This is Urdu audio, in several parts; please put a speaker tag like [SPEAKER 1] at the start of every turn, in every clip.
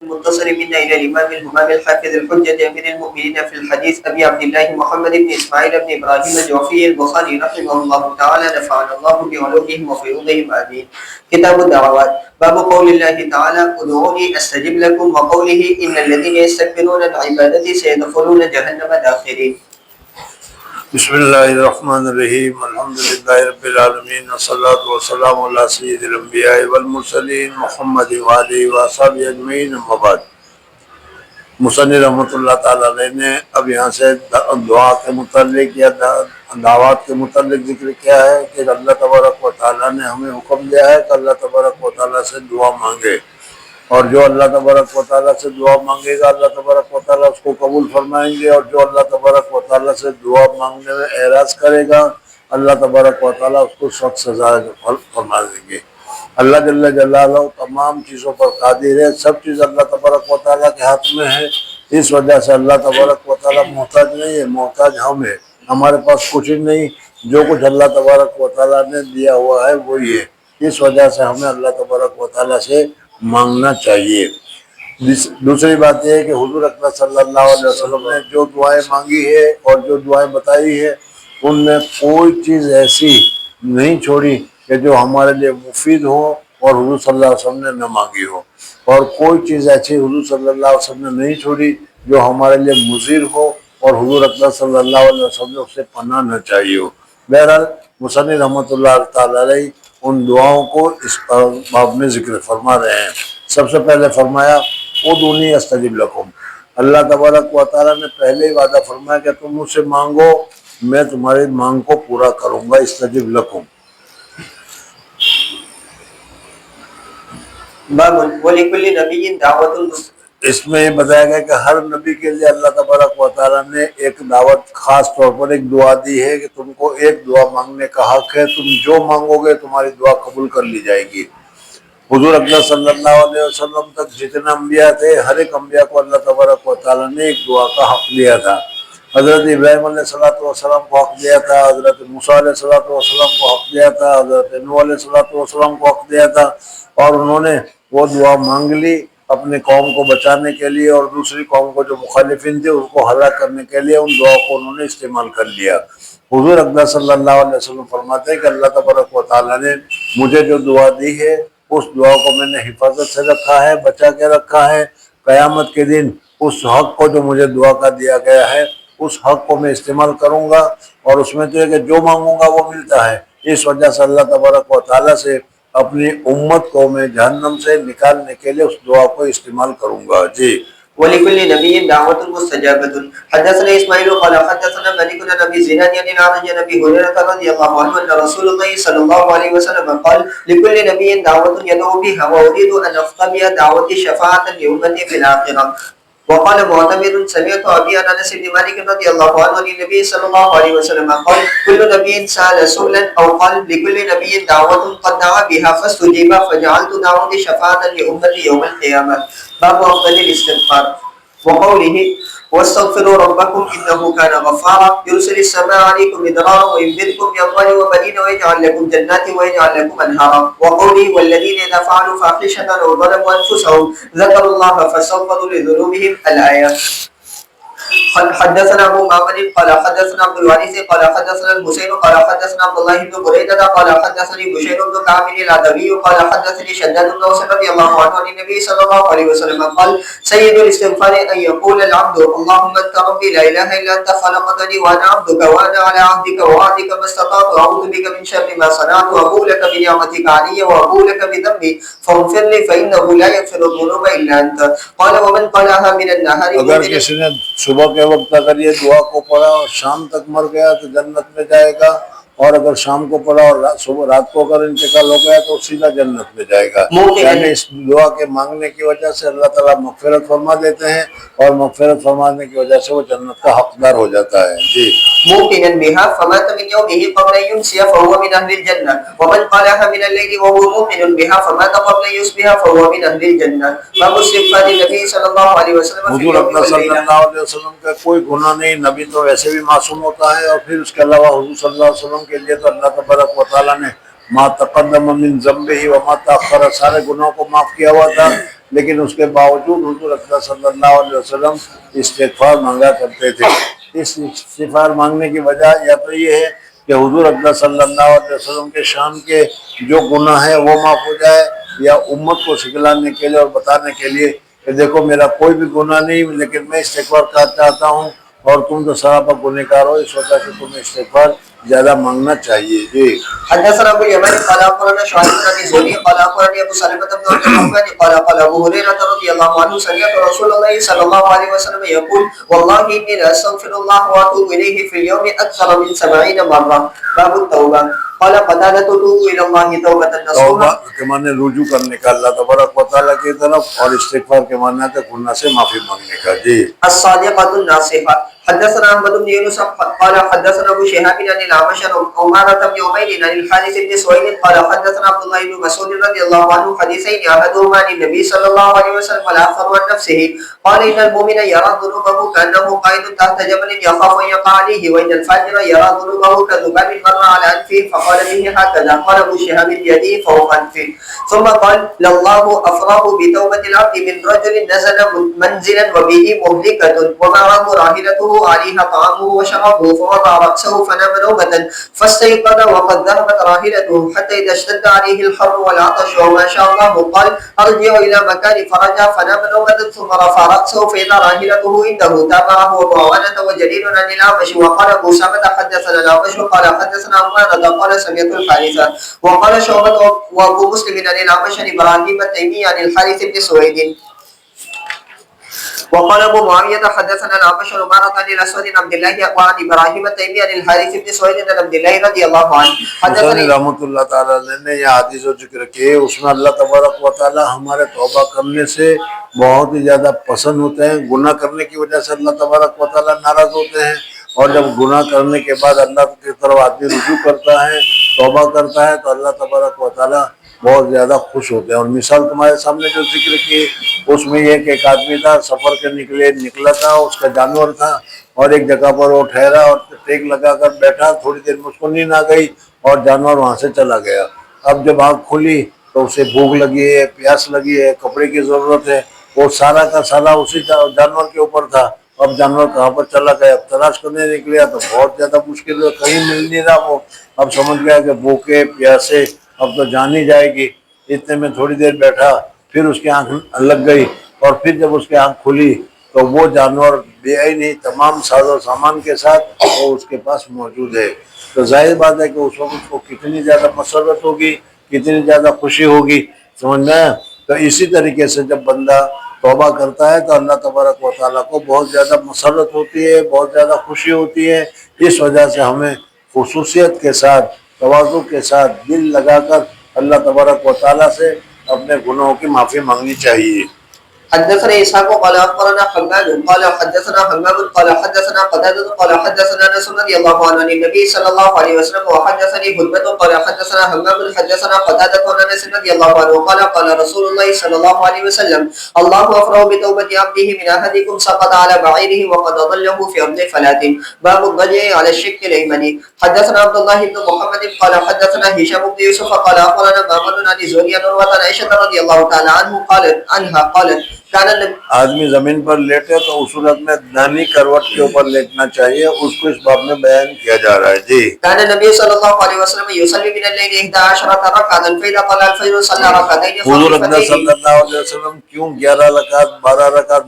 [SPEAKER 1] المتصل منا إلى الإمام الهمام الحافظ الحجة أمير المؤمنين في الحديث أبي عبد الله محمد بن إسماعيل بن إبراهيم الجوفي البخاري رحمه الله تعالى نفعنا الله بعلومهم وفيوضهم آمين. كتاب الدعوات. باب قول الله تعالى ادعوني أستجب لكم وقوله إن الذين يستكبرون عن عبادتي سيدخلون جهنم داخرين.
[SPEAKER 2] بسم اللہ الرحمن الرحیم الحمدللہ رب العالمین والصلاة والسلام علی سید الانبیاء والمرسلین محمد وآلہ وصحبہ اجمعین اما بعد. مصنف رحمۃ اللہ تعالیٰ علیہ نے اب یہاں سے دعا کے متعلق یا دعوات کے متعلق ذکر کیا ہے کہ اللہ تبارک و تعالیٰ نے ہمیں حکم دیا ہے کہ اللہ تبارک و تعالیٰ سے دعا مانگے، اور جو اللہ تبارک و تعالیٰ سے دعا مانگے گا اللہ تبارک و تعالیٰ اس کو قبول فرمائیں گے، اور جو اللہ تبارک و تعالیٰ سے دعا مانگنے میں اعراض کرے گا اللہ تبارک و تعالیٰ اس کو سخت سزا فرما دیں گے۔ اللہ جل جلالہ تمام چیزوں پر قادر ہے، سب چیز اللہ تبارک و تعالیٰ کے ہاتھ میں ہے، اس وجہ سے اللہ تبارک و تعالیٰ محتاج نہیں ہے، محتاج ہم ہیں، ہمارے پاس کچھ نہیں، جو کچھ اللہ تبارک و تعالیٰ نے دیا ہوا ہے وہی ہے، اس وجہ سے ہمیں اللہ تبارک و تعالیٰ سے مانگنا چاہیے۔ دوسری بات یہ ہے کہ حضور اکرم صلی اللہ علیہ وسلم نے جو دعائیں مانگی ہے اور جو دعائیں بتائی ہے ان میں کوئی چیز ایسی نہیں چھوڑی کہ جو ہمارے لیے مفید ہو اور حضور صلی اللہ علیہ وسلم نے نہ مانگی ہو، اور کوئی چیز ایسی حضور صلی اللہ علیہ وسلم نے نہیں چھوڑی جو ہمارے لیے مضر ہو اور حضور اکرم صلی اللہ علیہ وسلم نے اس سے پناہ نہ چاہیے ہو۔ بہرحال مصنف رحمۃ اللہ تعالیٰ علیہ ان دعاؤں کو اس باب میں ذکر فرما رہے ہیں۔ سب سے پہلے فرمایا ادعونی استجب لکم، اللہ تبارک و تعالیٰ نے پہلے ہی وعدہ فرمایا کہ تم مجھ سے مانگو میں تمہاری مانگ کو پورا کروں گا، استجب لکم۔
[SPEAKER 1] وَلِكُلِّ نَبِيٍّ دَعْوَةٌ،
[SPEAKER 2] اس میں یہ بتایا گیا کہ ہر نبی کے لیے اللہ تبارک و تعالیٰ نے ایک دعوت خاص طور پر ایک دعا دی ہے کہ تم کو ایک دعا مانگنے کا حق ہے، تم جو مانگو گے تمہاری دعا قبول کر لی جائے گی۔ حضور اکرم صلی اللہ علیہ وسلم تک جتنے انبیاء تھے ہر ایک انبیاء کو اللہ تبارک و تعالیٰ نے ایک دعا کا حق دیا تھا۔ حضرت ابراہیم علیہ السلام کو حق دیا تھا، حضرت موسیٰ علیہ السلام کو حق دیا تھا، حضرت نوح علیہ السلام کو حق دیا تھا، اور انہوں نے وہ دعا مانگ لی اپنے قوم کو بچانے کے لیے، اور دوسری قوم کو جو مخالفین تھے اس کو ہلاک کرنے کے لیے ان دعا کو انہوں نے استعمال کر لیا۔ حضور اکرم صلی اللہ علیہ وسلم فرماتے ہیں کہ اللہ تبارک و تعالیٰ نے مجھے جو دعا دی ہے اس دعا کو میں نے حفاظت سے رکھا ہے، بچا کے رکھا ہے، قیامت کے دن اس حق کو جو مجھے دعا کا دیا گیا ہے اس حق کو میں استعمال کروں گا، اور اس میں تو ہے کہ جو مانگوں گا وہ ملتا ہے، اس وجہ سے اللہ تبارک و تعالیٰ سے اپنی امت کو میں جہنم سے نکالنے کے لیے اس دعا کو استعمال کروں گا۔ جی
[SPEAKER 1] وَلِكُلِّ نَبِيٍّ دَعْوَةٌ مُسْتَجَابَةٌ. حدثنا اسماعیل قال حدثنا مالك عن ابي زناد عن الأعرج عن ابي هريرة رضي الله عنه ان رسول الله صلى الله عليه وسلم قال لكل نبي دعوة يدعو بها واريد ان اختبئ دعوتي شفاعة لأمتي في الآخرة. وقال معتمر سمعت ابي عن انس بن مالك رضي الله عنه عن النبي صلى الله عليه وسلم قال كل نبي سأل سؤلا او قال لكل نبي دعوة قد دعا بها فاستجيب فجعلت دعوتي شفاعة لأمتي يوم القيامة. باب افضل الاستغفار. وقوله واستغفروا ربكم انه كان غفارا يرسل السماء عليكم مدرارا ويمددكم باموال وبنين ويجعل لكم جنات ويجعل لكم انهارا. وقوله والذين اذا فعلوا فاحشة او ظلموا انفسهم ذكروا الله فاستغفروا لذنوبهم الآية. حدثنا ابو معمر قال حدثنا عبد الوارث قال حدثنا الحسين قال حدثنا عبد الله بن بريدة قال حدثني بشير بن كعب العدوي قال حدثني شداد بن اوس رضي الله عنه عن النبي صلى الله عليه وسلم قال سيد الاستغفار ان يقول العبد اللهم انت ربي لا اله الا انت خلقتني وانا عبدك وانا على عهدك ووعدك ما استطعت اعوذ بك من شر ما صنعت وابوء لك بنعمتك علي وابوء لك بذنبي فاغفر لي فانه لا يغفر الذنوب الا انت. قال ومن قالها من النهار
[SPEAKER 2] اگر کسی نے صبح کے وقت اگر یہ دعا کو پڑھا اور شام تک مر گیا تو جنت میں جائے گا، اور اگر شام کو پڑھا اور صبح رات کو اگر انتقال ہو گیا تو سیدھا جنت میں جائے گا۔ یعنی اس دعا کے مانگنے کی وجہ سے اللہ تعالیٰ مغفرت فرما دیتے ہیں، اور مغفرت فرمانے کی وجہ سے وہ جنت کا حقدار ہو جاتا ہے۔ جی
[SPEAKER 1] موقنا بها فمات من يومه قبل ان يمسي فهو من اهل الجنه ومن قالها من الليل وهو موقن بها فمات قبل ان يصبح فهو من اهل الجنه. باب استغفار النبي صلى الله عليه وسلم.
[SPEAKER 2] حضور اکرم صلی اللہ علیہ وسلم کا کوئی گناہ نہیں، نبی تو ویسے بھی معصوم ہوتا ہے، اور پھر اس کے علاوہ حضور صلی اللہ علیہ وسلم کے لیے تو اللہ تبارک و تعالیٰ نے ما تقدم من ذنبہ وما تاخر سارے گناہوں کو معاف کیا ہوا تھا، لیکن اس کے باوجود حضور اکرم صلی اللہ علیہ وسلم استغفار مانگا کرتے تھے۔ اس استغفار مانگنے کی وجہ یا تو یہ ہے کہ حضور اکرم صلی اللہ علیہ وسلم کے شان کے جو گناہ ہے وہ معاف ہو جائے، یا امت کو سکھلانے کے لیے اور بتانے کے لیے کہ دیکھو میرا کوئی بھی گناہ نہیں، لیکن میں استغفار کرنا چاہتا ہوں اور تم تو سراپا گنہگار ہو، اس وجہ سے تمہیں استغفار زیادہ مانگنا چاہیے۔ جی
[SPEAKER 1] حدثنا ابو اليمان قال اخبرنا شعيب بن ابي زهري قال اخبرني ابو سلمة بن عبد الرحمن قال ابو هريرة رضي الله عنه سمعت رسول الله صلى الله عليه وسلم يقول والله اني لاستغفر الله واتوب اليه في اليوم اكثر من 70 مرة باب التوبة قال قتادة توبوا الى الله توبة
[SPEAKER 2] توبہ
[SPEAKER 1] نصوحا
[SPEAKER 2] کے معنی رجوع کرنے کا اللہ تبارک و تعالیٰ کی طرف، اور استغفار کے معنی ہے گناہ سے معافی مانگنے کا۔ جی
[SPEAKER 1] الصادقة الناصحة حدثنا احمد بن يونس قال حدثنا ابو شهاب عن الاعمش عن عمارة بن عمير عن الحارث بن سويد قال حدثنا عبد الله بن مسعود رضي الله عنه حديثين احدهما عن النبي صلى الله عليه وسلم والاخر عن نفسه قال ان المؤمن يرى ذنوبه كانه قائد تحت جبل يخاف ان يقع عليه، وان الفاجر يرى ذنوبه كذباب مر على انفه فقال به هكذا. قال ابو شهاب بيده فوق انفه ثم قال لله افرح بتوبة العبد من رجل نزل منزلا وبه مهلكة ومعه راحلته عليها طعامه وشرابه فوضع رأسه فنام نومة فاستيقظ وقد ذهبت راحلته حتى إذا اشتد عليه الحر والعطش وما شاء الله قال أرجع إلى مكاني فرجع فنام نومة ثم رفع رأسه فإذا راحلته عنده تابعه أبو عوانة وجرير عن الأعمش وقال أبو سعد حدثنا الأعمش قال حدثنا عمارة قال سمعت الحارثة وقال شعبة وأبو مسلم عن الأعمش عن إبراهيم التيمي عن الحارث بن سويد وقال ابو معاوية حدثنا الأعمش عن عمارة عن الأسود عن عبد الله وعن إبراهيم التيمي عن الحارث بن سويد عن عبد الله رضي الله عنه
[SPEAKER 2] حضرت رحمۃ اللہ تعالیٰ نے یہ حدیث و ذکر کی، اس میں اللہ تبارک و تعالیٰ ہمارے توبہ کرنے سے بہت ہی زیادہ پسند ہوتے ہیں۔ گناہ کرنے کی وجہ سے اللہ تبارک و تعالیٰ ناراض ہوتے ہیں، اور جب گناہ کرنے کے بعد اللہ کی طرف آدمی رجوع کرتا ہے، توبہ کرتا ہے، تو اللہ تبارک و تعالیٰ بہت زیادہ خوش ہوتے ہیں۔ اور مثال تمہارے سامنے جو ذکر کی اس میں یہ کہ ایک آدمی تھا، سفر کے نکلا تھا، اس کا جانور تھا، اور ایک جگہ پر وہ ٹھہرا اور ٹیک لگا کر بیٹھا، تھوڑی دیر میں اس کو نیند آ گئی اور جانور وہاں سے چلا گیا۔ اب جب آنکھ کھلی تو اسے بھوک لگی ہے، پیاس لگی ہے، کپڑے کی ضرورت ہے، وہ سارا کا سارا اسی جانور کے اوپر تھا۔ اب جانور کہاں پر چلا گیا، اب تلاش کرنے نکلیا تو بہت زیادہ مشکل ہے، کہیں مل نہیں رہا۔ وہ اب سمجھ گیا کہ بھوکے پیاسے اب تو جان ہی جائے گی۔ اتنے میں تھوڑی دیر بیٹھا، پھر اس کی آنکھ لگ گئی، اور پھر جب اس کی آنکھ کھلی تو وہ جانور بے عینی تمام ساز و سامان کے ساتھ وہ اس کے پاس موجود ہے۔ تو ظاہر بات ہے کہ اس وقت اس کو کتنی زیادہ مسرت ہوگی، کتنی زیادہ خوشی ہوگی، سمجھ میں۔ تو اسی طریقے سے جب بندہ توبہ کرتا ہے تو اللہ تبارک و تعالیٰ کو بہت زیادہ مسرت ہوتی ہے، بہت زیادہ خوشی ہوتی ہے۔ اس وجہ سے ہمیں خصوصیت کے ساتھ، تواضع کے ساتھ، دل لگا کر اللہ تبارک و تعالیٰ سے اپنے گناہوں کی معافی مانگنی چاہیے۔
[SPEAKER 1] حدثنا اسحاق قال اخبرنا حماد قال حدثنا حماد قال حدثنا قتادة قال حدثنا انس رضي الله عنه عن النبي صلى الله عليه وسلم وحدثني هدبة قال حدثنا حماد حدثنا قتادة عن انس رضي الله عنه قال قال رسول الله صلى الله عليه وسلم الله افرح بتوبة عبده من احدكم سقط على بعيره وقد ضله في ارض فلات باب الضجع على الشق الايمن حدثنا عبد الله بن محمد قال حدثنا هشام بن يوسف قال اخبرنا معمر عن زهري عن عروة عن عائشة رضي الله تعالى قالت
[SPEAKER 2] آدمی زمین پر لیٹے تو اس صورت میں دانی کروٹ کے اوپر لیٹنا چاہیے، اس کو اس باب میں بیان کیا جا رہا ہے۔ جی
[SPEAKER 1] كان النبي صلى الله عليه وسلم يصلي من الليل 11 ركعة فإذا طلع الفجر صلى ركعتين
[SPEAKER 2] حضور اکرم صلی اللہ علیہ وسلم کیوں 11 رکعت، 12 رکعت،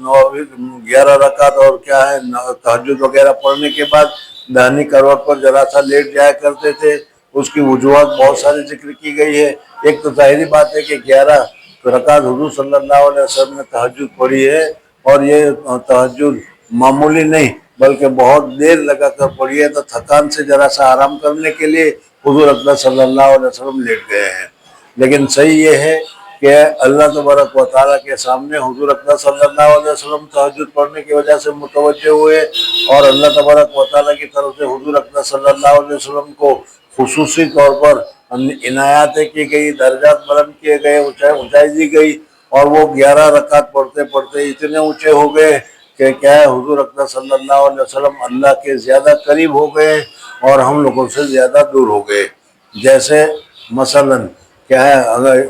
[SPEAKER 2] 11 رکعت اور کیا ہے تہجد وغیرہ پڑھنے کے بعد دانی کروٹ پر ذرا سا لیٹ جایا کرتے تھے؟ اس کی وجوہات بہت ساری ذکر کی گئی ہے۔ ایک تو ظاہری بات ہے کہ 11 رکعت حضور صلی اللہ علیہ وسلم نے تہجد پڑھی ہے، اور یہ تہجد معمولی نہیں بلکہ بہت دیر لگا کر پڑھی ہے، تو تھکان سے ذرا سا آرام کرنے کے لیے حضور اکرم صلی اللہ علیہ وسلم لیٹ گئے ہیں۔ لیکن صحیح یہ ہے کہ اللہ تبارک و تعالیٰ کے سامنے حضور اکرم صلی اللہ علیہ وسلم تہجد پڑھنے کی وجہ سے متوجہ ہوئے، اور اللہ تبارک و تعالیٰ کی طرف سے حضور اکرم صلی اللہ علیہ وسلم کو خصوصی طور پر عنایاتیں کی گئی، درجات بلند کیے گئے، اونچائی دی گئی، اور وہ 11 رکعت پڑھتے پڑھتے اتنے اونچے ہو گئے کہ کیا ہے حضور اکرم صلی اللہ علیہ وسلم اللہ کے زیادہ قریب ہو گئے اور ہم لوگوں سے زیادہ دور ہو گئے۔ جیسے مثلا کیا ہے، اگر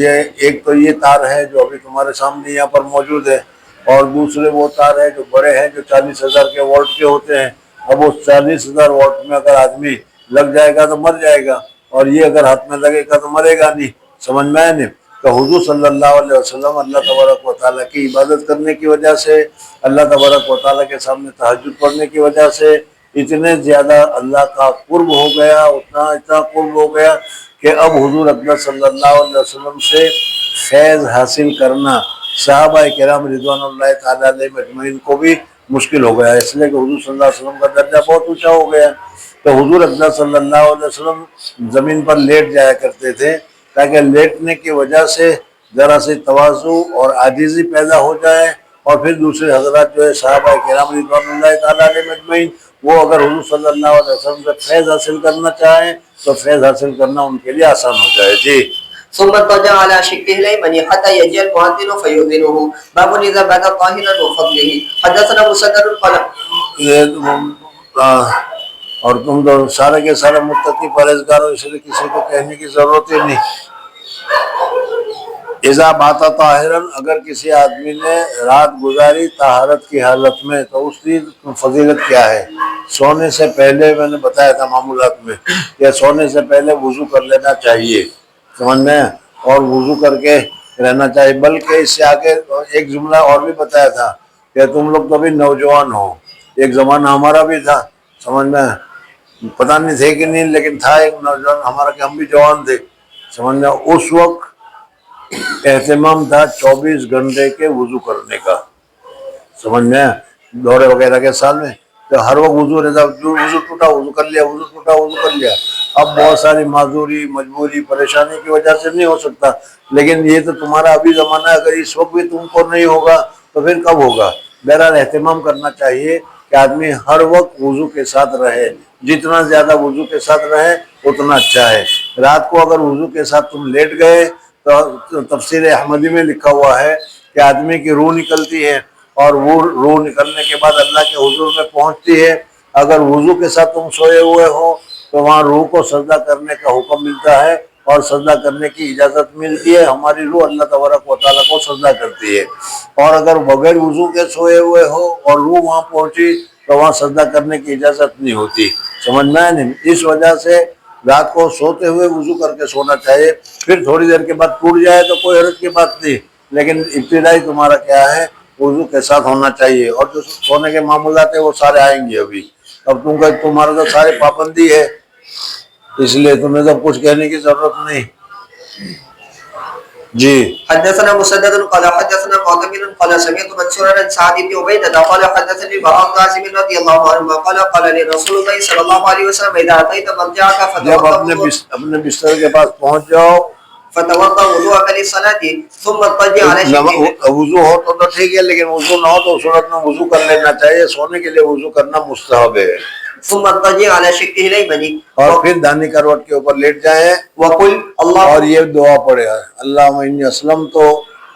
[SPEAKER 2] یہ ایک تو یہ تار ہے جو ابھی تمہارے سامنے یہاں پر موجود ہے، اور دوسرے وہ تار ہے جو بڑے ہیں جو 40,000 کے وولٹ کے ہوتے ہیں۔ اب اس 40,000 وولٹ میں اگر آدمی لگ جائے گا تو مر جائے گا، اور یہ اگر ہاتھ میں لگے گا تو مرے گا نہیں، سمجھ میں آئے نہیں؟ تو حضور صلی اللہ علیہ وسلم اللہ تبارک و تعالیٰ کی عبادت کرنے کی وجہ سے، اللہ تبارک و تعالیٰ کے سامنے تہجد پڑھنے کی وجہ سے اتنے زیادہ اللہ کا قرب ہو گیا، اتنا قرب ہو گیا کہ اب حضور اقدس صلی اللہ علیہ وسلم سے فیض حاصل کرنا صحابہ کرام رضوان اللہ تعالیٰ علیہ مجمعین کو بھی مشکل ہو گیا، اس لیے کہ حضور صلی اللہ علیہ وسلم کا درجہ بہت اونچا ہو گیا۔ تو حضور اقدس صلی اللہ علیہ وسلم زمین پر لیٹ جایا کرتے تھے تاکہ لیٹنے کی وجہ سے ذرا سی تواضع اور عاجزی پیدا ہو جائے، اور پھر دوسرے حضرات جو ہے صحابہ کرام رضوان اللہ تعالیٰ علیہ مجمعین، وہ اگر حضور صلی اللہ علیہ وسلم سے فیض حاصل کرنا چاہیں تو فیض حاصل کرنا ان کے لیے آسان ہو جائے۔ جی
[SPEAKER 1] ثم اضطجع على شقه الأيمن حتى يجيء المؤذن فيؤذنه باب إذا بات طاهرا وفضله حدثنا مسدد قال
[SPEAKER 2] اور تم تو سارے کے سارے متقی پرہیزگار ہو، اس لیے کسی کو کہنے کی ضرورت ہی نہیں۔ اذا بات طاہرن، اگر کسی آدمی نے رات گزاری طہارت کی حالت میں تو اس کی فضیلت کیا ہے؟ سونے سے پہلے میں نے بتایا تھا معمولات میں کہ سونے سے پہلے وضو کر لینا چاہیے، سمجھ میں، اور وضو کر کے رہنا چاہیے۔ بلکہ اس سے آگے ایک جملہ اور بھی بتایا تھا کہ تم لوگ تو بھی نوجوان ہو، ایک زمانہ ہمارا بھی تھا، سمجھ میں، پتہ نہیں تھے کہ نہیں، لیکن تھا ایک نوجوان ہمارا کہ ہم بھی جوان تھے، سمجھ میں۔ اس وقت اہتمام تھا 24 گھنٹے کے وضو کرنے کا، سمجھ میں، دورے وغیرہ کے سال میں تو ہر وقت وضو رہتا، وضو ٹوٹا وضو کر لیا، وضو ٹوٹا وضو کر لیا۔ اب بہت ساری معذوری، مجبوری، پریشانی کی وجہ سے نہیں ہو سکتا، لیکن یہ تو تمہارا ابھی زمانہ ہے، اگر اس وقت بھی تم کو نہیں ہوگا تو پھر کب ہوگا؟ بہرحال اہتمام کرنا چاہیے کہ آدمی ہر وقت وضو کے ساتھ رہے، جتنا زیادہ وضو کے ساتھ رہے اتنا اچھا ہے۔ رات کو اگر وضو کے ساتھ تم لیٹ گئے تو تفسیر احمدی میں لکھا ہوا ہے کہ آدمی کی روح نکلتی ہے، اور وہ روح نکلنے کے بعد اللہ کے حضور میں پہنچتی ہے۔ اگر وضو کے ساتھ تم سوئے ہوئے ہو تو وہاں روح کو سجدہ کرنے کا حکم ملتا ہے اور سجدہ کرنے کی اجازت ملتی ہے، ہماری روح اللہ تبارک و تعالیٰ کو سجدہ کرتی ہے۔ اور اگر بغیر وضو کے سوئے ہوئے ہو اور روح وہاں پہنچی تو وہاں سجدہ کرنے کی اجازت نہیں ہوتی، سمجھ میں نہیں؟ اس وجہ سے رات کو سوتے ہوئے وضو کر کے سونا چاہیے، پھر تھوڑی دیر کے بعد ٹوٹ جائے تو کوئی حرج کی بات نہیں، لیکن ابتدائی تمہارا کیا ہے، وضو کے ساتھ ہونا چاہیے۔ اور جو سونے کے معمولات ہیں وہ سارے آئیں گے ابھی، اب تمہارا تو سارے پابندی ہے، اس لیے تمہیں تو کچھ کہنے کی ضرورت نہیں۔ جی
[SPEAKER 1] حدثنا مسدد قال حدثنا معتمر قال سمعت منصورا عن سعد بن عبيدة قال حدثني براء بن عازب رضي الله عنه قال لي رسول الله صلى الله عليه وسلم اذا اتيت مرجعك
[SPEAKER 2] جب اپنے بستر کے پاس پہنچ جاؤ
[SPEAKER 1] فتوضا وضوءك للصلاة ثم اضطجع على شقه،
[SPEAKER 2] وضو ہو تو ٹھیک ہے، لیکن وضو نہ ہو تو صورت میں وضو کر لینا چاہیے، سونے کے لیے وضو کرنا مستحب ہے۔
[SPEAKER 1] ثم اضطجع على شقه الأيمن
[SPEAKER 2] اور پھر دانی کروٹ کے اوپر لیٹ جائے
[SPEAKER 1] وقل الله
[SPEAKER 2] اور یہ دعا پڑھے، اللہم انی اسلمت،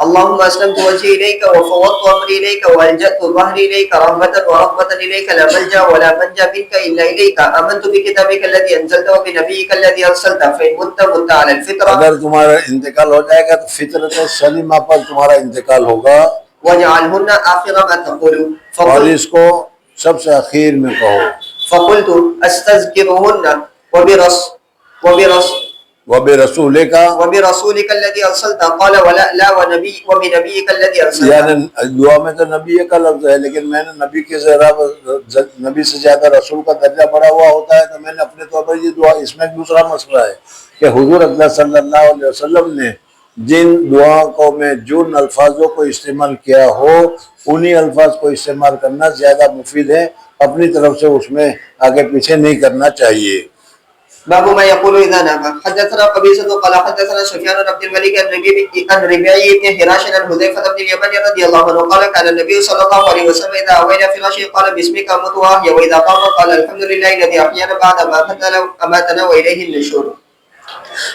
[SPEAKER 1] اللهم اسلمت وجهي اليك وفوضت امري اليك والجأت ظهري اليك رغبة ورهبة اليك لا ملجأ ولا منجا منك الا اليك امنت بكتابك الذي انزلت وبنبيك الذي ارسلت فان مت على الفطرة،
[SPEAKER 2] اگر تمہارا انتقال ہو جائے گا تو فطرت سلیمہ پر تمہارا انتقال ہوگا،
[SPEAKER 1] واجعلهن آخر ما تقول
[SPEAKER 2] اور اس کو سب سے اخیر میں کہو۔
[SPEAKER 1] فقلت استذكرهن
[SPEAKER 2] وبرسولک
[SPEAKER 1] وبرسولك الذي ارسلت قال ولا لا وبنبيك الذي ارسلت،
[SPEAKER 2] یعنی دعا میں تو نبی کا لفظ ہے، لیکن میں نے نبی سے زیادہ رسول کا درجہ بڑا ہوا ہوتا ہے، تو میں نے اپنے طور پر یہ دعا، اس میں دوسرا مسئلہ ہے کہ حضور اقدس صلی اللہ علیہ وسلم نے جن دعا کو میں جن الفاظوں کو استعمال کیا ہو انہی الفاظ کو استعمال کرنا زیادہ مفید ہے، اپنی طرف سے اس میں آگے پیچھے نہیں کرنا چاہیے۔
[SPEAKER 1] باب ما يقول اذا نام حدثنا قبيصة قال حدثنا سفيان بن عبد الملك عن ربيعي بن حراش عن حذيفة بن اليمان رضي الله عنه قال كان النبي صلى الله عليه وسلم اذا اوى الى فراشه قال باسمك اموت واحيا واذا قام قال الحمد لله الذي احيانا بعد ما اماتنا واليه النشور۔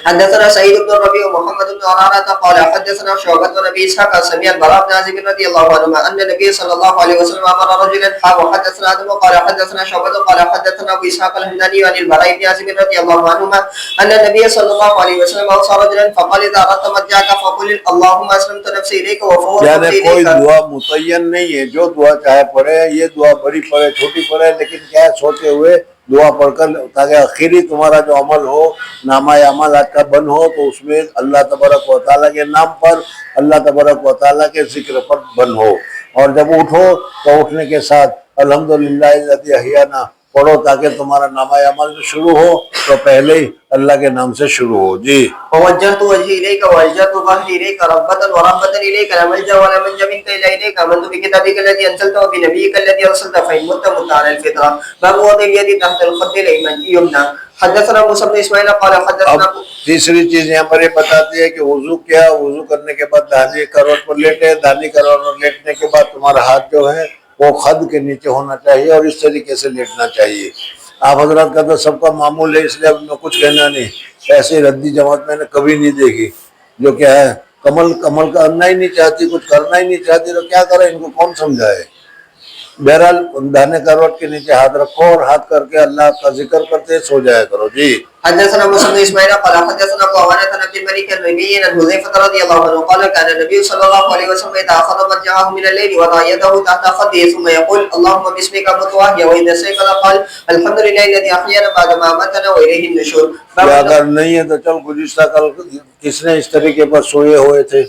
[SPEAKER 1] حدثنا سعيد بن الربيع ومحمد بن عرارة قال حدثنا شعبة بن ابي اسحاق سمع البراء بن عازب رضي الله عنهما ان النبي صلى الله عليه وسلم امر رجلا وحدثنا ادم قال حدثنا شعبة قال حدثنا ابو اسحاق الهمداني عن البراء بن عازب رضي الله عنهما ان النبي صلى الله عليه وسلم اوصى رجلا فقال اذا اردت مضجعك فقل اللهم اسلمت نفسي اليك وفوضت
[SPEAKER 2] یعنی
[SPEAKER 1] اليك.
[SPEAKER 2] کوئی دعا متعین نہیں ہے، جو دعا چاہے پڑھے، یہ دعا بڑی پڑھے چھوٹی پڑھے، لیکن کیا ہے سوتے ہوئے دعا پڑھ کر، تاکہ آخری تمہارا جو عمل ہو، نامہ اعمال آج کا بند ہو، تو اس میں اللہ تبارک و تعالیٰ کے نام پر، اللہ تبارک و تعالیٰ کے ذکر پر بند ہو. اور جب اٹھو تو اٹھنے کے ساتھ الحمدللہ الذی احیانا پڑھو، تاکہ تمہارا نامہ اعمال جو شروع ہو تو پہلے ہی اللہ کے نام سے شروع ہو. جی.
[SPEAKER 1] ووجهت وجهي اليك والجأت ظهري اليك رغبة ورهبة اليك لا ملجأ ولا منجا منك الا اليك آمنت بكتابك الذي انزلت وبنبيك الذي ارسلت فإن مت مت على الفطرة. باب وضع اليد تحت الخد الأيمن يمنى. حدثنا موسى بن اسماعيل قال حدثنا.
[SPEAKER 2] اب تیسری چیز یہاں پر یہ بتاتی ہے کہ وضو کیا، وضو کرنے کے بعد داہنی کروٹ پر لیٹے، داہنی کروٹ پر لیٹنے کے بعد تمہارا ہاتھ جو ہے وہ خد کے نیچے ہونا چاہیے اور اس طریقے سے لیٹنا چاہیے. آپ حضرات کا تو سب کا معمول ہے، اس لیے اب میں کچھ کہنا نہیں. ایسی ردی جماعت میں نے کبھی نہیں دیکھی جو کیا ہے کمل کرنا ہی نہیں چاہتی، کچھ کرنا ہی نہیں چاہتی، تو کیا کرے، ان کو کون سمجھائے. بہرحال داہنے کروٹ کے نیچے ہاتھ رکھو اور ہاتھ کر کے اللہ کا ذکر کرتے سو جایا کرو. جی.
[SPEAKER 1] حدثنا موسى بن اسماعيل قال حدثنا ابو عوانة عن عبد الملك الربيعي عن حذيفة رضي الله عنه قال كان النبي صلى الله عليه وسلم اذا اخذ مضجعه من الليل وضع يده تحت خده ثم يقول اللهم باسمك متوهيا واذا استيقظ قال الحمد لله الذي احيانا بعد ما اماتنا واليه النشور.
[SPEAKER 2] اگر نہیں ہے تو چل گزشتہ کل کس نے اس طریقے پر سوئے ہوئے تھے؟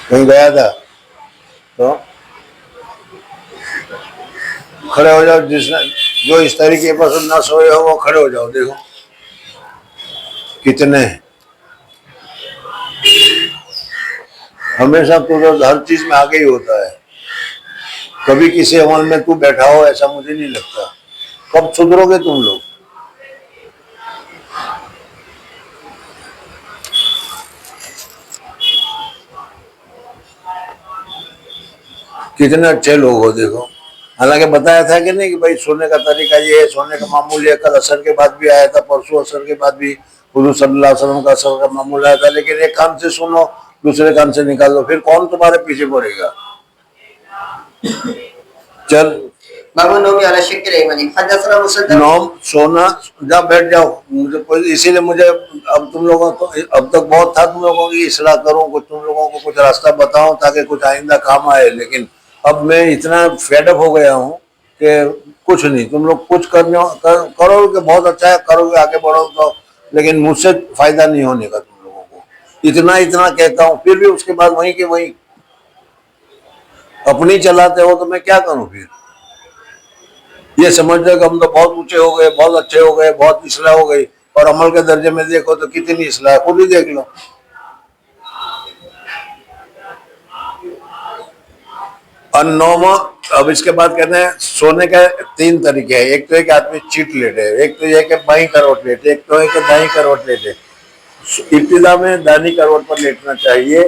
[SPEAKER 2] کہیں گیا تھا تو کھڑے ہو جاؤ. جو اس طریقے پر نہ سوئے ہو وہ کھڑے ہو جاؤ. دیکھو کتنے ہیں. ہمیشہ تو ہر چیز میں آگے ہی ہوتا ہے. کبھی کسی عمل میں تو بیٹھا ہو ایسا مجھے نہیں لگتا. کب سدھرو گے تم لوگ؟ کتنے اچھے لوگ ہو. دیکھو حالانکہ بتایا تھا کہ نہیں کہ بھائی سونے کا طریقہ یہ ہے، سونے کا معمول یہ. کل عصر کے بعد بھی آیا تھا، پرسوں عصر کے بعد بھی حضور صلی اللہ علیہ وسلم کا عصر کا معمول آیا تھا. لیکن ایک کان سے سنو دوسرے کان سے نکال دو، پھر کون تمہارے پیچھے پڑے گا. چل
[SPEAKER 1] باب النوم على الشق الأيمن. حدثنا مسدد.
[SPEAKER 2] نوم سونا، جا بیٹھ جاؤ. اسی لیے مجھے اب تم لوگوں کو اب تک بہت تھا تم لوگوں کی اصلاح کروں، کچھ تم لوگوں کو کچھ راستہ بتاؤں تاکہ کچھ آئندہ کام آئے. لیکن اب میں اتنا فیڈ اپ ہو گیا ہوں کہ کچھ نہیں. تم لوگ کچھ کرو کہ بہت اچھا ہے، کرو گے آگے بڑھو تو، لیکن مجھ سے فائدہ نہیں ہونے کا تم لوگوں کو. اتنا کہتا ہوں، پھر بھی اس کے بعد وہیں کہ وہیں اپنی چلاتے ہو تو میں کیا کروں. پھر یہ سمجھتے کہ ہم تو بہت اونچے ہو گئے، بہت اچھے ہو گئے، بہت اصلاح ہو گئی. اور عمل کے درجے میں دیکھو تو کتنی اصلاح ہے، خود ہی دیکھ لو. النوم. اب اس کے بعد کہتے ہیں سونے کا 3 طریقے ہیں. ایک تو ہے کہ آدمی چیٹ لیٹے، ایک تو یہ کہ بائیں کروٹ لیٹے، ایک تو ہے کہ دائیں کروٹ لیٹے. ابتدا میں دائیں کروٹ پر لیٹنا چاہیے،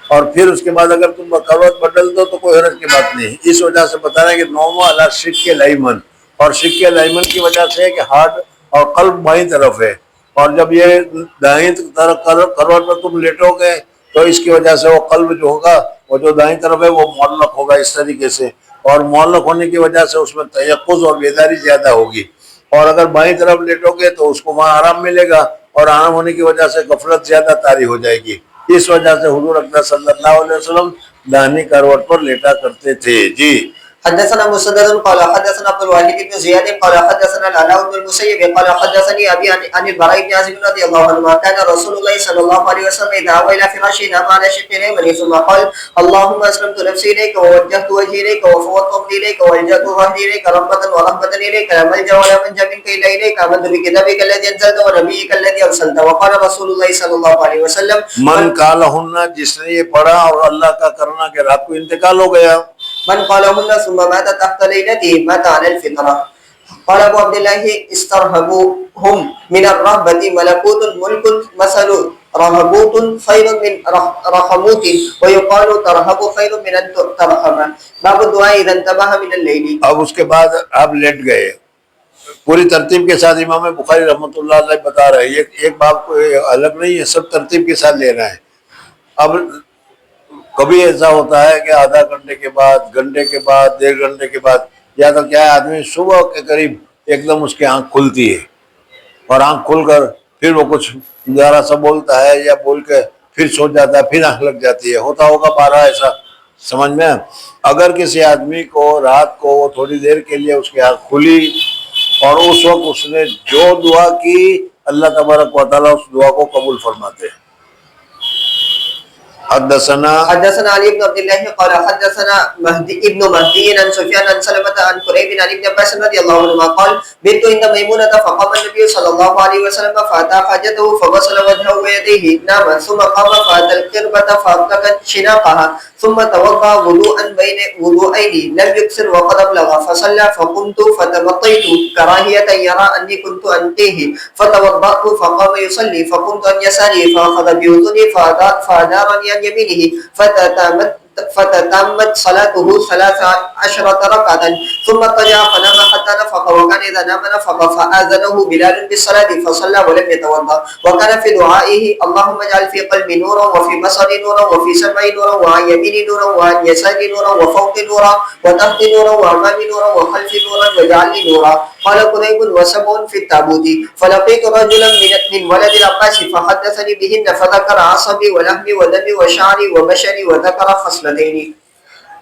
[SPEAKER 2] اور پھر اس کے بعد اگر تم کروٹ بدل دو تو کوئی حرج کی بات نہیں. اس وجہ سے بتا رہے ہیں کہ نوم علی الشق الایمن، اور شق الایمن کی وجہ سے ہے کہ ہارٹ اور قلب بائیں طرف ہے. اور جب یہ دائیں طرف کروٹ پر تم لیٹو گے تو اس کی وجہ سے وہ قلب جو ہوگا، وہ جو دائیں طرف ہے وہ معلق ہوگا اس طریقے سے، اور معلق ہونے کی وجہ سے اس میں تیقظ اور بیداری زیادہ ہوگی. اور اگر بائیں طرف لیٹو گے تو اس کو وہاں آرام ملے گا، اور آرام ہونے کی وجہ سے غفلت زیادہ طاری ہو جائے گی. اس وجہ سے حضور اکرم صلی اللہ علیہ وسلم داہنی کروٹ پر لیٹا کرتے تھے. جی.
[SPEAKER 1] حدثنا مسدد قال حدثنا عبد الواحد بن زياد قال حدثنا العلاء بن المسيب قال حدثني ابي عن البراء بن عازب رضي الله عنه كان رسول الله صلى الله عليه وسلم اذا اوى الى فراشه نام على شق اليمين ثم قال اللهم اسلمت نفسي اليك ووجهت وجهي اليك وفوضت امري اليك والجأت ظهري اليك رغبة ورهبة اليك لا ملجأ ولا منجا منك الا اليك آمنت بكتابك الذي انزلت ونبيك الذي ارسلت. وقال رسول الله صلى الله عليه وسلم
[SPEAKER 2] من قالهن، جس نے یہ پڑھا اور اللہ کا کرنا کہ رات کو انتقال ہو گیا.
[SPEAKER 1] من قالهن ثم مات تحت ليلته مات على الفطرة. قال ابو عبد الله استرهبوهم من الرهبة ملكوت ملك مثل رهبوت خير من رحموت ويقال ترهب خير من أن ترحم. باب الدعاء إذا انتبه من الليل.
[SPEAKER 2] اب اس کے بعد آپ لیٹ گئے، پوری ترتیب کے ساتھ امام بخاری رحمۃ اللہ علیہ بتا رہے ہیں، ایک باب کو الگ نہیں ہے، سب ترتیب کے ساتھ لینا ہے. اب کبھی ایسا ہوتا ہے کہ آدھا گھنٹے کے بعد، گھنٹے کے بعد، 1.5 گھنٹے کے بعد، یا تو کیا ہے آدمی صبح کے قریب ایک دم اس کی آنکھ کھلتی ہے، اور آنکھ کھل کر پھر وہ کچھ ذرا سا بولتا ہے یا بول کے پھر سو جاتا ہے، پھر آنکھ لگ جاتی ہے. ہوتا ہوگا 12 ایسا، سمجھ میں. اگر کسی آدمی کو رات کو وہ تھوڑی دیر کے لیے اس کی آنکھ کھلی اور اس وقت اس نے جو دعا کی، اللہ تبارک و تعالیٰ اس دعا کو قبول فرماتے ہیں. حدثنا
[SPEAKER 1] علي بن عبد الله قال حدثنا مهدي ابن مهدي عن سفيان عن سلمة عن قريب عن ابن عباس رضي الله عنهما قال بنت عند ميمونة فقام النبي صلى الله عليه وسلم فأتى حاجته فغسل وجهه ويديه نام ثم قام فأتى القربة فأطلقت شناقها ثم توضأ وضوءا بين وضوءين لم يكسر وقد أبلغ فصلى فقمت فتمطيت كراهية يرى أني كنت أنتيه فتوضأت فقام يصلي فقمت عن يساري فأخذ بأذني فأدارني عن يمينه فتتمت صلاته 13 ركعة ثم اضطجع فنام حتى نفخ وكان إذا نام نفخ فآذنه بلال بالصلاة فصلى ولم يتوضأ وكان في دعائه اللهم اجعل في قلبي نورا وفي بصري نورا وفي سمعي نورا وعن يميني نورا وعن يساري نورا وفوقي نورا وتحت نورا وأمامي نورا وخلفي نورا واجعلني نورا. قال قريب وسبع في التابوت فلقيت رجلا من ولد العباس فحدثني بهن فذكر عصبي ولحمي ودمي وشعري وبشري وذكر خصلتين.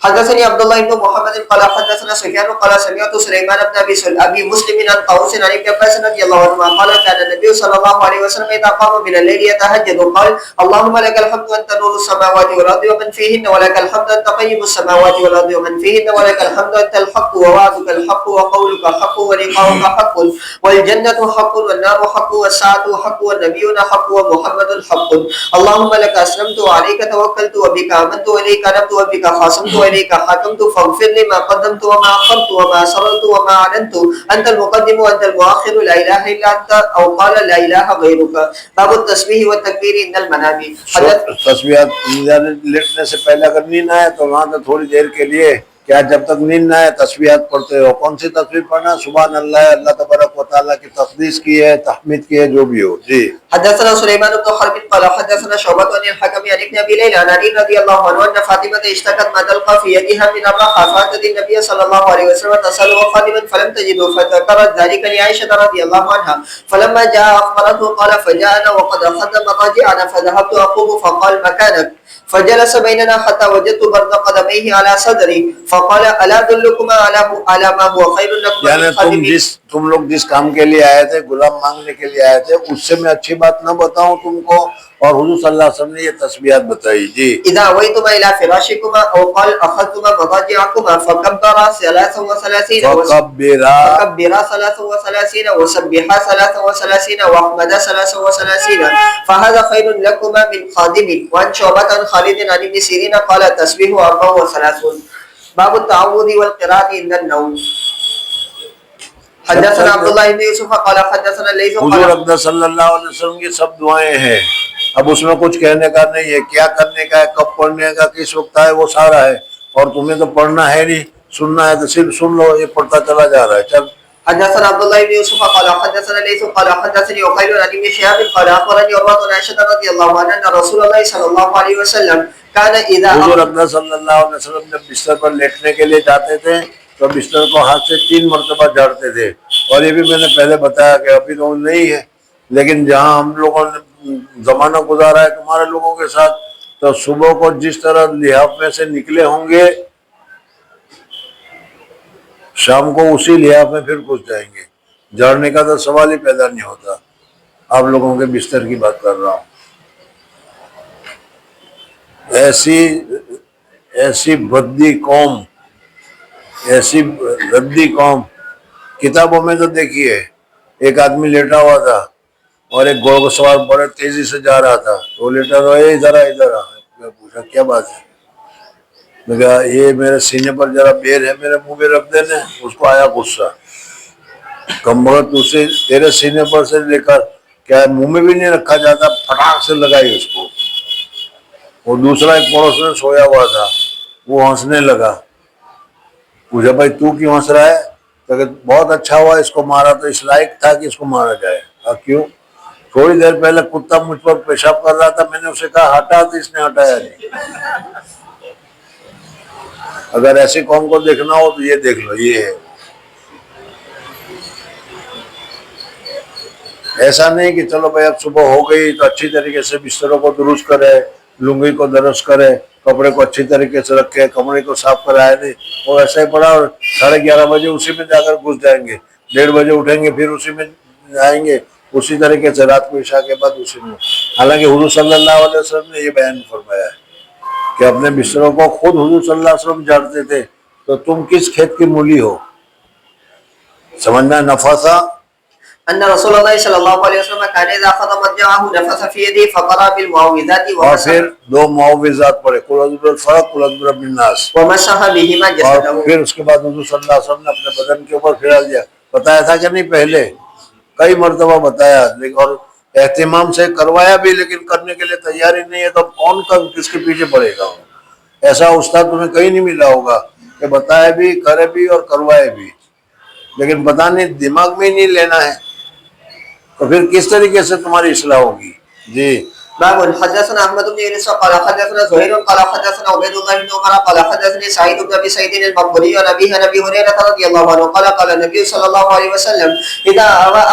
[SPEAKER 1] حدثني عبد الله بن محمد قال حدثنا سفيان قال سمعت سليمان بن ابي مسلم عن طاووس عن ابن عباس رضي الله عنهما قال كان النبي صلى الله عليه وسلم اذا قام من الليل يتهجد قال اللهم لك الحمد انت نور السماوات والارض ومن فيهن ولك الحمد انت قيم السماوات والارض ومن فيهن ولك الحمد انت الحق ووعدك الحق وقولك حق ولقاؤك حق والجنة حق والنار حق والساعة حق والنبيون حق ومحمد حق اللهم لك اسلمت وعليك توكلت وبك امنت واليك انبت وبك خاصمت إليك حكمت فاغفر لي ما قدمت وما أخرت وما أسررت وما أعلنت أنت المقدم وأنت المؤخر لا إله إلا أنت أو قال لا إله غيرك. باب التسبيح والتكبير عند المنام.
[SPEAKER 2] تسبیحات لیٹنے سے پہلے اگر نیند آئے تو وہاں سے تھوڑی دیر کے لیے کیا جب تک نیند نہ آئے تسبیحات پڑھتے ہو. کون سی تسبیح پڑھنا؟ سبحان اللہ، اللہ تبارک و تعالیٰ کی تقدیس کی ہے، تحمید کی ہے، جو بھی ہو. جی.
[SPEAKER 1] حدثنا سليمان بن حرب قال حدثنا شعبة عن الحكم عن ابن ابي ليلى عن علي رضي الله عنه ان فاطمة اشتكت ما تلقى في يدها من الرخاء فاتت النبي صلى الله عليه وسلم تسأله خادما فلم تجده فذكرت ذلك لعائشة رضي الله عنها فلما جاء اخبرته قال فجاءنا وقد اخذ مضاجعنا فذهبت اقوم فقال مكانك فجلس بيننا حتى وجدت برد قدميه على صدري فقال الا ادلكما على ما هو خير لكم.
[SPEAKER 2] یعنی تم لوگ جس کام کے لیے آئے تھے، غلام مانگنے کے لیے آئے تھے، اس سے میں اچھی بات نہ بتاؤں تم کو؟ اور حضور صلی اللہ علیہ وسلم نے یہ تسبیحات بتائی. جی.
[SPEAKER 1] اذا اويتما الى فراشكما او قال اخذتما مضاجعكما فكبرا 33 فكبرا 33 وسبحا 33 واحمدا 33 فهذا خير لكما من خادم. وعن شعبة عن خالد عن ابن سيرين قال التسبيح 34. باب التعوذ والقراءة عند النوم. حدثنا عبد الله بن يوسف قال حدثنا ليث
[SPEAKER 2] حضور اقدس صلی اللہ علیہ وسلم کی سب دعائیں ہیں. اب اس میں کچھ کہنے کا نہیں ہے، کیا کرنے کا ہے، کب پڑھنے کا، کس وقت ہے، وہ سارا ہے. اور تمہیں تو پڑھنا ہے نہیں، سننا ہے تو صرف سن لو، یہ پڑھتا چلا جا رہا ہے. چل.
[SPEAKER 1] حدثنا عبد الله بن يوسف قال حدثنا ليث قال حدثني وقيل عن ابن شهاب قال اخبرني عروة عن عائشة رضي الله عنها ان رسول الله صلى الله عليه وسلم كان اذا
[SPEAKER 2] حضور اقدس صلی اللہ علیہ وسلم جب بستر پر لیٹنے کے لیے جاتے تھے تو بستر کو ہاتھ سے 3 مرتبہ جھاڑتے تھے. اور یہ بھی میں نے پہلے بتایا کہ ابھی تو نہیں ہے، لیکن جہاں ہم لوگوں نے زمانہ گزارا ہے تمہارے لوگوں کے ساتھ، تو صبح کو جس طرح لحاف میں سے نکلے ہوں گے شام کو اسی لحاف میں پھر گھس جائیں گے. جھاڑنے کا تو سوال ہی پیدا نہیں ہوتا. آپ لوگوں کے بستر کی بات کر رہا ہوں. ایسی بدی قوم، ایسی ردی قوم. کتابوں میں تو دیکھیے ایک آدمی لیٹا ہوا تھا اور ایک گھوڑا سوار بڑے تیزی سے جا رہا تھا، تو لیٹا رہا، ادھر آ ادھر آ. میں پوچھا کیا بات ہے؟ میں کہا یہ میرے سینے پر ذرا بیر ہے، میرے منہ میں رکھ دینے. اس کو آیا غصہ، کم بخت اسے تیرے سینے پر سے لے کر کیا منہ میں بھی نہیں رکھا جاتا، پھٹاک سے لگائی اس کو. اور دوسرا ایک پڑوس میں سویا ہوا تھا، وہ ہنسنے لگا. پوچھا بھائی تو کیوں ہنس رہا ہے؟ تو کہ بہت اچھا ہوا اس کو مارا، تو اس لائق تھا کہ اس کو مارا جائے. کیوں؟ تھوڑی دیر پہلے کتا مجھ پر پیشاب کر رہا تھا، میں نے اسے کہا ہٹا، تو اس نے ہٹایا نہیں. اگر ایسی قوم کو دیکھنا ہو تو یہ دیکھ لو، یہ ہے. ایسا نہیں کہ چلو بھائی اب صبح ہو گئی تو اچھی طریقے سے بستروں کو درست کرے، لنگی کو درست کرے، کپڑے کو اچھی طریقے سے رکھے، کمرے کو صاف کرائے. نہیں، وہ ایسا ہی پڑا اور 11:30 بجے اسی میں جا کر گھس جائیں گے، 1:30 بجے اٹھیں گے پھر اسی میں آئیں گے، اسی طریقے سے رات کو عشاء کے بعد اسی میں. حالانکہ حضور صلی اللہ علیہ وسلم نے یہ بیان فرمایا ہے کہ اپنے بستروں کو خود حضور صلی اللہ علیہ وسلم جھاڑتے تھے. تو تم کس کھیت کی مولی ہو؟ سمجھنا. نفسا
[SPEAKER 1] ان رسول اللہ صلی اللہ علیہ وسلم كان اذا اخذ مضجعه نفث في يده فقرأ بالمعوذات
[SPEAKER 2] اور پھر 2 معوذات پڑھے، قل اعوذ برب الفلق، قل اعوذ برب الناس،
[SPEAKER 1] ومسح بهما
[SPEAKER 2] اور
[SPEAKER 1] جسده.
[SPEAKER 2] پھر اس کے بعد حضور صلی اللہ علیہ وسلم نے اپنے بدن کے اوپر پھیلا دیا. بتایا تھا کہ نہیں پہلے؟ کئی مرتبہ بتایا، اور اہتمام سے کروایا بھی، لیکن کرنے کے لیے تیاری نہیں ہے تو کون کس کے پیچھے پڑے گا؟ ایسا استاد تمہیں کہیں نہیں ملا ہوگا کہ بتائے بھی، کرے بھی اور کروائے بھی، لیکن بتانے دماغ میں ہی نہیں لینا ہے، تو پھر کس طریقے سے تمہاری اصلاح ہوگی؟ جی.
[SPEAKER 1] باب حدثنا احمد بن يونس قال حدثنا زهير قال حدثنا عبيد الله بن عمر قال حدثني سعيد بن ابي سعيد المقبري عن ابي هريره رضي الله عنه قال قال النبي صلى الله عليه وسلم اذا اوى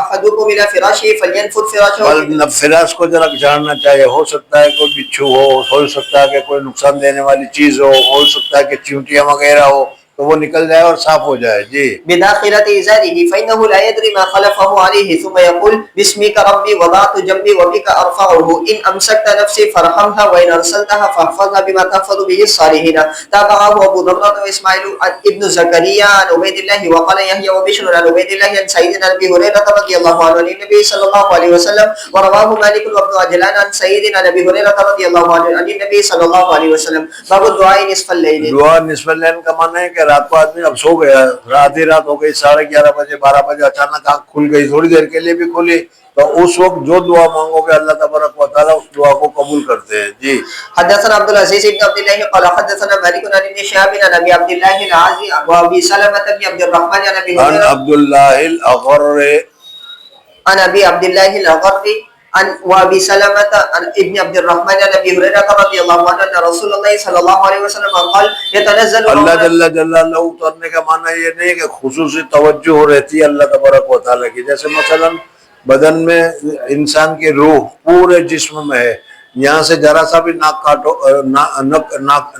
[SPEAKER 1] احدكم الى فراشه فلينفض فراشه.
[SPEAKER 2] فراش کو ذرا جاننا چاہیے. ہو سکتا ہے کوئی بچھو ہو سکتا ہے کہ کوئی نقصان دینے والی چیز ہو سکتا ہے کہ چیونٹیاں وغیرہ ہو، تو وہ نکل جائے اور صاف ہو جائے. جی.
[SPEAKER 1] بداخلة إزاره فإنه لا يدري ما خلفه عليه ثم يقول باسمك ربي وضعت جنبي وبك أرفعه إن أمسكت نفسي فارحمها وإن أرسلتها فاحفظها بما تحفظ به الصالحين. تابعه أبو ضمرة وإسماعيل ابن زكريا عن عبيد الله وقال يحيى وبشر عن عبيد الله عن سيدنا أبي هريرة رضي الله عنه عن النبي صلى الله عليه وسلم ورواه مالك وابن عجلان عن سيدنا أبي هريرة رضي الله عنه عن النبي صلى الله عليه وسلم. باب الدعاء نصف الليل.
[SPEAKER 2] دعا نصف اللیل کا معنی ہے کہ رات کو آدمی اب سو گیا، آدھی رات ہو گئی، 11:30 بجے 12 بجے اچانک آنکھ کھل گئی، تھوڑی دیر کے لیے بھی کھلی، تو اس وقت جو دعا مانگو گے اللہ تبارک و تعالیٰ اس دعا کو قبول کرتے ہیں. جی.
[SPEAKER 1] حدثنا عبد العزيز بن عبد الله قال حدثنا مالك عن ابن شهاب عن ابي عبد الله العازي وابي سلمة بن عبد الرحمن عن ابي
[SPEAKER 2] عن عبد الله الأغر
[SPEAKER 1] عن ابي عبد الله الغري عن وابي سلمة عن ابن عبد الرحمن عن ابي هريرة رضي الله عنه ان رسول الله صلى الله عليه وسلم قال يتنزل
[SPEAKER 2] اللہ جل جلالہ اترنے کا معنی یہ نہیں کہ خصوصی توجہ رہتی ہے اللہ تبارک و تعالیٰ کی. جیسے مثلا بدن میں انسان کی روح پورے جسم میں ہے، یہاں سے ذرا سا بھی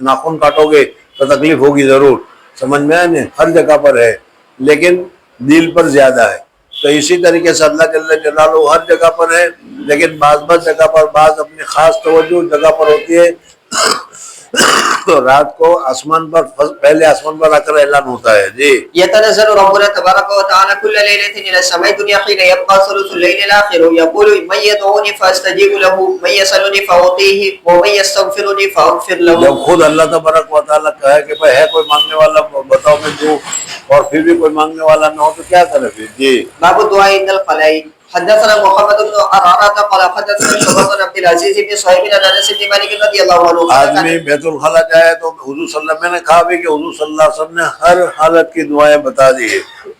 [SPEAKER 2] ناخن کاٹو گے تو تکلیف ہوگی ضرور، سمجھ میں آئے نہیں؟ ہر جگہ پر ہے لیکن دل پر زیادہ ہے. تو اسی طریقے سے اللہ جل جلالہ ہر جگہ پر ہے، لیکن بعض جگہ پر بعض اپنی خاص توجہ جگہ پر ہوتی ہے. تو رات کو آسمان پر پہلے آسمان پر آ کر اعلان ہوتا ہے. جی.
[SPEAKER 1] يتنزل ربنا تبارك وتعالى كل ليلة إلى السماء الدنيا حين يبقى ثلث الليل الآخر يقول من يدعوني فأستجيب له من يسألني فأعطيه ومن يستغفرني فأغفر له.
[SPEAKER 2] جب خود اللہ تبارک و تعالیٰ کہے کہ بھائی ہے کوئی مانگنے والا بتاؤ میں دوں، اور پھر بھی کوئی مانگنے والا نہ ہو تو کیا کرے پھر. جی.
[SPEAKER 1] باب الدعاء عند الخلاء. حدثنا محمد بن عرارة قال حدثنا شعبة بن عبد العزيز بن صهيب عن انس بن مالك رضي الله عنه
[SPEAKER 2] آدمی بیت الخلا جائے تو حضور صلی اللہ علیہ وسلم نے کہا بھی کہ حضور صلی اللہ علیہ وسلم نے ہر حالت کی دعائیں بتا دی ہے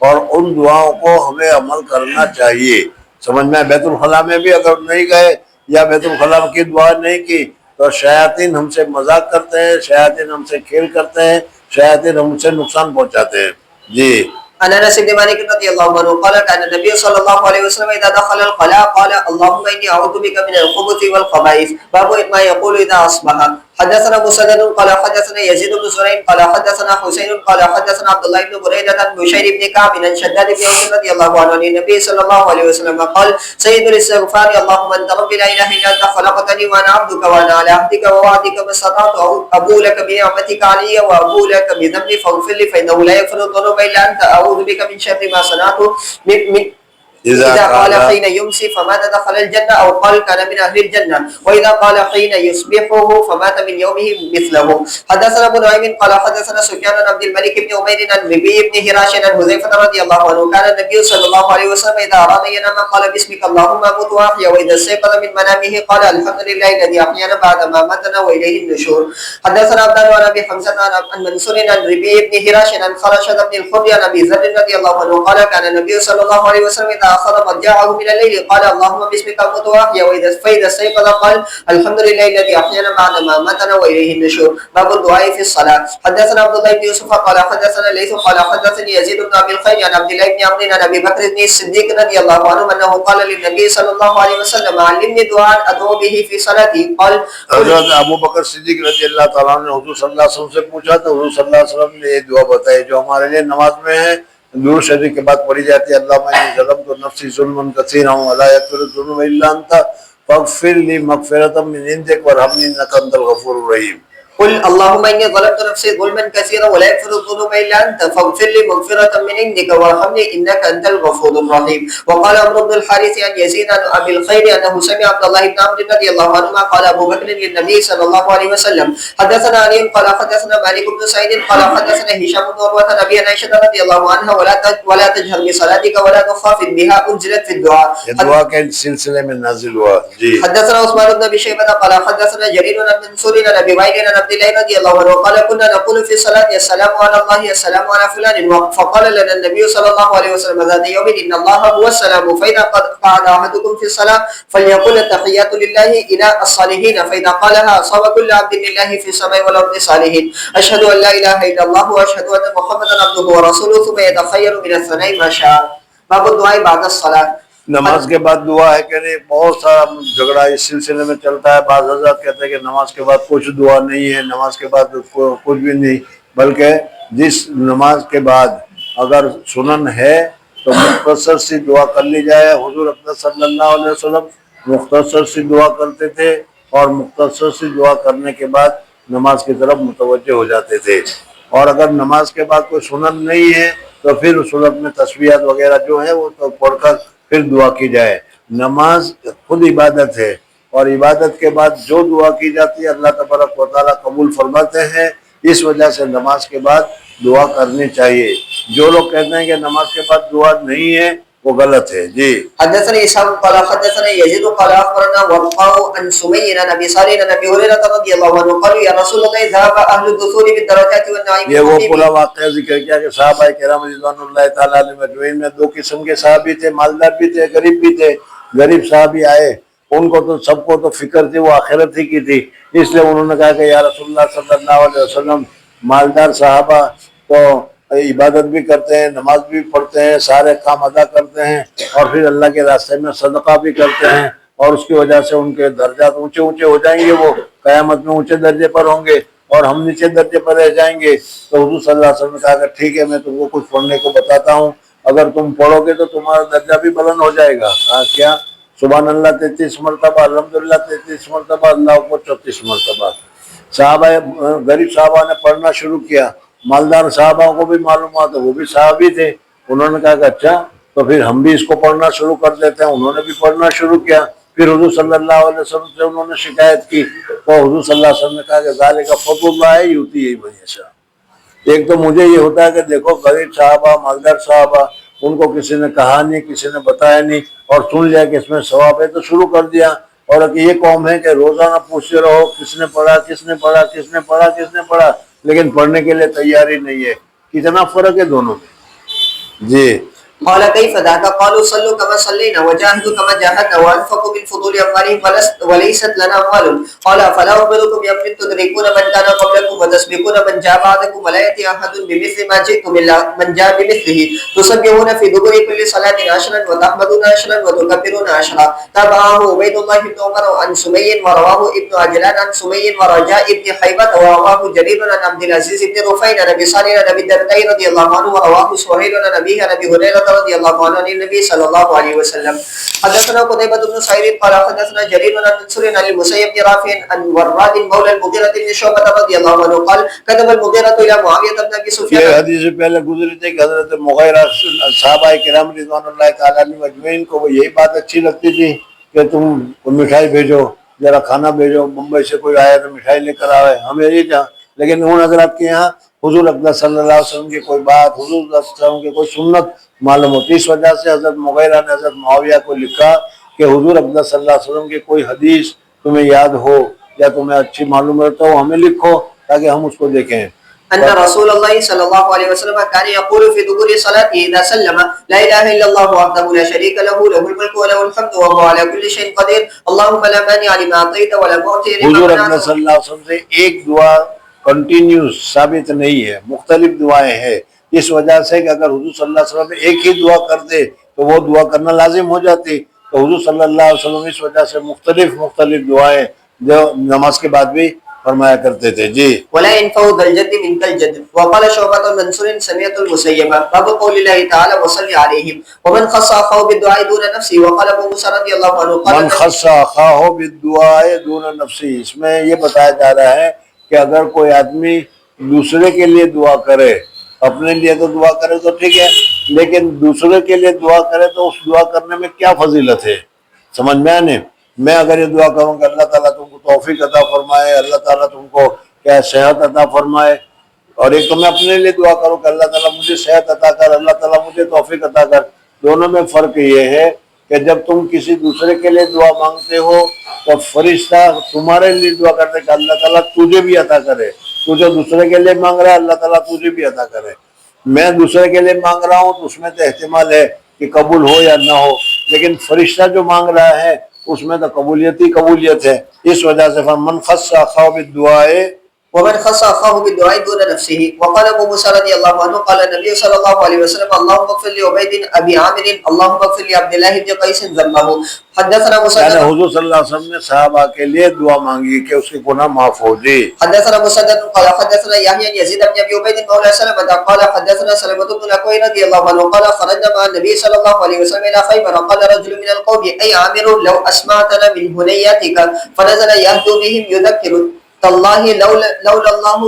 [SPEAKER 2] اور ان دعاؤں کو ہمیں عمل کرنا چاہیے. سمجھ میں بیت الخلا میں بھی اگر نہیں گئے یا بیت الخلا کی دعا نہیں کی تو شیاطین ہم سے مذاق کرتے ہیں، شیاطین ہم سے کھیل کرتے ہیں، شیاطین ہم سے نقصان پہنچاتے ہیں. جی.
[SPEAKER 1] عن انس بن مالك رضي الله عنه قال كان النبي صلى الله عليه وسلم اذا دخل الخلاء قال اللهم اني اعوذ بك من الخبث والخبائث. باب ما يقول اذا اصبح. حدثنا مسدد قال حدثنا يزيد بن زريع قال حدثنا حسين قال حدثنا عبد الله بن بريدة عن بشير بن كعب عن شداد بن اوس رضي الله عنه عن النبي صلى الله عليه وسلم قال سيد الاستغفار اللهم انت ربي لا اله الا انت خلقتني وانا عبدك وانا على عهدك ووعدك ما استطعت ابو لك بنعمتك علي وابو لك بذنبي فاغفر لي فانه لا يغفر الذنوب الا انت اعوذ بك من شر ما صنعت إذا قال حين يمسي فمات دخل الجنة أو قال كان من أهل الجنة وإذا قال حين يصبحه فمات من يومه مثله. حدثنا ابو نعيم قال حدثنا سفيان بن عبد الملك بن عمير عن ربيع بن هراش عن حذيفة رضي الله عنه كان النبي صلى الله عليه وسلم إذا أراد ينام قال باسمك اللهم أموت وأحيا وإذا استيقظ من منامه قال الحمد لله الذي أحيانا بعد ما ماتنا وإليه النشور. حدثنا عبدان بن أبي حمزة عن منصور عن ربيع بن هراش عن خرشة بن الخضر عن أبي ذر رضي الله عنه قال كان النبي صلى الله عليه وسلم إذا أخذ مضجعه من الليل قال اللهم باسمك أموت وأحيا فإذا استيقظ قال الحمد لله الذي أحيانا بعد ما ماتنا وإليه النشور. باب الدعاء في الصلاة. حدثنا عبد الله بن يوسف قال حدثنا ليث قال حدثني يزيد بن أبي الخير عن عبد الله بن عمرو عن أبي بكر بن الصديق رضي الله عنه أنه قال للنبي صلى الله عليه وسلم علمني دعاء أدعو به في صلاتي قال
[SPEAKER 2] حضرت ابو بکر صدیق رضی اللہ تعالیٰ عنہ نے حضور صلی اللہ علیہ وسلم سے پوچھا تو حضور صلی اللہ علیہ وسلم نے یہ دعا بتائی جو ہمارے لیے نماز میں ہے، درود شریف کے بعد پڑھی جاتی ہے اللہم انی ظلمت نفسی ظلما کثیرا ولا یغفر الذنوب الا انت فاغفر لی مغفرۃ من عندک وارحمنی انک انت الغفور الرحیم.
[SPEAKER 1] قل اللهم إني ظلمت نفسي ظلما كثيرا ولا يغفر الذنوب إلا أنت فاغفر لي مغفرة من عندك وارحمني إنك أنت الغفور الرحيم. وقال عمرو بن الحارث عن يزيد عن أبي الخير أنه سمع عبد الله بن عمرو رضي الله عنهما قال أبو بكر للنبي صلى الله عليه وسلم حدثنا علي قال حدثنا مالك بن سعيد قال حدثنا هشام بن عروة عن أبي عائشة رضي الله عنها ولا تجهر بصلاتك ولا تخافت بها أنزلت في الدعاء.
[SPEAKER 2] دعا کے سلسلے میں نازل ہوا. جی.
[SPEAKER 1] حدثنا عثمان بن أبي شيبة قال حدثنا جرير بن منصور عن أبي وائل عن عبد الله رضي الله عنه قال كنا نقول في الصلاة السلام على الله السلام على فلان فقال لنا النبي صلى الله عليه وسلم ذات يوم إن الله هو السلام فإذا قعد أحدكم في الصلاة فليقول التحيات لله إلى الصالحين فإذا قالها أصاب كل عبد لله في السماء والأرض صالحين أشهد أن لا إله إلا الله وأشهد أن محمدا عبده ورسوله ثم يتخير من الثناء ما شاء. باب الدعاء بعد الصلاة.
[SPEAKER 2] نماز کے بعد دعا ہے کہ نہیں، بہت سارا جھگڑا اس سلسلے میں چلتا ہے. بعض حضرات کہتے ہیں کہ نماز کے بعد کچھ دعا نہیں ہے، نماز کے بعد کچھ بھی نہیں، بلکہ جس نماز کے بعد اگر سنن ہے تو مختصر سی دعا کر لی جائے. حضور اقدس صلی اللہ علیہ وسلم مختصر سی دعا کرتے تھے اور مختصر سی دعا کرنے کے بعد نماز کی طرف متوجہ ہو جاتے تھے. اور اگر نماز کے بعد کوئی سنن نہیں ہے تو پھر صورت میں تسبیحات وغیرہ جو ہے وہ تو پڑھ کر پھر دعا کی جائے. نماز خود عبادت ہے اور عبادت کے بعد جو دعا کی جاتی ہے اللہ تبارک و تعالیٰ قبول فرماتے ہیں. اس وجہ سے نماز کے بعد دعا کرنی چاہیے. جو لوگ کہتے ہیں کہ نماز کے بعد دعا نہیں ہے وہ غلط ہے. جی.
[SPEAKER 1] حدثنا اسحاق قال حدثنا يزيد قال اخبرنا وقاء عن سمي عن ابي صالح عن ابي هريره رضي الله عنه قال يا رسول الله ذهب اهل الدثور بالدرجات والنعيم.
[SPEAKER 2] یہ وہ پورا واقعہ ذکر کیا کہ صحابہ کرام رضوان اللہ تعالیٰ علیہ مجمعین میں دو قسم کے صحابی تھے، مالدار بھی تھے، غریب بھی تھے. غریب صحابی آئے، ان کو تو سب کو تو فکر تھی، وہ آخرت ہی کی تھی، اس لیے انہوں نے کہا کہ یا رسول اللہ صلی اللہ علیہ وسلم مالدار صحابہ تو عبادت بھی کرتے ہیں، نماز بھی پڑھتے ہیں، سارے کام ادا کرتے ہیں اور پھر اللہ کے راستے میں صدقہ بھی کرتے ہیں اور اس کی وجہ سے ان کے درجات اونچے اونچے ہو جائیں گے، وہ قیامت میں اونچے درجے پر ہوں گے اور ہم نیچے درجے پر رہ جائیں گے. تو حضور صلی اللہ علیہ وسلم نے کہا کہ ٹھیک ہے میں تم کو کچھ پڑھنے کو بتاتا ہوں، اگر تم پڑھو گے تو تمہارا درجہ بھی بلند ہو جائے گا. کیا؟ سبحان اللہ 33 مرتبہ، الحمدللہ 33 مرتبہ، اللہ اکبر 34 مرتبہ. صحابہ غریب صحابہ نے پڑھنا شروع کیا، مالدار صحابہ کو بھی معلومات ہے، وہ بھی صحابی تھے. انہوں نے کہا کہ اچھا تو پھر ہم بھی اس کو پڑھنا شروع کر دیتے ہیں. انہوں نے بھی پڑھنا شروع کیا. پھر حضور صلی اللہ علیہ وسلم سے انہوں نے شکایت کی تو حضور صلی اللہ علیہ وسلم نے کہا کہ ذالک فضل اللہ ہے یؤتی من یشاء. ایک تو مجھے یہ ہوتا ہے کہ دیکھو غریب صحابہ، مالدار صحابہ، ان کو کسی نے کہا نہیں، کسی نے بتایا نہیں اور سن لیا کہ اس میں ثواب ہے تو شروع کر دیا. اور یہ قوم ہے کہ روزانہ پوچھتے رہو کس نے پڑھا، کس نے پڑھا، کس نے پڑھا، کس نے پڑھا، لیکن پڑھنے کے لیے تیاری نہیں ہے. کتنا فرق ہے دونوں میں. جی.
[SPEAKER 1] قال كيف ذاك قالوا صلوا كما صلينا وجاهدوا كما جاهدنا وانفقوا من فضول اموالهم وليست لنا اموال. قال فلا اخبركم بامر تدركون من كان قبلكم وتسبقون من جاء بعدكم ولا ياتي احد بمثل ما جئتم الا من جاء بمثله تسبحون في دبر كل صلاه عشرا وتحمدون عشرا وتكبرون عشرا. تابعه عبيد الله بن عمر عن سمي ورواه ابن عجلان عن سمي ورجاء ابن حيبه ورواه جرير عن عبد العزيز بن رفيع عن ابي صالح عن ابي الدرداء رضي الله عنه ورواه سهيل عن ابيه عن ابي هريره هريرة رضي الله عنه عن النبي صلى الله عليه وسلم. حدثنا قتيبة بن سعيد قال حدثنا جرير عن منصور عن المسيب بن رافع عن وراد مولى المغيرة بن شعبة رضي الله عنه قال كتب المغيرة إلى معاوية بن أبي
[SPEAKER 2] یہ
[SPEAKER 1] سفيان.
[SPEAKER 2] حدیث سے پہلے گزری تھی کہ حضرت مغیرہ صحابہ کرام رضوان اللہ تعالیٰ علیہ مجمعین کو یہی بات اچھی لگتی تھی کہ تم مٹھائی بھیجو، ذرا کھانا بھیجو، ممبئی سے کوئی آیا تو مٹھائی لے کر آئے، ہمیں یہی تھا. لیکن ان حضرات کے یہاں حضور اقدس صلی اللہ علیہ وسلم کی کوئی بات، حضور صلی اللہ علیہ وسلم کی کوئی سنت معلوم ہوتی. اس وجہ سے حضرت مغیرہ نے حضرت معاویہ کو لکھا کہ حضور اقدس صلی اللہ علیہ وسلم کی کوئی حدیث تمہیں یاد ہو یا تمہیں اچھی معلوم رہتا ہو ہمیں لکھو تاکہ ہم اس کو دیکھیں.
[SPEAKER 1] أن رسول الله صلى الله عليه وسلم كان يقول في دبر صلاته إذا سلم لا إله إلا الله وحده لا شريك له له الملك وله الحمد وهو على كل شيء قدير اللهم لا مانع لما أعطيت ولا معطي لما
[SPEAKER 2] حضور
[SPEAKER 1] منعت.
[SPEAKER 2] اکرم صلی اللہ علیہ وسلم سے ایک دعا کنٹینیوس ثابت نہیں ہے، مختلف دعائیں ہیں. اس وجہ سے کہ اگر حضور صلی اللہ علیہ وسلم ایک ہی دعا کرتے تو وہ دعا کرنا لازم ہو جاتی. تو حضور صلی اللہ علیہ وسلم اس وجہ سے مختلف دعائیں جو نماز کے بعد بھی فرمایا کرتے تھے. جی.
[SPEAKER 1] ولا ينفع ذا الجد منك الجد. وقال شعبة منصور سمعت المسيب باب قول الله تعالى وصل عليهم ومن خص أخاه بالدعاء دون نفسه. وقال ابو موسى رضي الله عنه قال
[SPEAKER 2] من خص اخاه بالدعاء دون نفسه. اس میں یہ بتایا جا رہا ہے کہ اگر کوئی آدمی دوسرے کے لیے دعا کرے، اپنے لیے تو دعا کرے تو ٹھیک ہے، لیکن دوسرے کے لیے دعا کرے تو اس دعا کرنے میں کیا فضیلت ہے؟ سمجھ میں آنے. میں اگر یہ دعا کروں کہ اللہ تعالیٰ تم کو توفیق عطا فرمائے، اللہ تعالیٰ تم کو کیا صحت عطا فرمائے، اور ایک تو میں اپنے لیے دعا کروں کہ اللہ تعالیٰ مجھے صحت عطا کر، اللہ تعالیٰ مجھے توفیق عطا کر. دونوں میں فرق یہ ہے کہ جب تم کسی دوسرے کے لیے دعا مانگتے ہو تو فرشتہ تمہارے لیے دعا کرتے کہ اللہ تعالیٰ تجھے بھی عطا کرے. تو جو دوسرے کے لیے مانگ رہا ہے اللہ تعالیٰ تجھے بھی عطا کرے. میں دوسرے کے لیے مانگ رہا ہوں تو اس میں تو احتمال ہے کہ قبول ہو یا نہ ہو، لیکن فرشتہ جو مانگ رہا ہے اس میں تو قبولیت ہے. اس وجہ سے من خص اخاه بالدعاء
[SPEAKER 1] ومن خص أخاه بالدعاء دون نفسه. وقال ابو موسى رضي الله عنه قال النبي صلى الله عليه وسلم اللهم اغفر لعبيد ابي عامر اللهم اغفر لعبد الله بن قيس ذنبه. حدثنا
[SPEAKER 2] یعنی
[SPEAKER 1] مسدد
[SPEAKER 2] حضور صلی اللہ علیہ وسلم نے صحابہ کے لیے دعا مانگی کہ اس کے گناہ معاف ہو. جی.
[SPEAKER 1] حدثنا مسدد قال حدثنا يحيى بن يزيد بن ابي عبيد مولى سلمة قال حدثنا سلمة بن الاكوع رضي الله عنه قال خرجنا مع النبي صلى الله عليه وسلم الى خيبر قال رجل من القوم اي عامر لو اسمعتنا من هنياتك فنزل يهدو بهم يذكر تالله لولا الله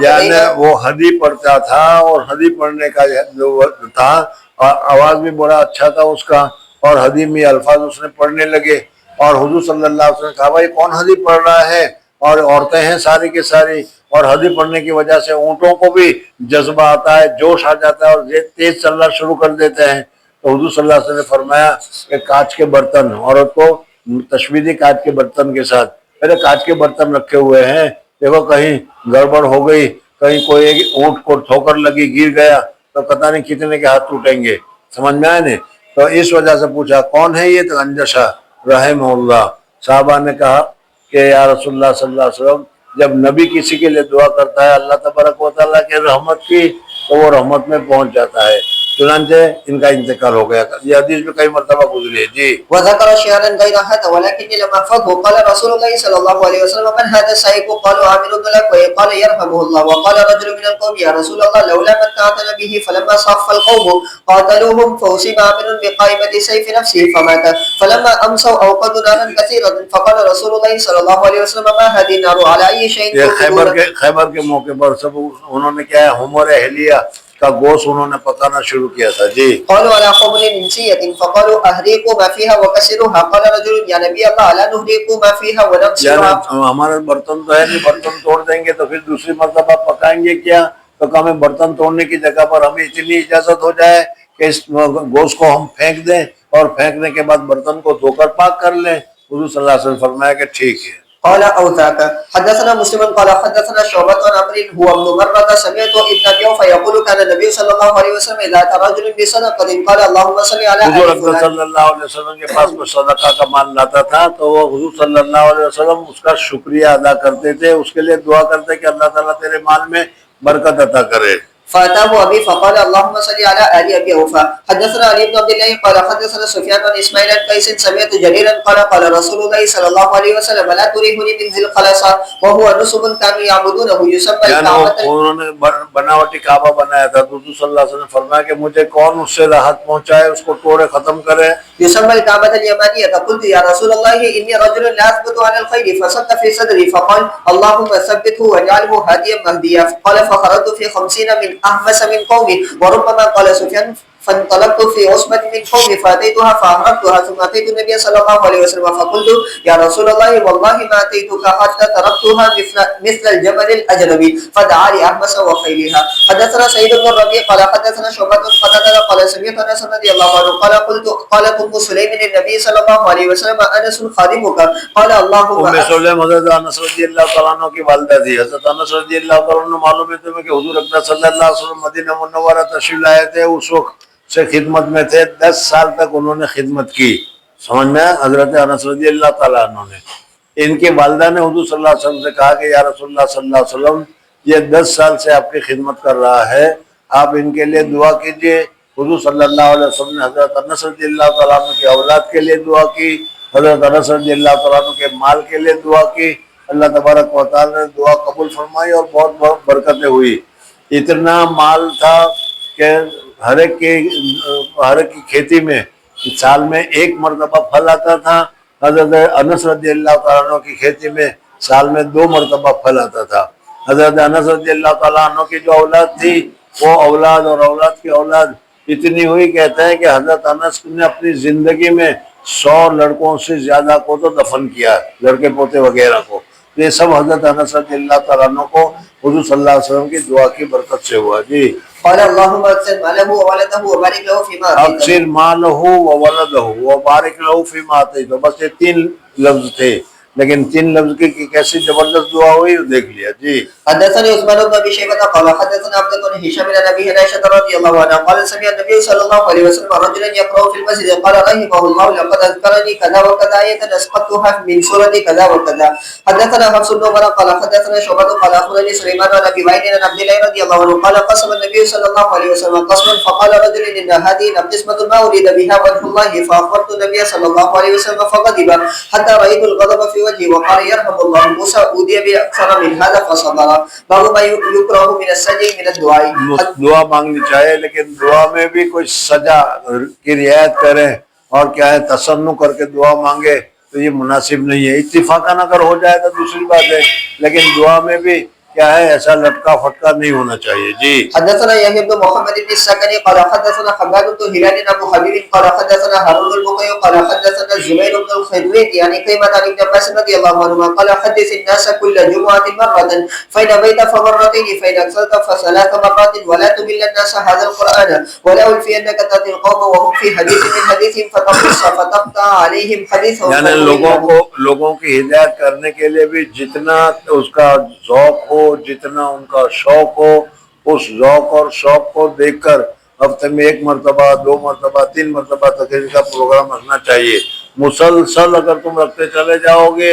[SPEAKER 2] یعنی وہ حدیث پڑھتا تھا اور حدیث پڑھنے کا جو تھا اور آواز بھی بڑا اچھا تھا اس کا، اور حدیث میں الفاظ اس نے پڑھنے لگے. اور حضور صلی اللہ علیہ وسلم نے کہا بھائی کون حدیث پڑھ رہا ہے؟ اور عورتیں ہیں ساری کی ساری، اور حدیث پڑھنے کی وجہ سے اونٹوں کو بھی جذبہ آتا ہے، جوش آ جاتا ہے اور تیز چلنا شروع کر دیتے ہیں. تو حضور صلی اللہ علیہ وسلم نے فرمایا کہ کانچ کے برتن، عورت کو تشبیہ دی کانچ کے برتن کے ساتھ. میرے کانچ کے برتن رکھے ہوئے ہیں، دیکھو کہیں گڑبڑ ہو گئی، کہیں کوئی ایک اونٹ کو ٹھوکر لگی گر گیا تو پتہ نہیں کتنے کے ہاتھ ٹوٹیں گے. سمجھ میں آئے نہیں؟ تو اس وجہ سے پوچھا کون ہے یہ؟ تو انجشا رحمہ اللہ. صحابہ نے کہا کہ یا رسول اللہ صلی اللہ علیہ وسلم جب نبی کسی کے لیے دعا کرتا ہے اللہ تبارک و تعالیٰ کے رحمت کی تو وہ رحمت میں پہنچ جاتا ہے. چنانچہ ان کا انتقال ہو گیا. یہ حدیث میں کئی مرتبہ گزری ہے. جی.
[SPEAKER 1] وذكر شيئا غير هذا ولكني لم احفظه. قال رسول الله صلى الله عليه وسلم من هذا السائق؟ قالوا عامر بن الاكوع قال يرحمه الله. وقال رجل من القوم يا رسول الله لولا متعتنا به. فلما صف القوم قاتلوهم فأصيب عامر بقائمة سيف نفسه فمات. فلما امسوا اوقدوا نارا كثيرا فقال رسول الله صلى الله عليه وسلم ما هذه النار على اي شيء؟
[SPEAKER 2] خیبر کے موقع پر سب انہوں نے کیا ہے حمر اہلیہ کا گوشت انہوں نے پکانا شروع کیا تھا. جی.
[SPEAKER 1] قالوا على قبل منسية فقالوا اهريقوا ما فيها وكسروها. قال رجل يا نبي الله لا نهريق ما فيها ونكسرها.
[SPEAKER 2] ہمارے برتن تو ہے نہیں، برتن توڑ دیں گے تو پھر دوسری مرتبہ پکائیں گے کیا؟ تو ہمیں برتن توڑنے کی جگہ پر ہمیں اتنی اجازت ہو جائے کہ اس گوشت کو ہم پھینک دیں اور پھینکنے کے بعد برتن کو دھو کر پاک کر لیں. حضور صلی اللہ علیہ وسلم فرمایا کہ ٹھیک ہے.
[SPEAKER 1] قال اوثاك. حدثنا مسلم قال حدثنا شعبة عن عمرو هو ابن مرة سمعت ابن ابي اوفى يقول كان النبي صلى الله عليه وسلم اذا اتى رجل بصدقة قال اللهم صل على
[SPEAKER 2] حضور
[SPEAKER 1] ال
[SPEAKER 2] اکرم
[SPEAKER 1] فلان.
[SPEAKER 2] صلی اللہ علیہ وسلم کے پاس کوئی صدقہ کا مال لاتا تھا تو وہ حضور صلی اللہ علیہ وسلم اس کا شکریہ ادا کرتے تھے، اس کے لیے دعا کرتے کہ اللہ تعالیٰ تیرے مال میں برکت عطا کرے.
[SPEAKER 1] فأتاه أبي فقال اللهم صل على آل أبي أوفى. حدثنا علي بن عبد الله قال حدثنا سفيان بن إسماعيل عن قيس سمعت جريرا قال قال رسول الله صلى الله عليه وسلم لا تريحني من ذي الخلاصة وهو نصب كانوا يعبدونه يسمى الكعبة.
[SPEAKER 2] انہوں نے بناوٹی کعبہ بنایا تھا تو حضور صلی اللہ علیہ وسلم نے فرمایا کہ مجھے کون اس سے راحت پہنچائے، اس کو توڑے ختم کرے.
[SPEAKER 1] يسمى الكعبة اليمانية. قلت يا رسول الله إني رجل لا أثبت على الخير فصد في صدري فقال اللهم ثبته واجعله هاديا مهديا. قال فخرجت في 50 من أحمس من قومي. وربما قال سفيان فانطلقت في عصبة من قومي فأتيتها فأحرقتها ثم أتيت النبي صلى الله عليه وسلم فقلت يا رسول الله والله ما أتيتك حتى تركتها مثل الجبل الأجنبي فدعا لأحمس وخيلها. حدثنا سعيد بن الربيع قال حدثنا شعبة قال سمعت أنس رضي الله عنه قالت أم سليم للنبي صلى الله عليه وسلم أنس خادمك قال اللهم
[SPEAKER 2] ام سلیم حضرت انس رضی اللہ تعالیٰ عنہ کی والدہ تھی. حضرت انس رضی اللہ تعالیٰ عنہ معلوم ہے تمہیں کہ حضور اکرم صلی اللہ علیہ وسلم مدینہ منورہ تشریف لائے تھے، اس وقت سے خدمت میں تھے، 10 سال تک انہوں نے خدمت کی. سمجھ میں حضرت انس رضی اللہ تعالیٰ عنہ نے، ان کی والدہ نے حضور صلی اللہ علیہ وسلم سے کہا کہ یا رسول اللہ صلی اللہ علیہ وسلم یہ 10 سال سے آپ کی خدمت کر رہا ہے، آپ ان کے لیے دعا کیجئے. حضور صلی اللہ علیہ وسلم نے حضرت انس رضی اللہ تعالیٰ عنہ کی اولاد کے لیے دعا کی، حضرت انس رضی اللہ تعالیٰ عنہ کے مال کے لیے دعا کی. اللہ تبارک و تعالیٰ نے دعا قبول فرمائی اور بہت بہت برکتیں ہوئی. اتنا مال تھا کہ ہر ایک کی کھیتی میں سال میں 1 مرتبہ پھل آتا تھا. حضرت انس رضی اللہ تعالیٰ عنہ کی کھیتی میں سال میں 2 مرتبہ پھل آتا تھا. حضرت انس رضی اللہ تعالیٰ عنہ کی جو اولاد تھی وہ اولاد اور اولاد کی اولاد اتنی ہوئی، کہتے ہیں کہ حضرت انس نے اپنی زندگی میں 100 لڑکوں سے زیادہ کو تو دفن کیا، لڑکے پوتے وغیرہ کو. یہ سب حضرت انس رضی اللہ تعالیٰ عنہ کو حضور صلی اللہ علیہ وسلم کی دعا کی برکت سے ہوا. جی
[SPEAKER 1] قال اللهم اكثر ماله وولده وبارك له فيما آتيته.
[SPEAKER 2] اکثر مالہ وولدہ وبارک لہ فیما آتیتہ. بس یہ 3 لفظ تھے، لیکن 3 لفظ کی کیسی زبردست دعا ہوئی وہ دیکھ لیا. جی
[SPEAKER 1] حدثني عثمان بن ابي شيبه قال حدثنا عبد الله بن هشام عن ابي هريره رضي الله عنه قال سمع النبي صلى الله عليه وسلم رجلا يقرأ في المسجد قال رحمه الله لقد اذكرني كذا وكذا آية اسقطتها من سورة كذا وكذا. حدثنا حفص بن عمر قال حدثنا شعبة قال اخبرني سليمان عن ابي وائل عن عبد الله رضي الله عنه قال قسم النبي صلى الله عليه وسلم قسما فقال رجل ان هذه قسمة ما اريد بها وجه الله فاخبرت النبي صلى الله عليه وسلم فغضب حتى رايت الغضب في وجهه وقال يرحم الله موسى اودي باكثر من هذا فصبر. باب ما يكره من السجع من الدعاء.
[SPEAKER 2] دعا مانگنی چاہیے لیکن دعا میں بھی کوئی سجا کی رعایت کریں، اور کیا ہے تصنع کر کے دعا مانگے تو یہ مناسب نہیں ہے. اتفاقاً اگر ہو جائے تو دوسری بات ہے، لیکن دعا میں بھی کیا ہے ایسا لٹکا فٹکا نہیں ہونا چاہیے. جی
[SPEAKER 1] حدثنا يحيى بن محمد بن السكني قال حدثنا حماد بن هلال ابو حبيب قال حدثنا هارون البقي قال حدثنا الزبير بن الخدري يعني قيمة عن ابن عباس رضي الله عنهما قال حدث الناس كل جمعة مرة فإن بيت فمرتين فإن أكثرت فثلاث مرات ولا تمل الناس هذا القرآن ولا ألفينك تأتي القوم وهم في حديث من حديثهم فتقص فتقطع عليهم حديثهم.
[SPEAKER 2] یعنی لوگوں کی ہدایت کرنے کے لیے بھی جتنا اس کا ذوق ہو، جتنا ان کا شوق ہو، اس ذوق اور شوق کو دیکھ کر ہفتے میں 1 مرتبہ 2 مرتبہ 3 مرتبہ تقریر کا پروگرام رکھنا چاہیے. مسلسل اگر تم رکھتے چلے جاؤ گے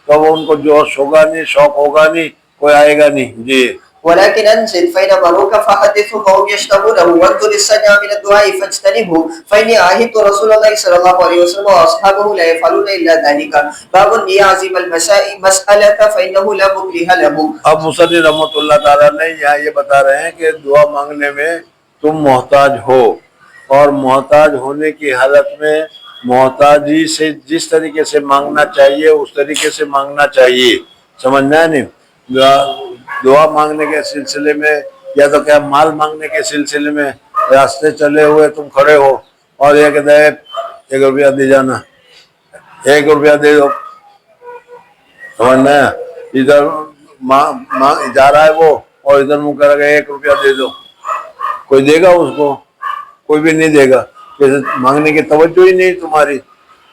[SPEAKER 2] تو وہ ان کو جوش ہوگا نہیں، شوق ہوگا نہیں، کوئی آئے گا نہیں. جی
[SPEAKER 1] ولكن انزل فإن مروك فحدثهم وهم يشتهونه وانظر السجع من الدعاء فاجتنبه فإني عاهدت رسول الله صلى الله عليه وسلم وأصحابه لا يفعلون إلا ذلك. باب يعزم المسألة فإنه لا مكره له.
[SPEAKER 2] اب مصنف رحمۃ اللہ تعالیٰ نے یہاں یہ بتا رہے ہیں کہ دعا مانگنے میں تم محتاج ہو، اور محتاج ہونے کی حالت میں محتاجی سے جس طریقے سے مانگنا چاہیے اس طریقے سے مانگنا چاہیے. سمجھنا ہے نہیں؟ دعا مانگنے کے سلسلے میں یا تو کیا مال مانگنے کے سلسلے میں راستے چلے ہوئے تم کھڑے ہو اور یہ کہتا ہے 1 روپیہ دے جانا، 1 روپیہ دے دو. سمجھنا ہے؟ ادھر جا رہا ہے وہ اور ادھر منہ کر گیا 1 روپیہ دے دو. کوئی دے گا اس کو؟ کوئی بھی نہیں دے گا. مانگنے کی توجہ ہی نہیں تمہاری،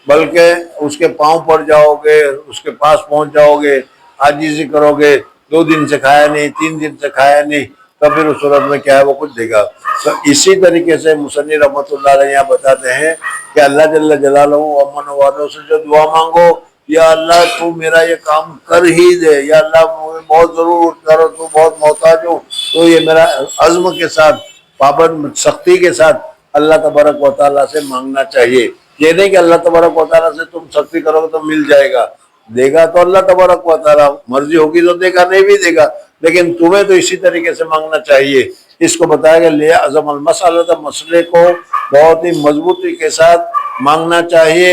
[SPEAKER 2] بلکہ اس کے پاؤں پڑ جاؤ گے، اس کے پاس پہنچ جاؤ گے، عاجزی کرو گے. 2 دن سے کھایا نہیں، 3 دن سے کھایا نہیں، تو پھر اس صورت میں کیا ہے وہ کچھ دے گا. تو اسی طریقے سے مصنف رحمۃ اللہ علیہ یہاں بتاتے ہیں کہ اللہ جل جلالہ و امن والوں سے جو دعا مانگو یا اللہ تو میرا یہ کام کر ہی دے، یا اللہ مجھے بہت ضرورت کرو، تو بہت محتاج ہوں، تو یہ میرا عزم کے ساتھ، پابند سختی کے ساتھ اللہ تبارک و تعالیٰ سے مانگنا چاہیے۔ یہ نہیں کہ اللہ تبارک و تعالیٰ سے تم سختی کرو گے تو مل جائے گا، دے گا تو اللہ تبارک و تعالیٰ، مرضی ہوگی تو دے گا، نہیں بھی دے گا، لیکن تمہیں تو اسی طریقے سے مانگنا چاہیے۔ اس کو بتایا گیا لے عزم المسئلہ، مسئلے کو بہت ہی مضبوطی کے ساتھ مانگنا چاہیے،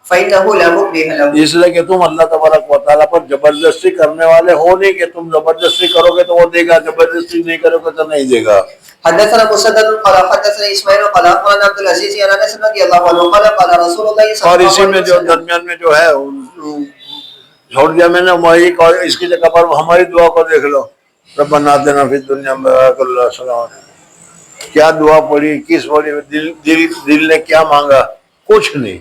[SPEAKER 1] فإنه لا مكره له،
[SPEAKER 2] اس لیے کہ تم اللہ تبارک و تعالیٰ پر زبردستی کرنے والے ہو نہیں، کہ تم زبردستی کرو گے تو وہ دے گا، زبردستی نہیں کرو گے تو نہیں دے گا۔
[SPEAKER 1] حدثنا مسدد قال حدثنا اسماعیل قال اخبرنا عبد العزيز عن انس رضي الله عنه قال قال رسول الله صلى
[SPEAKER 2] اور
[SPEAKER 1] الله
[SPEAKER 2] اسی میں
[SPEAKER 1] عليه
[SPEAKER 2] جو
[SPEAKER 1] وسلم،
[SPEAKER 2] درمیان میں جو ہے چھوڑ دیا میں نے وہی، اور اس کی جگہ پر ہماری دعا کو دیکھ لو، ربنا آتنا فی الدنیا بارک اللہ صلی کیا دعا پڑھی، کس پڑھی، دل نے کیا مانگا، کچھ نہیں،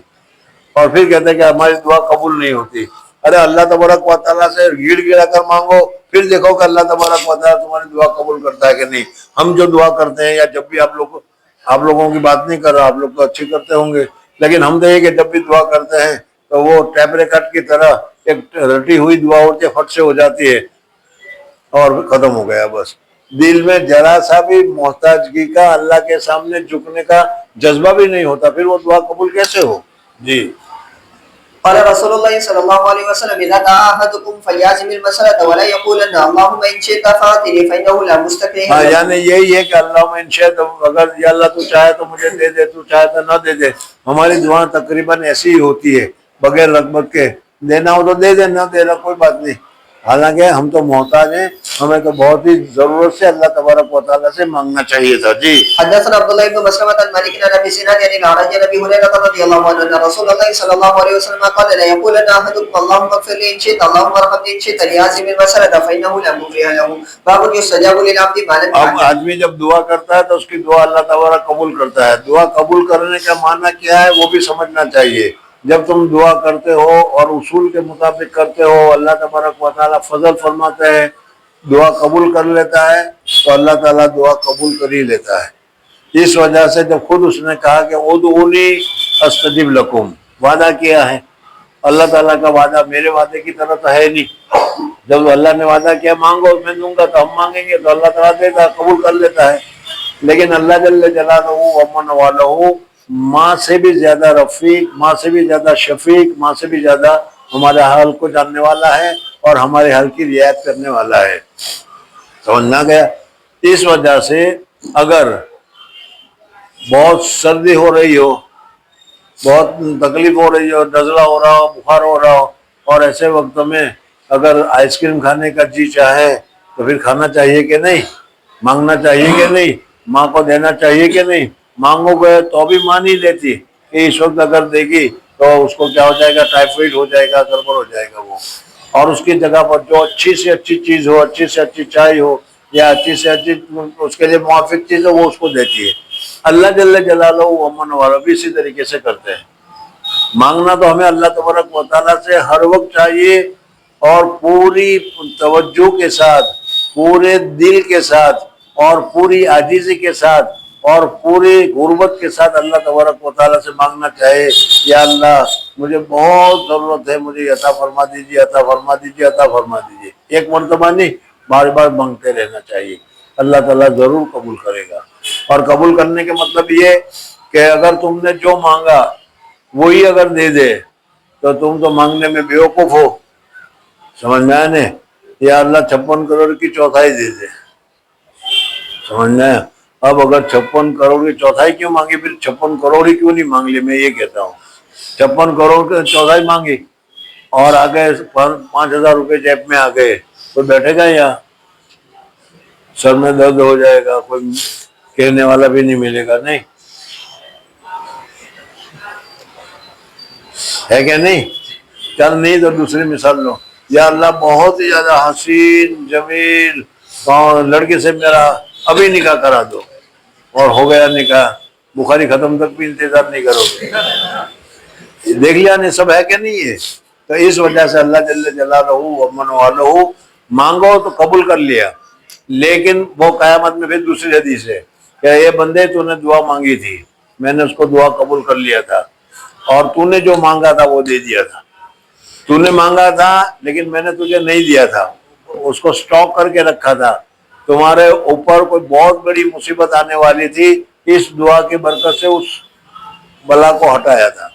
[SPEAKER 2] اور پھر کہتے ہیں کہ ہماری دعا قبول نہیں ہوتی۔ ارے اللہ تبارک و تعالیٰ سے گڑ گڑا کر مانگو، پھر دیکھو کہ اللہ تبارک و تعالیٰ تمہاری دعا قبول کرتا ہے کہ نہیں۔ ہم جو دعا کرتے ہیں، یا جب بھی آپ لوگوں کی بات نہیں کر رہا، آپ لوگ تو اچھی کرتے ہوں گے، لیکن ہم تو یہ کہ جب بھی دعا کرتے ہیں تو وہ ٹیپ ریکارڈ کی طرح ایک رٹی ہوئی دعا ہوتی ہے، فٹ سے ہو جاتی ہے اور ختم ہو گیا بس۔ دل میں ذرا سا بھی محتاجگی کا، اللہ کے سامنے جھکنے کا جذبہ بھی نہیں ہوتا، پھر وہ دعا قبول کیسے ہو؟ جی۔
[SPEAKER 1] قال رسول الله صلى الله عليه وسلم اذا دعا احدكم فليعزم المسألة ولا يقولن اللهم ان شئت فاتني فانه لا مستكره
[SPEAKER 2] ہاں،
[SPEAKER 1] له۔
[SPEAKER 2] یعنی یہی ہے کہ اللہم ان شئت، اگر یا اللہ تو چاہے تو مجھے دے دے، تو چاہے تو نہ دے دے۔ ہماری دعا تقریباً ایسی ہی ہوتی ہے، بغیر رغبت کے، دینا ہو تو دے دے، نہ دینا کوئی بات نہیں، حالانکہ ہم تو محتاج ہیں، ہمیں تو بہت ہی ضرورت سے اللہ تبارک و تعالیٰ سے مانگنا چاہیے تھا۔ جی۔
[SPEAKER 1] حدثنا عبد الله بن مسلمة عن مالك عن ابي سنان عن الاعرج عن ابي هريرة رضي الله عنه ان رسول الله صلى الله عليه وسلم قال لا يقولن احدكم اللهم اغفر لي ان شئت اللهم ارحمني ان شئت ليعزم المسألة فانه لا مكره له، باب يستجاب للعبد ما لم
[SPEAKER 2] اب
[SPEAKER 1] يعجل۔
[SPEAKER 2] آدمی جب دعا کرتا ہے تو اس کی دعا اللہ تعالیٰ قبول کرتا ہے۔ دعا قبول کرنے کا معنی کیا ہے وہ بھی سمجھنا چاہیے۔ جب تم دعا کرتے ہو اور اصول کے مطابق کرتے ہو، اللہ تبارک و تعالیٰ فضل فرماتے ہیں، دعا قبول کر لیتا ہے، تو اللہ تعالیٰ دعا قبول کر ہی لیتا ہے۔ اس وجہ سے جب خود اس نے کہا کہ ادعونی استجب لکم، وعدہ کیا ہے، اللہ تعالیٰ کا وعدہ میرے وعدے کی طرح تو ہے نہیں۔ جب اللہ نے وعدہ کیا مانگو میں دوں گا، تو ہم مانگیں گے تو اللہ تعالیٰ دے گا، قبول کر لیتا ہے۔ لیکن اللہ جل جلالہ ومن والہ ماں سے بھی زیادہ رفیق، ماں سے بھی زیادہ شفیق، ماں سے بھی زیادہ ہمارے حال کو جاننے والا ہے اور ہمارے حال کی رعایت کرنے والا ہے۔ سمجھنا گیا؟ اس وجہ سے اگر بہت سردی ہو رہی ہو، بہت تکلیف ہو رہی ہو، نزلہ ہو رہا ہو، بخار ہو رہا ہو، اور ایسے وقت میں اگر آئس کریم کھانے کا جی چاہے تو پھر کھانا چاہیے کہ نہیں؟ مانگنا چاہیے کہ نہیں؟ ماں کو دینا چاہیے کہ نہیں؟ مانگو گے تو بھی ماں نہیں دیتی، کہ اس وقت اگر دے گی تو اس کو کیا ہو جائے گا، ٹائیفائڈ ہو جائے گا، گڑبڑ ہو جائے گا وہ۔ اور اس کی جگہ پر جو اچھی سے اچھی چیز ہو، اچھی سے اچھی چائے ہو، یا اچھی سے اچھی اس کے لیے موافق چیز ہو، وہ اس کو دیتی ہے۔ اللہ جل جلالہ ومن والہ بھی اسی طریقے سے کرتے ہیں۔ مانگنا تو ہمیں اللہ تبارک و تعالیٰ سے ہر وقت چاہیے، اور پوری توجہ کے ساتھ، پورے دل کے ساتھ، اور پوری عاجزی کے ساتھ، اور پوری غربت کے ساتھ اللہ تبارک و تعالیٰ سے مانگنا چاہے، یا اللہ مجھے بہت ضرورت ہے، مجھے عطا فرما دیجیے، عطا فرما دیجیے، عطا فرما دیجیے۔ ایک مرتبہ نہیں، بار بار مانگتے رہنا چاہیے، اللہ تعالیٰ ضرور قبول کرے گا۔ اور قبول کرنے کے مطلب یہ کہ اگر تم نے جو مانگا وہی اگر دے دے تو تم تو مانگنے میں بیوقوف ہو، سمجھ میں آئے نا؟ یا اللہ 56 کروڑ کی چوتھائی دے دے، سمجھ میں آیا؟ اب اگر 56 کروڑ کی چوتھائی کیوں مانگی، پھر 56 کروڑ ہی کیوں نہیں مانگ لی؟ میں یہ کہتا ہوں 56 کروڑ کی چوتھائی مانگی اور آگے 5,000 روپے جیب میں آ گئے، کوئی بیٹھے گا یا سر میں درد ہو جائے گا، کوئی کہنے والا بھی نہیں ملے گا، نہیں ہے کہ نہیں؟ چل نہیں تو دوسری مثال لو، یا اللہ بہت ہی زیادہ حسین جمیل لڑکے سے میرا ابھی نکاح کرا دو، اور ہو گیا نکاح، بخاری ختم تک بھی انتظار نہیں کرو گے، دیکھ لیا نہیں سب ہے کہ نہیں ہے؟ تو اس وجہ سے اللہ جل جلالہ ومن والہ مانگو تو قبول کر لیا، لیکن وہ قیامت میں پھر دوسری حدیث ہے کہ یہ بندے تو نے دعا مانگی تھی، میں نے اس کو دعا قبول کر لیا تھا، اور تو نے جو مانگا تھا وہ دے دیا تھا، تو نے مانگا تھا لیکن میں نے تجھے نہیں دیا تھا، اس کو سٹاک کر کے رکھا تھا، تمہارے اوپر کوئی بہت بڑی مصیبت آنے والی تھی، اس دعا کی برکت سے اس بلا کو ہٹایا تھا۔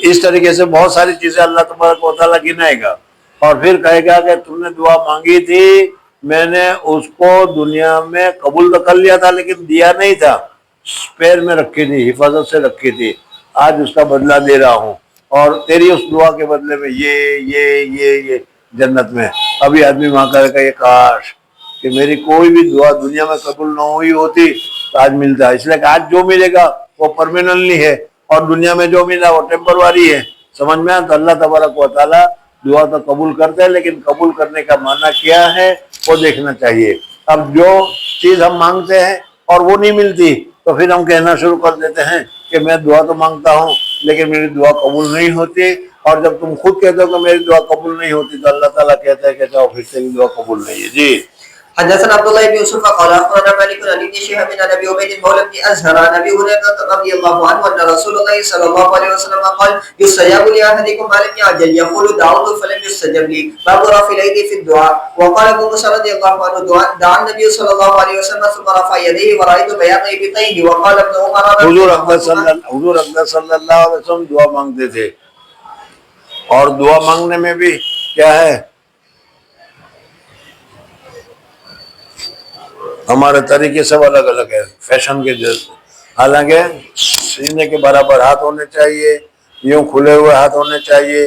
[SPEAKER 2] اس طریقے سے بہت ساری چیزیں اللہ تبارک و تعالیٰ گنائے گا، اور پھر کہے گا کہ تم نے دعا مانگی تھی، میں نے اس کو دنیا میں قبول تو کر لیا تھا لیکن دیا نہیں تھا، پیر میں رکھی تھی، حفاظت سے رکھی تھی، آج اس کا بدلہ دے رہا ہوں، اور تیری اس دعا کے بدلے میں یہ جنت میں۔ ابھی آدمی وہاں کرے گا، یہ کاش کہ میری کوئی بھی دعا دنیا میں قبول نہ ہوئی ہوتی تو آج ملتا ہے، اس لیے کہ آج جو ملے گا وہ پرماننٹلی ہے، اور دنیا میں جو ملا وہ ٹیمپروری ہے۔ سمجھ میں آیا؟ تو اللہ تبارک و تعالیٰ دعا تو قبول کرتے ہیں، لیکن قبول کرنے کا معنی کیا ہے وہ دیکھنا چاہیے۔ اب جو چیز ہم مانگتے ہیں اور وہ نہیں ملتی تو پھر ہم کہنا شروع کر دیتے ہیں کہ میں دعا تو مانگتا ہوں لیکن میری دعا قبول نہیں ہوتی، اور جب تم خود کہتے ہو کہ میری دعا قبول نہیں ہوتی تو اللہ تعالیٰ کہتا ہے کہ جاؤ پھر تیری دعا قبول نہیں ہے۔ جی
[SPEAKER 1] حدثنا عبد الله بن يوسف قال اخبرنا مالك عن ابن شهاب عن ابي عبيد مولى بن ازهر عن ابي هريره رضي الله عنه ان رسول الله صلى الله عليه وسلم قال يستجاب لاحدكم ما لم يعجل يقول دعوت فلم يستجب لي باب رفع اليدين في الدعاء. وقال ابو موسى رضي الله عنه دعا النبي صلى الله عليه وسلم ثم رفع يديه ورأيت بياض ابطيه. وقال ابن عمر
[SPEAKER 2] حضور اقدس صلی اللہ علیہ وسلم دعا مانگتے تھے، اور دعا مانگنے میں بھی کیا ہے، ہمارے طریقے سب الگ الگ ہے، فیشن کے جیسے، حالانکہ سینے کے برابر ہاتھ ہونے چاہیے، یوں کھلے ہوئے ہاتھ ہونے چاہیے،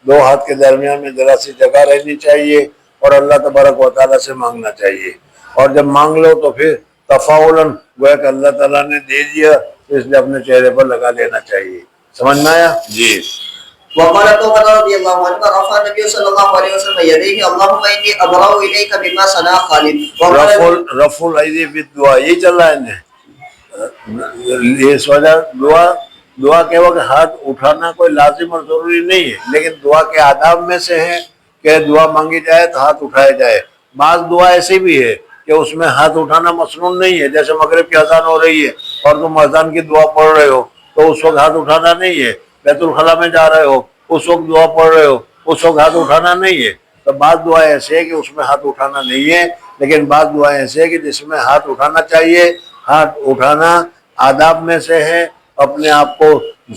[SPEAKER 2] دو ہاتھ کے درمیان میں ذرا سی جگہ رہنی چاہیے، اور اللہ تبارک و تعالیٰ سے مانگنا چاہیے، اور جب مانگ لو تو پھر تفاولن گویا کہ اللہ تعالیٰ نے دے دیا اس لیے اپنے چہرے پر لگا لینا چاہیے۔ سمجھ میں آیا؟ جی۔
[SPEAKER 1] وقال ابن عمر رضي الله عنه رفع النبي صلى الله عليه وسلم يديه اللهم اني ابرأ اليك بما صنع خالد.
[SPEAKER 2] رفع الایدی بالدعا یہ چل رہا ہے، اس وجہ دعا کے وقت ہاتھ اٹھانا کوئی لازم اور ضروری نہیں ہے، لیکن دعا کے آداب میں سے ہے کہ دعا مانگی جائے تو ہاتھ اٹھائے جائے۔ بعض دعا ایسی بھی ہے کہ اس میں ہاتھ اٹھانا مسنون نہیں ہے، جیسے مغرب کی اذان ہو رہی ہے اور تم اذان کی دعا پڑھ رہے ہو تو اس وقت ہاتھ اٹھانا نہیں ہے، بیت الخلا میں جا رہے ہو اس وقت دعا پڑھ رہے ہو اس وقت ہاتھ اٹھانا نہیں ہے۔ تو بعض دعائیں ایسے ہے کہ اس میں ہاتھ اٹھانا نہیں ہے، لیکن بعض دعائیں ایسے ہے کہ جس میں ہاتھ اٹھانا چاہیے۔ ہاتھ اٹھانا آداب میں سے ہے، اپنے آپ کو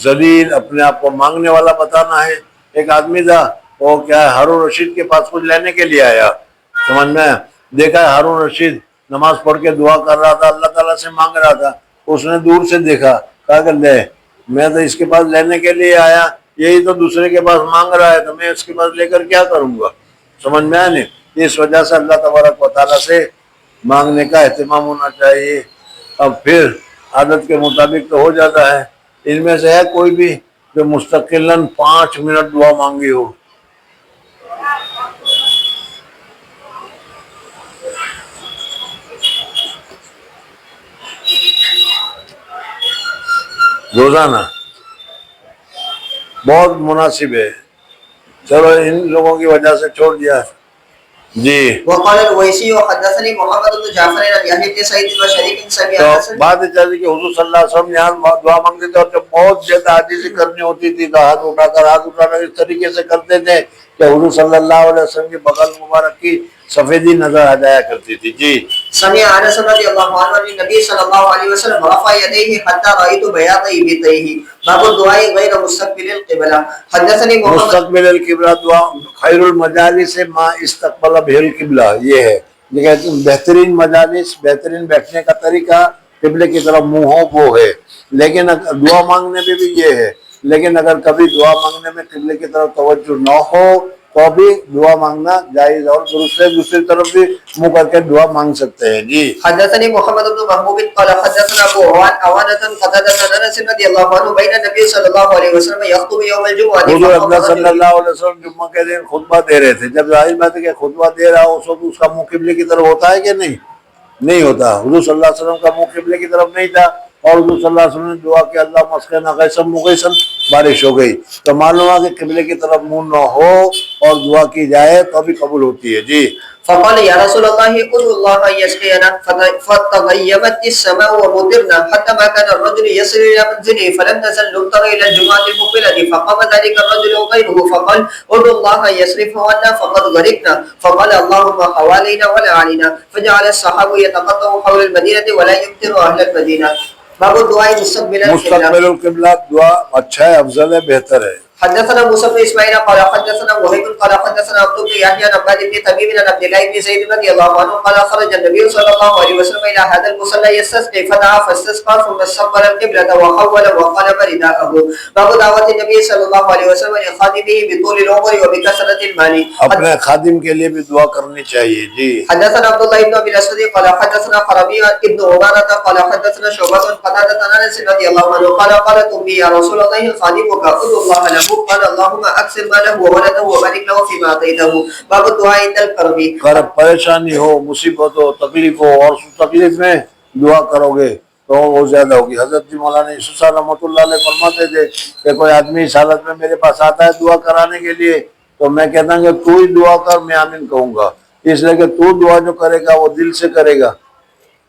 [SPEAKER 2] ذلیل، اپنے آپ کو مانگنے والا بتانا ہے۔ ایک آدمی تھا، وہ کیا ہے، ہارون رشید کے پاس کچھ لینے کے لیے آیا، سمجھ میں دیکھا ہارون رشید نماز پڑھ کے دعا کر رہا تھا، اللہ تعالیٰ سے مانگ رہا تھا، اس نے دور سے دیکھا، کہا کہ لے میں تو اس کے پاس لینے کے لیے آیا، یہی تو دوسرے کے پاس مانگ رہا ہے تو میں اس کے پاس لے کر کیا کروں گا۔ سمجھ میں آیا نہیں؟ اس وجہ سے اللہ تبارک و تعالیٰ سے مانگنے کا اہتمام ہونا چاہیے۔ اب پھر عادت کے مطابق تو ہو جاتا ہے۔ ان میں سے ہے کوئی بھی جو مستقلاً 5 منٹ دعا مانگی ہو؟ روزانہ بہت مناسب ہے، چلو ان لوگوں کی وجہ سے چھوڑ دیا۔ جی
[SPEAKER 1] وقال الويسي وحدثني محمد بن جعفر عن يحيى بن سعيد وشريك سمع
[SPEAKER 2] تو بات چلی کہ حضور صلی اللہ علیہ وسلم یہاں دعا مانگتے تھے، اور جب بہت زیادہ عاجزی کرنی ہوتی تھی تو ہاتھ اٹھا کر اس طریقے سے کرتے تھے کہ حضور صلی اللہ علیہ وسلم کی بغل مبارک کی سفیدی نظر آ جایا کرتی تھی۔ جی۔
[SPEAKER 1] سمع انس رضی اللہ عنہ عن النبي صلی اللہ علیہ وسلم رفع يديه حتى رأيت بياض ابطيه. باب الدعاء غير مستقبل القبلة. حدثني محمد
[SPEAKER 2] مستقبل القبلہ دعا خیر المجالس ما استقبل به القبلہ، یہ ہے لیکن بہترین مجالس، بہترین بیٹھنے کا طریقہ قبلے کی طرف منہ ہو وہ ہے، لیکن دعا مانگنے میں بھی یہ ہے، لیکن اگر کبھی دعا مانگنے میں قبلے کی طرف توجہ نہ ہو تو بھی دعا مانگنا جائز اور درست ہے، دوسری طرف بھی منہ کر کے دعا مانگ سکتے ہیں۔ جی۔
[SPEAKER 1] حدثني محمد بن محبوب قال حدثنا ابو عوانة قتادة عن انس رضي الله عنه بين النبي صلى الله عليه وسلم يخطب يوم الجمعة.
[SPEAKER 2] حضور اقدس صلی اللہ علیہ وسلم جمعہ کے دن خطبہ دے رہے تھے، جب ظاہر بات ہے کہ خطبہ دے رہا ہو اس وقت اس کا منہ قبلے کی طرف ہوتا ہے کہ نہیں؟ نہیں ہوتا۔ حضور صلی اللہ علیہ وسلم کا منہ قبلے کی طرف نہیں تھا، اور حضور صلی اللہ علیہ وسلم نے دعا کہ اللہ مسقنا غیثا مغیثا، بارش ہو گئی، تو معلوم ہے کہ قبلے کی طرف منہ نہ ہو اور دعا کی جائے تو بھی قبول ہوتی ہے. جی.
[SPEAKER 1] فقال يا رسول الله ادعو الله ان يسقينا فتغيبت السماء ومطرنا حتى ما كان الرجل يصل الى منزله فلم نزل نمطر الى الجمعه المقبله فقام ذلك الرجل وغيره فقال ادعو الله ان يصرفه عنا فقد غرقنا فقال اللهم حوالينا ولا علينا فجعل الصحابه يتقطعوا حول المدينه ولا يمطر اهل المدينه. باب الدعاء
[SPEAKER 2] مستقبل القبلہ دعا اچھا ہے، افضل ہے، بہتر ہے.
[SPEAKER 1] حدثنا موسى بن اسماعيل قال حدثنا وهيب قال حدثنا عبد الله يحيى بن عباد بن تميم بن عبد الله بن زيد رضي الله عنه قال خرج النبي صلى الله عليه وسلم الى هذا المصلى يستسقي فدعا فاستسقى ثم استقبل القبلة وحول وقلب رداءه. باب دعوة النبي صلى الله عليه وسلم لخادمه بطول العمر وبكثرة المال.
[SPEAKER 2] اپنے خادم کے لیے بھی دعا کرنی چاہیے. جی.
[SPEAKER 1] حدثنا عبد الله بن ابي الاسود قال حدثنا خرابي ابن عمارة قال حدثنا شعبة قتادة عن انس رضي الله عنه قال قالت امي يا رسول الله خادمك ادعو الله له قال اللهم اكثر ماله وولده وبارك له فيما اعطيته. باب الدعاء عند الكرب.
[SPEAKER 2] کرب، پریشانی ہو، مصیبت ہو، تکلیف ہو اور اس تکلیف میں دعا کرو گے تو وہ زیادہ ہوگی. حضرت جی مولانا یوسف صاحب رحمۃ اللہ علیہ فرماتے تھے کہ کوئی آدمی اس حالت میں میرے پاس آتا ہے دعا کرانے کے لیے تو میں کہتا ہوں کہ تو ہی دعا کر، میں آمین کہوں گا، اس لیے کہ تو دعا جو کرے گا وہ دل سے کرے گا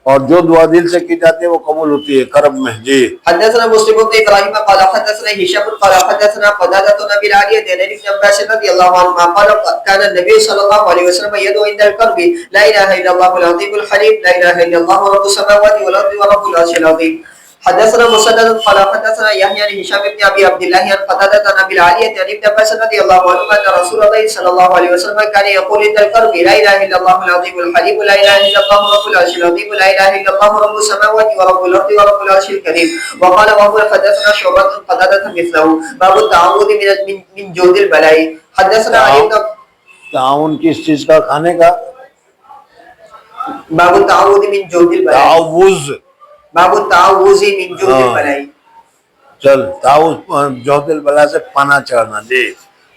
[SPEAKER 2] اور جو دعا دل سے کی جاتی ہے وہ قبول ہوتی ہے کرب میں. جی.
[SPEAKER 1] حدثنا مسلم بن ابراهيم قال حدثنا هشام قال حدثنا قتادة عن ابي العالية عن ابن عباس رضي الله عنهما قال كان النبي صلى الله عليه وسلم يدعو عند الكرب لا اله الا الله العظيم الحليم لا اله الا الله رب السماوات والارض ورب العرش العظيم. حدثنا مسدد قال حدثنا يحيى بن هشام بن ابي عبد الله عن قتادة عن ابي العالية عن ابن عباس رضي الله عنهما ان رسول الله صلى الله عليه وسلم كان يقول عند الكرب لا اله الا الله العظيم الحليم لا اله الا الله رب العرش العظيم لا اله الا الله رب السماوات ورب الارض ورب العرش الكريم. وقال وهو حدثنا شعبة قتادة مثله. باب التعوذ من جود البلاء. حدثنا علي بن
[SPEAKER 2] تعاون کس چیز کا؟ کھانے کا.
[SPEAKER 1] باب التعوذ من جود البلاء.
[SPEAKER 2] تعوذ.
[SPEAKER 1] باب التعوذ من جود البلاء.
[SPEAKER 2] چل تعوذ جود البلاء سے پناہ چاہنا. جی.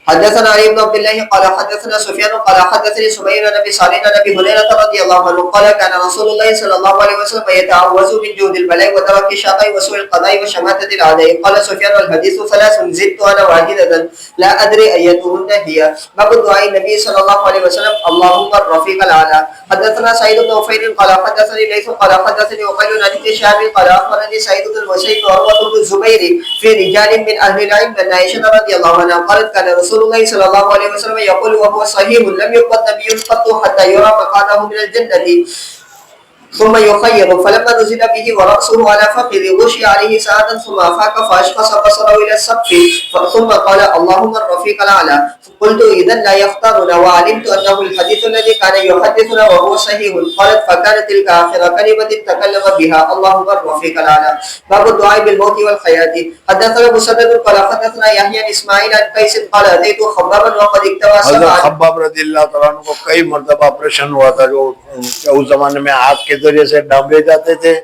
[SPEAKER 1] حدثنا علي بن عبد الله قال حدثنا سفيان قال حدثني سمير بن ابي صالح عن ابي هريره رضي الله عنه قال كان رسول الله صلى الله عليه وسلم يتعوذ من جود البلاء وترك الشقاء وسوء القضاء وشماتة الاعداء. قال سفيان الحديث ثلاث زدت انا واحدة لا ادري ايتهن هي. باب دعاء النبي صلى الله عليه وسلم اللهم الرفيق الاعلى. حدثنا سعيد بن عفير قال حدثني ليث قال حدثني وقيل عن ابن شهاب قال اخبرني سعيد بن المسيب وعروة بن الزبير في رجال من اهل العلم ان عائشة رضي الله عنها قالت كان رسول الله صلى الله عليه وسلم يقول وهو صحيح لم يقبض نبي قط حتى يرى مقعده من الجنة ثم يخير فلما نزل به ورأسه على فخذ غشي عليه ساعة ثم أفاق فأشخص بصره إلى السقف ثم قال اللهم الرفيق الأعلى. قلت إذا لا يختارنا وعلمت أنه الحديث الذي كان يحدثنا وهو صحيح. قالت فكانت تلك آخر كلمة تكلم بها اللهم الرفيق الأعلى. باب الدعاء بالموت والحياة. حدثنا مسدد قال حدثنا يحيى بن إسماعيل عن قيس قال أتيت خبابا وقد اكتوى
[SPEAKER 2] حضرت خباب رضی اللہ تعالیٰ عنہ کو کئی مرتبہ آپریشن ہوا تھا جو اس زمانے میں آگ کے ذریعے سے ڈانبے جاتے تھے،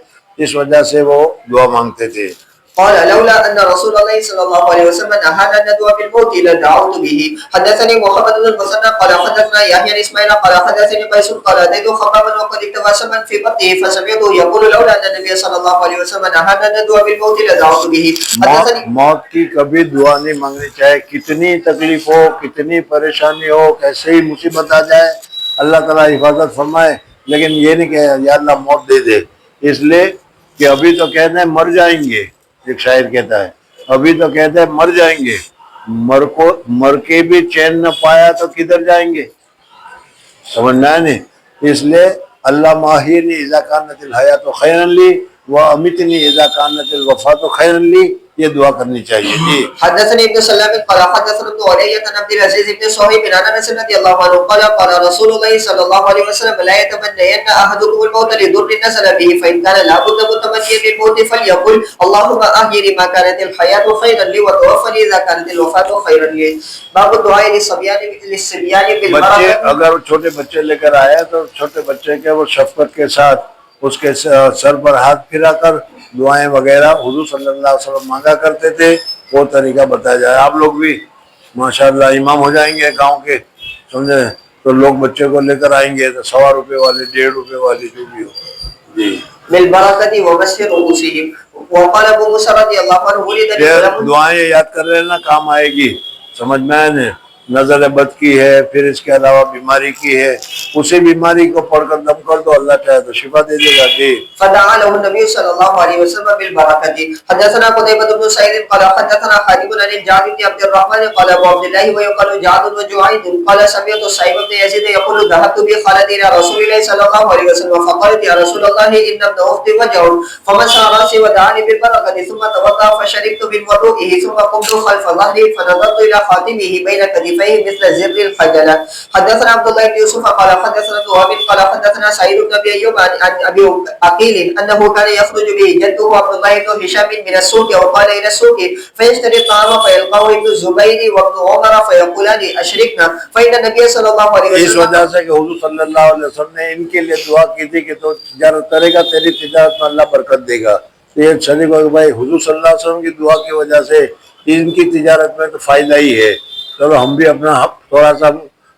[SPEAKER 2] اس وجہ سے وہ دعا مانگتے تھے.
[SPEAKER 1] قال لولا ان رسول الله صلى الله عليه وسلم نهانا ان ندعو بالموت لدعوت به. حدثني محمد بن المثنى قال حدثنا يحيى بن اسماعيل قال حدثني قيس قال اتيت خبابا وقد اكتوى سما في بطنه فسمعته يقول لولا ان النبي صلى الله عليه وسلم نهانا ان ندعو بالموت لدعوت به.
[SPEAKER 2] موت کی کبھی دعا نہیں مانگنی چاہیے، کتنی تکلیف ہو، کتنی پریشانی ہو، کیسے ہی مصیبت آ جائے، اللہ تعالیٰ حفاظت فرمائے، لیکن یہ نہیں کہ یا اللہ موت دے دے، اس لیے کہ ابھی تو کہتے ہیں مر جائیں گے. ایک شاعر کہتا ہے ابھی تو کہتے ہیں مر جائیں گے، مر کے بھی چین نہ پایا تو کدھر جائیں گے، سمجھنا ہے نہیں. اس لیے اللہ ماہرنی اذا کانت الحیات خیرا لی وامیتنی اذا کانت الوفات خیرا لی، یہ دعا کرنی چاہیے. جی.
[SPEAKER 1] حدثني ابن سلام قال حدثنا ابن علية عن عبد العزيز بن صهيب عن انس رضي الله عنه قال قال رسول الله صلى الله عليه وسلم لا يتمنين احدكم الموت لضر نزل به فان كان لابد متمنيا للموت فليقل اللهم احيني ما كانت الحياة خيرا لي وتوفني اذا كانت الوفاة خيرا لي. باب الدعاء للصبيان بالمرض.
[SPEAKER 2] بچے اگر چھوٹے بچے لے کر آیا تو چھوٹے بچے کے وہ شفقت کے ساتھ اس کے سر پر ہاتھ پھرا کر دعائیں وغیرہ حضور صلی اللہ علیہ وسلم مانگا کرتے تھے، وہ طریقہ بتایا جائے. آپ لوگ بھی ماشاءاللہ امام ہو جائیں گے گاؤں کے، سمجھے، تو لوگ بچے کو لے کر آئیں گے تو 100 روپے والے 150 روپے والے جو بھی ہو. جی.
[SPEAKER 1] بالبركة ومسح رؤوسهم. وقال ابو موسى رضي الله عنه ولد لي
[SPEAKER 2] یہ
[SPEAKER 1] غلام.
[SPEAKER 2] دعائیں یاد کر لینا، کام آئے گی. سمجھ میں آئے نا؟ نظر بد کی ہے، پھر اس کے علاوہ بیماری کی ہے، اسی بیماری کو پڑھ کر دم کر دو، اللہ چاہے تو شفا دے دے گا. جی
[SPEAKER 1] فدعا له النبي صلى الله عليه وسلم بالبركة. حدثنا قتيبة بن سعيد قال حدثنا خالد عن جعد بن عبد الرحمن قال ابو عبد الله ويقال جعد وجعيد قال سمعت سعيد بن يزيد يقول ذهبت بخالد الى رسول الله صلى الله عليه وسلم فقالت يا رسول الله ان ابن اختي وجع فمسح راسي ودعاني بالبركة ثم توضا فشربت من وضوئه ثم قمت خلف ظهري فنظرت الى خاتمه بين كتفيه مثل زر الخجلة. حدثنا عبد الله بن يوسف قال حدثنا وهب قال حدثنا سعيد بن ابي ايوب عن ابي عقيل انه كان يخرج به جده عبد الله بن هشام من السوق وقال الى السوق فيشتري الطعام فيلقاه ابن الزبير وابن عمر فيقولان اشركنا فان النبي صلى الله عليه
[SPEAKER 2] اس
[SPEAKER 1] وسلم
[SPEAKER 2] وجہ سے کہ حضور صلی اللہ علیہ وسلم نے ان کے لیے دعا کی تھی کہ تو تجارت کرے گا، تیری تجارت میں اللہ برکت دے گا. تو یہ شریک ہو کہ بھائی حضور صلی اللہ علیہ وسلم کی دعا کی وجہ سے ان کی تجارت میں تو فائدہ ہی ہے، چلو ہم بھی اپنا تھوڑا سا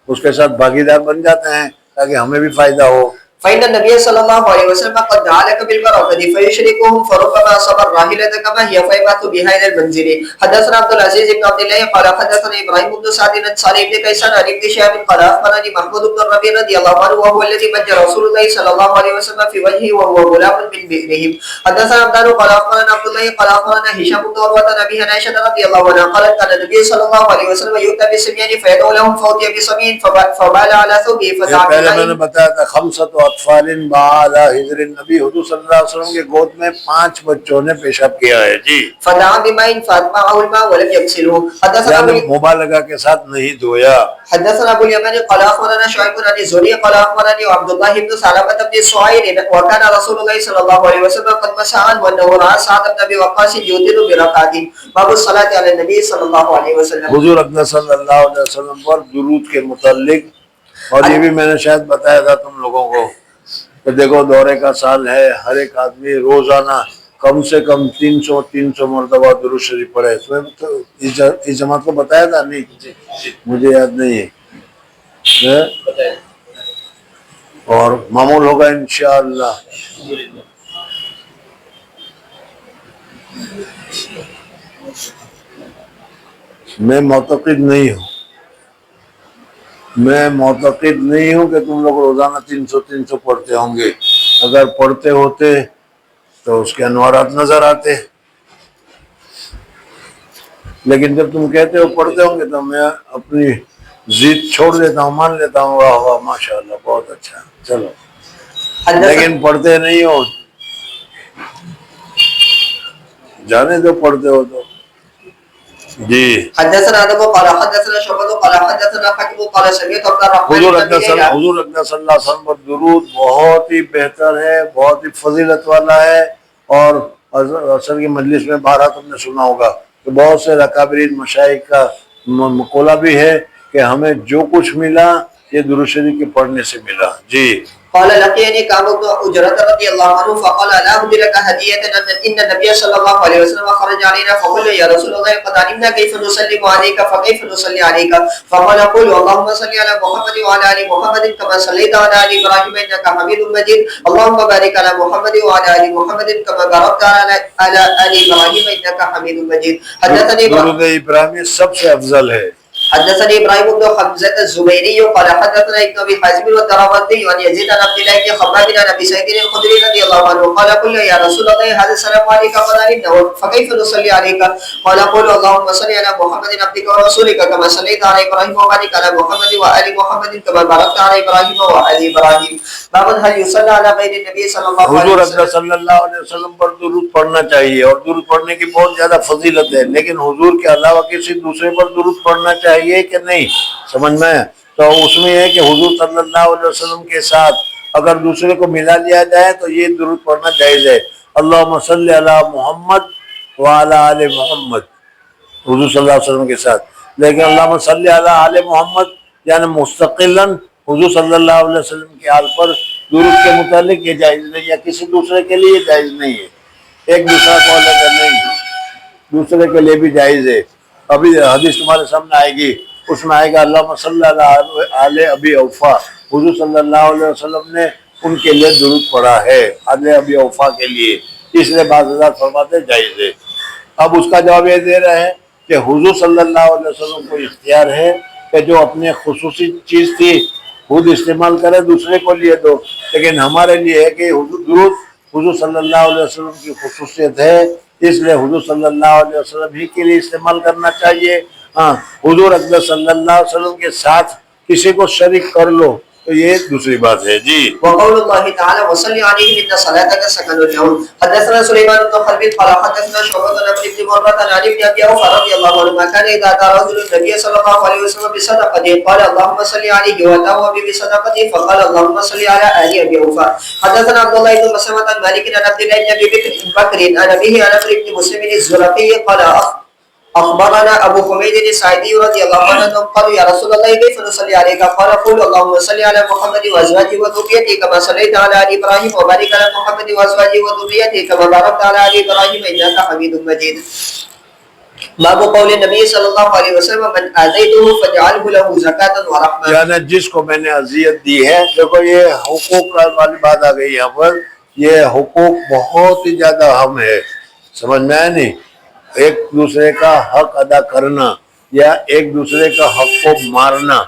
[SPEAKER 2] اس کے ساتھ بھاگیدار بن جاتے ہیں تاکہ ہمیں بھی فائدہ ہو.
[SPEAKER 1] فإن النبي صلى الله عليه وسلم قد دعا لك بالبركة فيشركهم فربما صبر راحلة كما هي فيبعث بها إلى المنزل. حدثنا عبد العزيز بن عبد الله قال حدثنا إبراهيم بن سعد بن صالح بن كيسان عن ابن شهاب قال أخبرني محمود بن الربيع رضي الله عنه وهو الذي مج رسول الله صلى الله عليه وسلم في وجهه وهو غلام من بئرهم. حدثنا عبدان قال أخبرنا عبد الله قال أخبرنا هشام بن عروة عن أبيه عن عائشة رضي الله عنها قالت كان النبي صلى الله عليه وسلم يؤتى بالسميان فيدعو لهم فأتي بسمين فبال على ثوبه فدعا
[SPEAKER 2] پہلے میں نے بتایا تھا خمسۃ اطفال بعد حجر النبی، حضور صلی اللہ علیہ وسلم کے گود میں 5 بچوں نے پیشاب کیا ہے. جی
[SPEAKER 1] فدعا بماء فأتبعه الماء ولم يغسله. حدثنا
[SPEAKER 2] یعنی مبالغہ کے ساتھ نہیں دھویا.
[SPEAKER 1] حدثنا ابو اليمن قال اخبرنا شعيب بن الزهري قال اخبرني عبد الله بن ثعلبة بن سعيد وكان رسول الله صلى الله عليه وسلم قد مسح وانه راى سعد بن ابي وقاص يوتر بركعات. باب الصلاه على النبي صلى الله عليه وسلم.
[SPEAKER 2] حضور اکرم صلی اللہ علیہ وسلم پر درود کے متعلق، اور یہ بھی میں نے شاید بتایا تھا تم لوگوں کو کہ دیکھو دورے کا سال ہے، ہر ایک آدمی روزانہ کم سے کم 300 مرتبہ درود شریف پڑھے. اس جماعت کو بتایا تھا نہیں؟ مجھے یاد نہیں ہے. اور معمول ہوگا انشاءاللہ. میں معتقد نہیں ہوں کہ تم لوگ روزانہ 300 پڑھتے ہوں گے. اگر پڑھتے ہوتے تو اس کے انوارات نظر آتے، لیکن جب تم کہتے ہو پڑھتے ہوں گے تو میں اپنی ضد چھوڑ دیتا ہوں، مان لیتا ہوں واہ واہ ماشاءاللہ بہت اچھا. چلو لیکن پڑھتے نہیں ہو، جانے دو پڑھتے ہو تو. جی
[SPEAKER 1] حدثنا ادم قال حدثنا شعبہ قال حدثنا حکم قال سمعت عبد الرحمن
[SPEAKER 2] حضور اکرم صلی اللہ علیہ وسلم پر درود بہت ہی بہتر ہے، بہت ہی فضیلت والا ہے. اور اصل کی مجلس میں بارہ تم نے سنا ہوگا کہ بہت سے اکابرین مشائخ کا مقولہ بھی ہے کہ ہمیں جو کچھ ملا یہ درود شریف کے پڑھنے سے ملا. جی
[SPEAKER 1] قال لقيني كعب بن عجرة رضي الله عنه فقال لا أهدي لك هدية إن النبي صلى الله عليه وسلم خرج علينا فقل يا رسول الله قد علمنا كيف نسلم عليك فكيف نصلي عليك فقال قل اللهم صل على محمد وعلى آل محمد كما صليت على آل إبراهيم إنك حميد مجيد اللهم بارك على محمد وعلى آل محمد كما باركت على آل إبراهيم إنك حميد مجيد. حدثني
[SPEAKER 2] درود ابراہیمی سب سے افضل ہے.
[SPEAKER 1] حدثني ابراهيم بن حمزة الزبيري قال حدثنا ابن ابي حازم والدراوردي عن يزيد بن عبد الله بن خباب بن ابي سعيد الخدري رضي الله عنه قال قل يا رسول الله هذا السلام عليك قال علمنا فكيف نصلي عليك قال قل اللهم صل على محمد عبدك ورسولك كما صليت على ابراهيم وبارك على محمد وآل محمد كما باركت على ابراهيم وآل ابراهيم. باب هل يصلى على غير النبي صلى الله عليه
[SPEAKER 2] حضور
[SPEAKER 1] وسلم.
[SPEAKER 2] صلی اللہ علیہ وسلم پر درود پڑھنا چاہیے اور درود پڑھنے کی بہت زیادہ فضیلت ہے، لیکن حضور کے علاوہ کسی دوسرے پر درود پڑھنا چاہیے کہ نہیں؟ سمجھ میں تو اس میں ہے کہ حضور صلی اللہ علیہ وسلم کے ساتھ اگر دوسرے کو ملا لیا جائے تو یہ درود پڑھنا جائز ہے. اللہم صلی علی محمد وعلی آل محمد حضور صلی اللہ علیہ وسلم کے ساتھ. لیکن اللہم صلی علی آل محمد یعنی مستقلاً حضور صلی اللہ علیہ وسلم کے آل پر درود کے متعلق یہ جائز نہیں، یا کسی دوسرے کے لیے جائز نہیں ہے. ایک دوسرا کو الگ نہیں، دوسرے کے لیے بھی جائز ہے. ابھی حدیث تمہارے سامنے آئے گی، اس میں آئے گا اللہم صلی علی ابی اوفا، حضور صلی اللہ علیہ وسلم نے ان کے لیے درود پڑھا ہے آل ابی اوفا کے لیے. اس لیے بعض حضرات فرماتے ہیں جائز ہے۔ اب اس کا جواب یہ دے رہے ہیں کہ حضور صلی اللہ علیہ وسلم کو اختیار ہے کہ جو اپنے خصوصی چیز تھی خود استعمال کرے، دوسرے کو لیے دو، لیکن ہمارے لیے ہے کہ درود حضور صلی اللہ علیہ وسلم کی خصوصیت ہے، اس لیے حضور صلی اللہ علیہ وسلم ہی کے لیے استعمال کرنا چاہیے۔ ہاں، حضور اکرم صلی اللہ علیہ وسلم کے ساتھ کسی کو شریک کر لو تو یہ دوسری بات ہے جی۔
[SPEAKER 1] وقول الله تعالى وصل عليه ان صلاتك سكن لهم حدثنا سليمان بن حرب قال حدثنا شعبة عن ابن مرة عن ابن ابي اوفى رضي الله عنه ما كان اذا اتى رجل النبي صلى الله عليه وسلم بصدقته قال اللهم صل عليه واتاه بصدقته فقال اللهم صل على ال ابي اوفى حدثنا عبد الله بن مسلمة عن مالك عن عبد الله بن ابي بكر عن ابيه عن عمرو بن مسلم الزرقي قال اخبرنا ابو حميد الساعدي رضي الله عنه قال يا رسول الله كيف نصلي عليك قال قل اللهم صل على محمد وازواجه وذريته كما صليت على ال ابراهيم وبارك على محمد وازواجه وذريته كما باركت على ال ابراهيم انك حميد مجيد۔ باب قول النبي صلی اللہ علیہ وسلم من اذیته فاجعله له زکاة ورحمة،
[SPEAKER 2] یعنی جس کو میں نے اذیت دی ہے، دیکھو یہ حقوق والی بات آ گئی یہاں پر، یہ حقوق بہت ہی زیادہ اہم ہے، سمجھ میں آیا نہیں؟ ایک دوسرے کا حق ادا کرنا یا ایک دوسرے کا حق کو مارنا،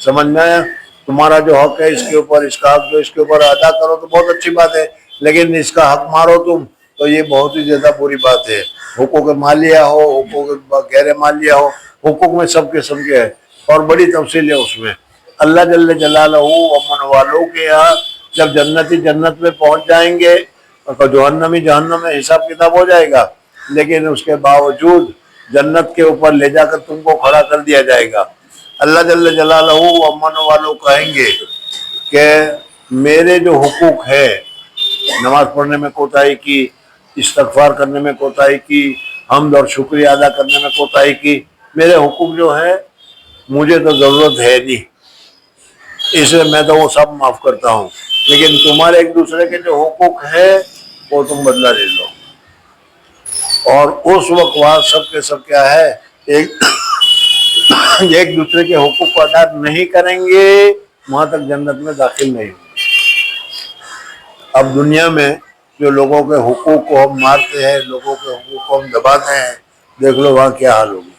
[SPEAKER 2] سمجھ میں آیا؟ تمہارا جو حق ہے اس کے اوپر، اس کا حق جو اس کے اوپر ادا کرو تو بہت اچھی بات ہے، لیکن اس کا حق مارو تم تو یہ بہت ہی زیادہ بری بات ہے۔ حقوق مالیہ ہو، حقوق غیر مالیہ ہو، حقوق میں سب قسم کے ہے اور بڑی تفصیل ہے اس میں۔ اللہ جل جلالہ امن والوں کے یہاں جب جنتی جنت میں پہنچ جائیں گے تو جہنمی جہنم میں حساب کتاب ہو جائے گا، لیکن اس کے باوجود جنت کے اوپر لے جا کر تم کو کھڑا کر دیا جائے گا۔ اللہ جل جلالہ امن والوں کہیں گے کہ میرے جو حقوق ہے، نماز پڑھنے میں کوتاہی کی، استغفار کرنے میں کوتاہی کی، حمد اور شکریہ ادا کرنے میں کوتاہی کی، میرے حقوق جو ہے مجھے تو ضرورت ہے نہیں، اس لیے میں تو وہ سب معاف کرتا ہوں، لیکن تمہارے ایک دوسرے کے جو حقوق ہے وہ تم بدلہ لے لو۔ اور اس وقت وہاں سب کے سب کیا ہے، ایک دوسرے کے حقوق کو ادا نہیں کریں گے وہاں تک جنت میں داخل نہیں ہوں گے۔ اب دنیا میں جو لوگوں کے حقوق کو ہم مارتے ہیں، لوگوں کے حقوق کو ہم دباتے ہیں، دیکھ لو وہاں کیا حال ہوگی،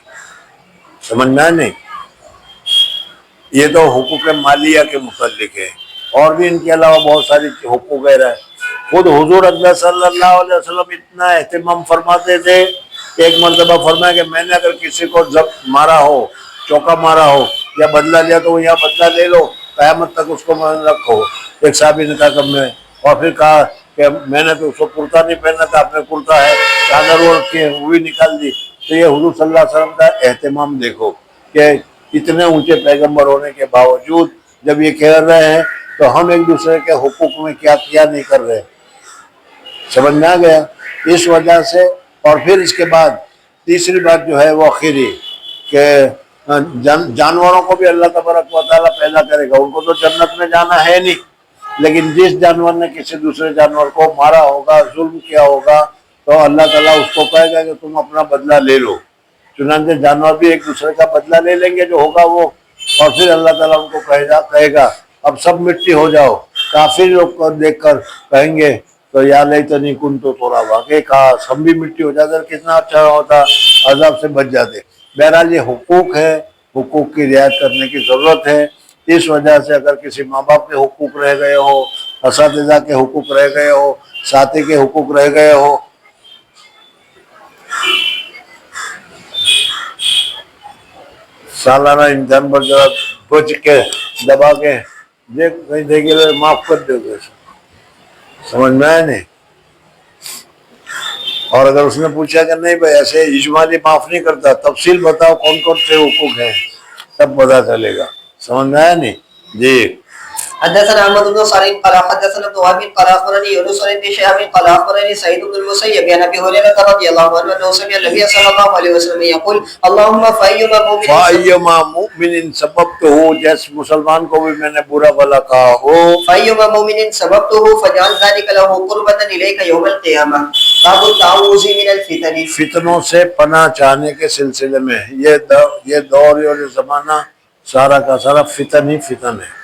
[SPEAKER 2] سمجھنا نہیں؟ یہ تو حقوق مالیہ کے متعلق ہے، اور بھی ان کے علاوہ بہت ساری حقوق غیرہ ہے۔ خود حضور اکرم صلی اللہ علیہ وسلم اتنا اہتمام فرماتے تھے، ایک مرتبہ فرمایا کہ میں نے اگر کسی کو ضبط مارا ہو، چوکا مارا ہو یا بدلہ لیا تو وہ یہاں بدلہ لے لو، قیامت تک اس کو رکھو۔ ایک صحابی نے کہا کہ میں، اور پھر کہا کہ میں نے تو اس کو کرتا نہیں پہنا تھا، اپنے کرتا ہے چادر اوڑھ کے وہ بھی نکال دی۔ تو یہ حضور صلی اللہ علیہ وسلم کا اہتمام دیکھو کہ اتنے اونچے پیغمبر ہونے کے باوجود جب یہ کہہ رہے ہیں تو ہم ایک دوسرے کے حقوق میں کیا نہیں کر رہے، سمجھ میں آ گیا؟ اس وجہ سے، اور پھر اس کے بعد تیسری بات جو ہے وہ آخری کہ جانوروں کو بھی اللہ تبارک و تعالیٰ پیدا کرے گا، ان کو تو جنت میں جانا ہے نہیں، لیکن جس جانور نے کسی دوسرے جانور کو مارا ہوگا، ظلم کیا ہوگا، تو اللہ تعالیٰ اس کو کہے گا کہ تم اپنا بدلہ لے لو۔ چنانچہ جانور بھی ایک دوسرے کا بدلہ لے لیں گے جو ہوگا وہ، اور پھر اللہ تعالیٰ ان کو کہے گا اب سب مٹی ہو جاؤ۔ کافر لوگ کو دیکھ کر کہیں گے تو یا لیتنی کنت ترابا، کہ کاش ہم بھی مٹی ہو جاتے کتنا اچھا ہوتا، عذاب سے بچ جاتے۔ بہرحال یہ حقوق ہے، حقوق کی رعایت کرنے کی ضرورت ہے۔ اس وجہ سے اگر کسی ماں باپ کے حقوق رہ گئے ہو، اساتذہ کے حقوق رہ گئے ہو، ساتھی کے حقوق رہ گئے ہو، سالانہ امتحان پر ذرا بچ کے دبا کے کہیں دیکھے معاف کر دو گے، سمجھ میں آئے نہیں؟ اور اگر اس نے پوچھا کہ نہیں بھائی ایسے اجمالی معاف نہیں کرتا، تفصیل بتاؤ کون کون سے حقوق ہیں، تب پتا چلے گا، سمجھ میں آیا نہیں؟ جی۔
[SPEAKER 1] حدثنا احمد بن صالح قال حدثنا ابن وهب قال اخبرني يونس بن شهاب قال اخبرني سعيد بن المسيب عن ابي هريره رضي الله عنه انه سمع النبي صلى الله عليه وسلم يقول اللهم
[SPEAKER 2] فأيما مؤمن سببته، جس مسلمان کو بھی میں نے برا بھلا کہا ہو،
[SPEAKER 1] فأيما مؤمن سببته فجعل ذلك له قربة اليك يوم القيامه۔ باب التعوذ من الفتن،
[SPEAKER 2] فتنوں سے پناہ چاہنے کے سلسلے میں یہ دور اور یہ زمانہ سارا کا سارا فتن ہی فتن ہے۔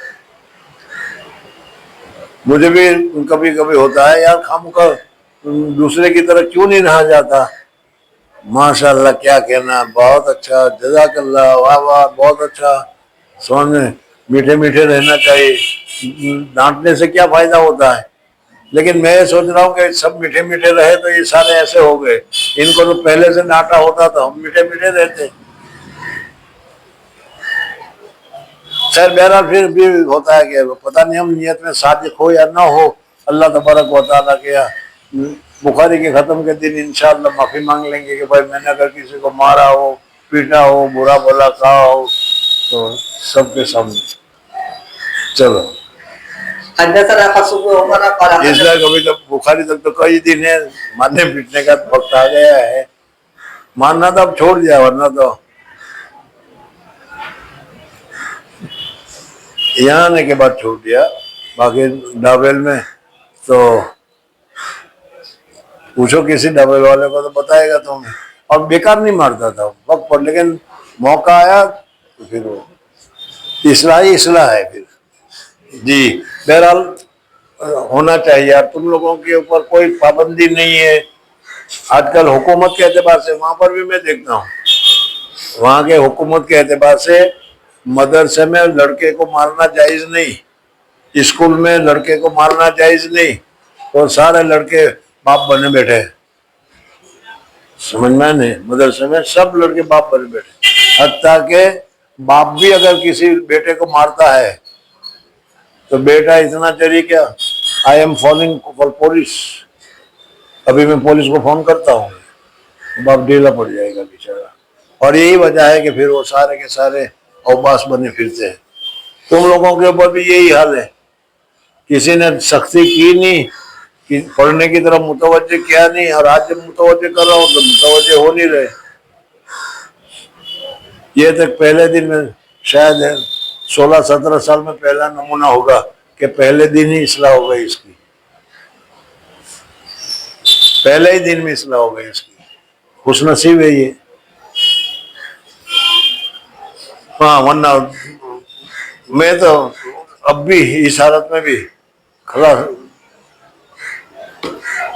[SPEAKER 2] مجھے بھی کبھی کبھی ہوتا ہے یار خام کا دوسرے کی طرح کیوں نہیں رہا جاتا؟ ماشاء اللہ کیا کہنا، بہت اچھا، جزاک اللہ، واہ واہ، بہت اچھا. سمجھ میں میٹھے میٹھے رہنا چاہیے، ڈانٹنے سے کیا فائدہ ہوتا ہے؟ لیکن میں یہ سوچ رہا ہوں کہ سب میٹھے میٹھے رہے تو یہ سارے ایسے ہو گئے. ان کو تو پہلے سے ڈانٹا ہوتا تو ہم میٹھے میٹھے رہتے. خیر بہرحال پھر بھی ہوتا ہے کہ پتہ نہیں ہم نیت میں صادق ہو یا نہ ہو. اللہ تبارک و تعالیٰ کیا بخاری کے ختم کے دن انشاءاللہ معافی مانگ لیں گے کہ بھائی میں نے اگر کسی کو مارا ہو، پیٹا ہو، برا بھلا کہا ہو تو سب کے سامنے. چلو
[SPEAKER 1] حدثنا حفص بن عمر قال
[SPEAKER 2] اس لیے کبھی تک بخاری تک تو کئی دن ہے، مارنے پیٹنے کا وقت آ گیا ہے. مارنا تو اب چھوڑ دیا، ورنہ تو یہاں آنے کے بعد چھوڑ دیا. باقی ڈابل میں تو پوچھو کسی ڈبل والے کو تو بتائے گا تمہیں. اور بیکار نہیں مارتا تھا وقت پر، لیکن موقع آیا تو پھر وہ اصلاح ہے پھر. جی بہرحال ہونا چاہیے یار. تم لوگوں کے اوپر کوئی پابندی نہیں ہے آج کل حکومت کے اعتبار سے. وہاں پر بھی میں دیکھتا ہوں وہاں کے حکومت کے اعتبار سے مدرسے میں لڑکے کو مارنا جائز نہیں، اسکول میں لڑکے کو مارنا جائز نہیں، اور سارے لڑکے باپ بنے بیٹھے. سمجھ میں نہیں؟ مدرسے میں سب لڑکے باپ بنے بیٹھے. حتیٰ کہ باپ بھی اگر کسی بیٹے کو مارتا ہے تو بیٹا اتنا چلی کیا، I am falling for police, ابھی میں پولیس کو فون کرتا ہوں. باپ ڈھیلا پڑ جائے گا بیچارہ. اور یہی وجہ ہے کہ پھر وہ سارے کے سارے اوباس بنے پھرتے ہیں. تم لوگوں کے اوپر بھی یہی حال ہے. کسی نے سختی کی نہیں، کہ پڑھنے کی طرف متوجہ کیا نہیں، اور آج جب متوجہ کر رہا ہوں تو متوجہ ہو نہیں رہے. یہ تک پہلے دن میں شاید 16-17 سال میں پہلا نمونہ ہوگا کہ پہلے دن ہی اصلاح ہو گئی اس کی، پہلے ہی دن میں اصلاح ہو گئی اس کی. خوش نصیب ہے یہ. ہاں ورنہ میں تو اب بھی اس حالت میں بھی کھڑا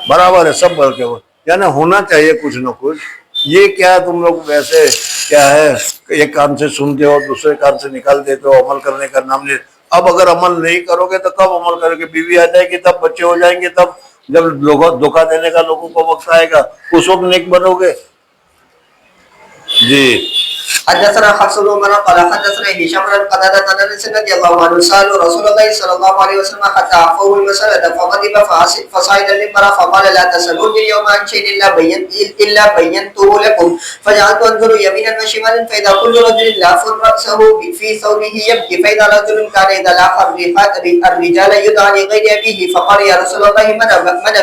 [SPEAKER 2] برابر ہے سب بل کے. یعنی ہونا چاہیے کچھ نہ کچھ. یہ کیا تم لوگ ویسے کیا ہے، ایک کان سے سنتے ہو دوسرے کان سے نکال دیتے ہو، عمل کرنے کا نام نہیں. اب اگر عمل نہیں کرو گے تو کب عمل کرو گے؟ بیوی آ جائے گی تب، بچے ہو جائیں گے تب، جب دھوکہ دینے کا لوگوں کو وقت آئے گا اس وقت نیک بنو گے. جی
[SPEAKER 1] حدثنا حفص بن عمر قال حدثنا هشام بن قتادة عن انس رضي الله عنه سألوا رسول الله صلى الله عليه وسلم حتى عفوه المسألة فغضب فصعد المنبر فقال لا تسألوني اليوم عن شيء إلا بينته لكم. فجعلت أنظر يمينا وشمالا فإذا كل رجل لاف رأسه في ثوبه يبكي، فإذا رجل كان إذا لاح الرجال يدعى لغير أبيه فقال يا رسول الله من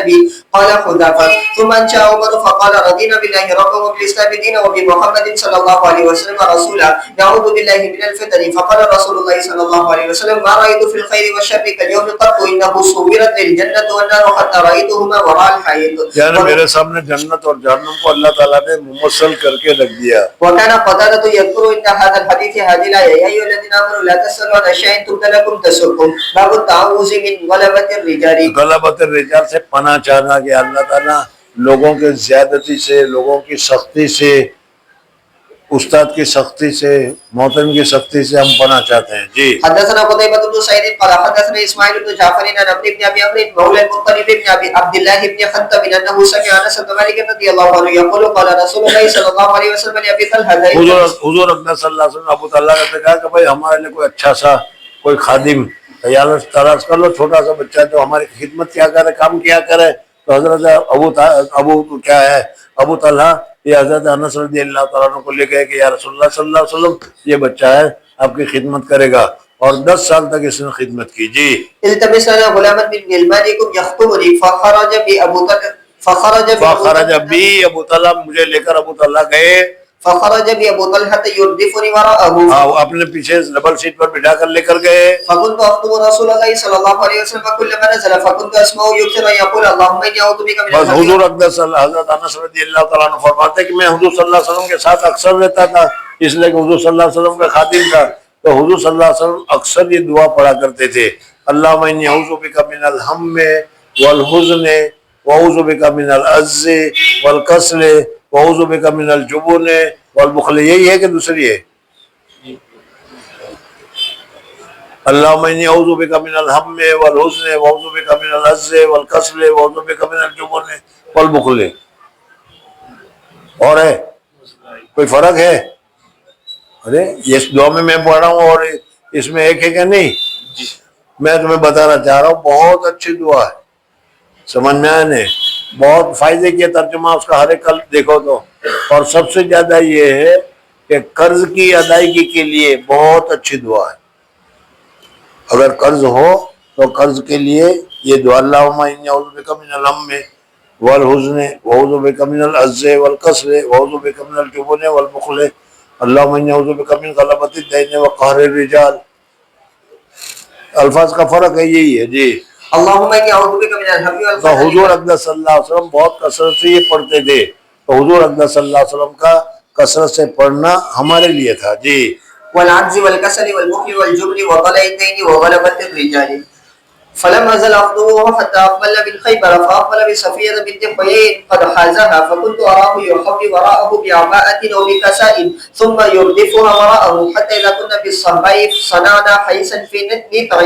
[SPEAKER 1] أبي؟ قال حذافة. ثم أنشأ عمر فقال رضينا بالله ربا وبالإسلام دينا وبمحمد صلى الله عليه وسلم رسولا نعوذ بالله من الفتن. فقال رسول الله صلى الله عليه وسلم ما رأيت في الخير والشر كاليوم قط إنه صورت للجنة والنار حتى رأيتهما وراء الحائط.
[SPEAKER 2] یعنی میرے سامنے جنت اور جہنم کو اللہ تعالیٰ نے ممثل کر کے رکھ دیا.
[SPEAKER 1] وكان قتادة يذكر إن هذا الحديث هذه الآية يا أيها الذين آمنوا لا تسألوا عن أشياء تبد لكم تسؤكم باب التعوذ من غلبة الرجال.
[SPEAKER 2] غلبۃ الرجال سے پناہ چاہنا کہ اللہ تعالیٰ لوگوں کے زیادتی سے، لوگوں کی سختی سے، استاد کی سختی سے، محترم کی سختی سے ہم پناہ چاہتے ہیں. جی
[SPEAKER 1] حدثنا قتيبة بن سعيد قال حدثنا اسماعيل بن جعفر عن عمرو بن ابي عمرو مولى المطلب بن ابي عبد الله بن خنتب انه سمع انس بن مالك رضي الله عنه يقول قال رسول الله صلى الله عليه وسلم لابي طلحة
[SPEAKER 2] حضور اقدس صلی اللہ علیہ وسلم ابو طلحہ نے کہا کہ بھائی ہمارے لیے کوئی اچھا سا کوئی خادم تلاش کر لو، چھوٹا سا بچہ جو ہماری خدمت کیا کرے، کام کیا کرے. تو حضرت ابو کیا ہے ابو طلحہ یہ حضرت انس رضی اللہ تعالیٰ عنہ کو لے گئے کہ یا رسول اللہ صلی اللہ علیہ وسلم یہ بچہ ہے آپ کی خدمت کرے گا، اور 10 سال تک اس نے خدمت کی. جی
[SPEAKER 1] التمس لنا غلاما من غلمانكم يخطبني
[SPEAKER 2] فخرج بی ابو طلحہ مجھے لے کر ابو طلحہ گئے.
[SPEAKER 1] فخرج بي ابو طلحة يردفني وراءه
[SPEAKER 2] اپنے پیچھے ڈبل سیٹ پر بٹھا کر لے کر گئے.
[SPEAKER 1] فكنت اخطب رسول الله صلى الله عليه وسلم كلما نزل فكنت اسمعه يكثر يقول اللهم اني اعوذ بك من
[SPEAKER 2] بس حضور اقدس حضرت انس رضی اللہ تعالیٰ عنہ فرماتے کہ میں حضور صلی اللہ علیہ وسلم کے ساتھ اکثر رہتا تھا، اس لیے کہ حضور صلی اللہ علیہ وسلم کا خادم تھا. تو حضور صلی اللہ علیہ وسلم اکثر یہ دعا پڑھا کرتے تھے اللہم انی اعوذ بک من الہم والحزن وأعوذ بك من العجز والکسل وأعوذ بك من الجبن والبخل. یہی ہے کہ دوسری ہے؟ اللہم انی اعوذ بک من الہم والحزن واعوذ بک من العجز والکسل واعوذ بک من الجبن والبخل. اور ہے کوئی فرق ہے؟ ارے اس دعا میں پڑھ رہا ہوں اور اس میں ایک ہے کہ نہیں؟ میں تمہیں بتانا چاہ رہا ہوں بہت اچھی دعا ہے, سمجھ میں آیا نہیں؟ بہت فائدے کی ترجمہ اس کا ہر ایک کل دیکھو تو. اور سب سے زیادہ یہ ہے کہ قرض کی ادائیگی کے لیے بہت اچھی دعا ہے. اگر قرض ہو تو قرض کے لیے یہ دعا, اللہم انی اعوذ بک من الہم والحزن واعوذ بک من العجز والکسل واعوذ بک من الجبن والبخل اللہم انی اعوذ بک من غلبۃ الدین وقہر الرجال. الفاظ کا فرق ہے, یہی ہے جی.
[SPEAKER 1] اللہم انی اعوذ بک من الہم
[SPEAKER 2] تو
[SPEAKER 1] والکسل.
[SPEAKER 2] حضور اقدس صلی اللہ علیہ وسلم بہت کثرت سے یہ پڑھتے تھے, تو حضور اقدس صلی اللہ علیہ وسلم کا کثرت سے پڑھنا ہمارے لیے تھا جی.
[SPEAKER 1] والعجز والكسل والبخل والجبن وطلع الدين وغلبة الرجال. فلم أزل أخطبه حتى أقبل من خيبر فأقبل بصفية بنت حيي قد حازها فكنت أراه يحب وراءه بعباءة أو بكساء ثم يردفها وراءه حتى إذا كنا بالصهباء صنعنا حيثا في نطع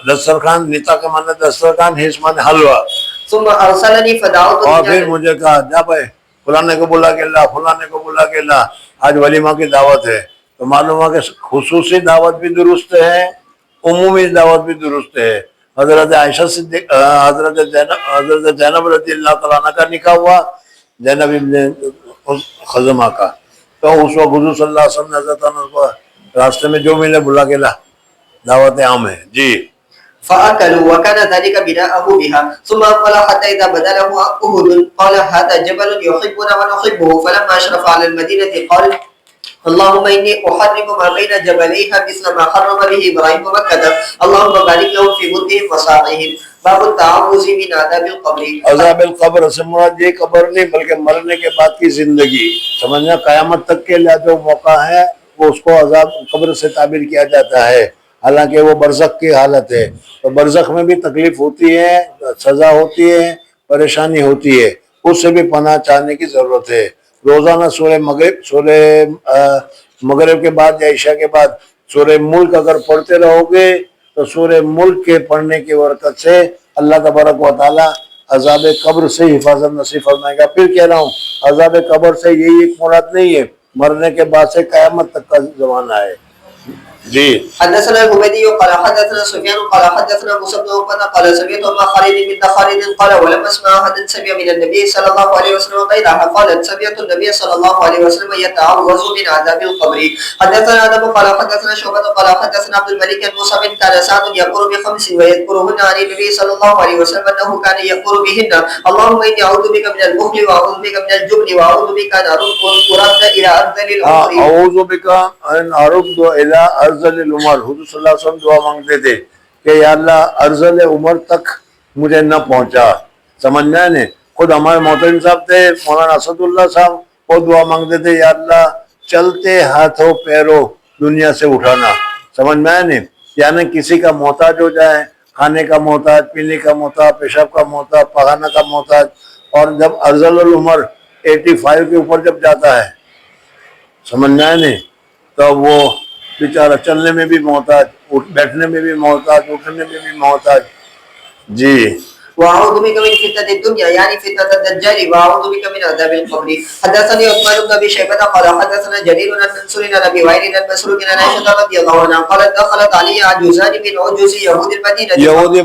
[SPEAKER 2] دسترخوان, نتا کا معنی دسترخوان, حیث معنی حلوہ.
[SPEAKER 1] ثم أرسلني فدعوت
[SPEAKER 2] اور پھر مجھے کہا جا بھائی فلانے کو بلا کے لا, فلانے کو بلا کے لا, آج ولیمہ کی دعوت ہے. تو معلوم ہے کہ خصوصی دعوت بھی درست ہے, عمومی دعوت بھی درست ہے. حضرت عائشہ صدیق, حضرت زینب رضی اللہ تعالیٰ عنہ کا نکاح ہوا, زینب ابن خزمہ کا. تو اس وقت حضور صلی اللہ علیہ وسلم نے حضرت عنہ کو راستے میں جو ملے بلا کے لا, دعوت عام ہے جی.
[SPEAKER 1] فأكلوا وكان ذلك بناءه بها ثم أقبل حتى إذا بدا له أحد قال هذا جبل يحبنا ونحبه فلما أشرف على المدينة قال اللهم إني أحرم ما بين جبليها مثل ما حرم به إبراهيم مكة اللهم بارك لهم في مدهم وساقهم. باب التعوذ من عذاب القبر.
[SPEAKER 2] عذاب القبر سے مراد یہ قبر نہیں بلکہ مرنے کے بعد کی زندگی, سمجھنا قیامت تک کے لیے جو موقع ہے وہ اس کو عذاب قبر سے تعبیر کیا جاتا ہے. حالانکہ وہ برزخ کی حالت ہے, تو برزخ میں بھی تکلیف ہوتی ہے, سزا ہوتی ہے, پریشانی ہوتی ہے, اس سے بھی پناہ چاہنے کی ضرورت ہے. روزانہ سورہ مغرب کے بعد یا عشاء کے بعد سورہ ملک اگر پڑھتے رہو گے تو سورہ ملک کے پڑھنے کی برکت سے اللہ تبارک و تعالی عذاب قبر سے حفاظت نصیب فرمائے گا. پھر کہہ رہا ہوں عذاب قبر سے یہی ایک مراد نہیں ہے, مرنے کے بعد سے قیامت تک کا زمانہ ہے جی.
[SPEAKER 1] حدثنا الحميدي قال حدثنا سفيان قال حدثنا موسى بن عقبة قال سمعت أبا خالد بن خالد قال ولم أسمع أحدا سمع من النبي صلى الله عليه وسلم غيرها قالت سمعت النبي صلى الله عليه وسلم يتعوذ من عذاب القبر. حدثنا آدم قال حدثنا شعبة قال حدثنا عبد الملك بن موسى كان سعد يقول بخمس ويذكرهن عن النبي صلى الله عليه وسلم أنه كان يقول بهن اللهم إني أعوذ بك من البخل وأعوذ بك من الجبن وأعوذ بك أن أرد إلى أرذل العمر.
[SPEAKER 2] أعوذ بك أن أرد إلى ارذل العمر. حضور صلی اللہ علیہ وسلم دعا مانگتے تھے کہ یا اللہ ارذل عمر تک مجھے نہ پہنچا, سمجھنا ہے. خود ہمارے محترم صاحب تھے مولانا اسد اللہ صاحب, وہ دعا مانگتے تھے یا اللہ چلتے ہاتھوں پیروں دنیا سے اٹھانا, سمجھ میں آئے. یعنی کسی کا محتاج ہو جائے, کھانے کا محتاج, پینے کا محتاج, پیشاب کا محتاج, پخانا کا محتاج. اور جب ارذل العمر 85 کے اوپر جب جاتا ہے, سمجھ میں آئے نہیں, تو وہ بیچارہ چلنے میں بھی محتاج, بیٹھنے میں بھی محتاج, اٹھنے میں بھی محتاج جی.
[SPEAKER 1] واعوذ بك من فتنة الدنيا يعني فتنة الدجال واعوذ بك من عذاب القبر. حدثني عثمان بن ابي شيبة قال حدثنا جرير عن منصور عن ابي وائل عن مسروق عن عائشة رضي الله عنها قالت دخلت علي عجوزان من عجوز يهود المدينة.
[SPEAKER 2] یہودی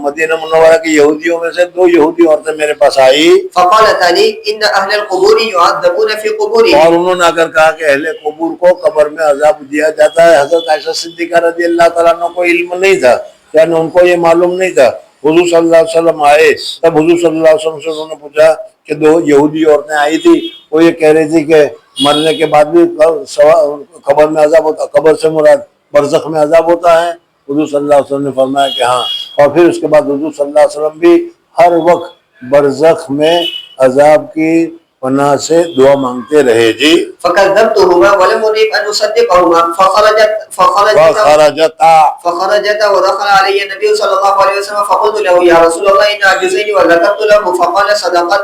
[SPEAKER 2] مدینہ منورہ کے یہودیوں میں سے دو یہودی عورتیں میرے پاس آئی.
[SPEAKER 1] فقالت علي ان اهل القبور يعذبون في قبورهم.
[SPEAKER 2] اور انہوں نے آ کر کہا کہ اہل قبور کو قبر میں عذاب دیا جاتا ہے. حضرت عائشہ صدیقہ رضی اللہ تعالیٰ عنہ کو علم نہیں تھا, یعنی ان کو یہ معلوم نہیں تھا. حضور صلی اللہ علیہ وسلم آئے, تب حضور صلی اللہ علیہ وسلم سے انہوں نے پوچھا کہ دو یہودی عورتیں آئی تھی, وہ یہ کہہ رہی تھی کہ مرنے کے بعد بھی قبر میں عذاب ہوتا, قبر سے مراد برزخ میں عذاب ہوتا ہے. حضور صلی اللہ علیہ وسلم نے فرمایا کہ ہاں. اور پھر اس کے بعد حضور صلی اللہ علیہ وسلم بھی ہر وقت برزخ میں عذاب کی پناہ سے دعا مانگتے رہے. جی.
[SPEAKER 1] فكذبتهما ولم أريد أن أصدقهما فخرجتا ودخل علي النبي صلى الله عليه وسلم فقلت له يا رسول الله إن عجزين وذكرت له فقال صدقت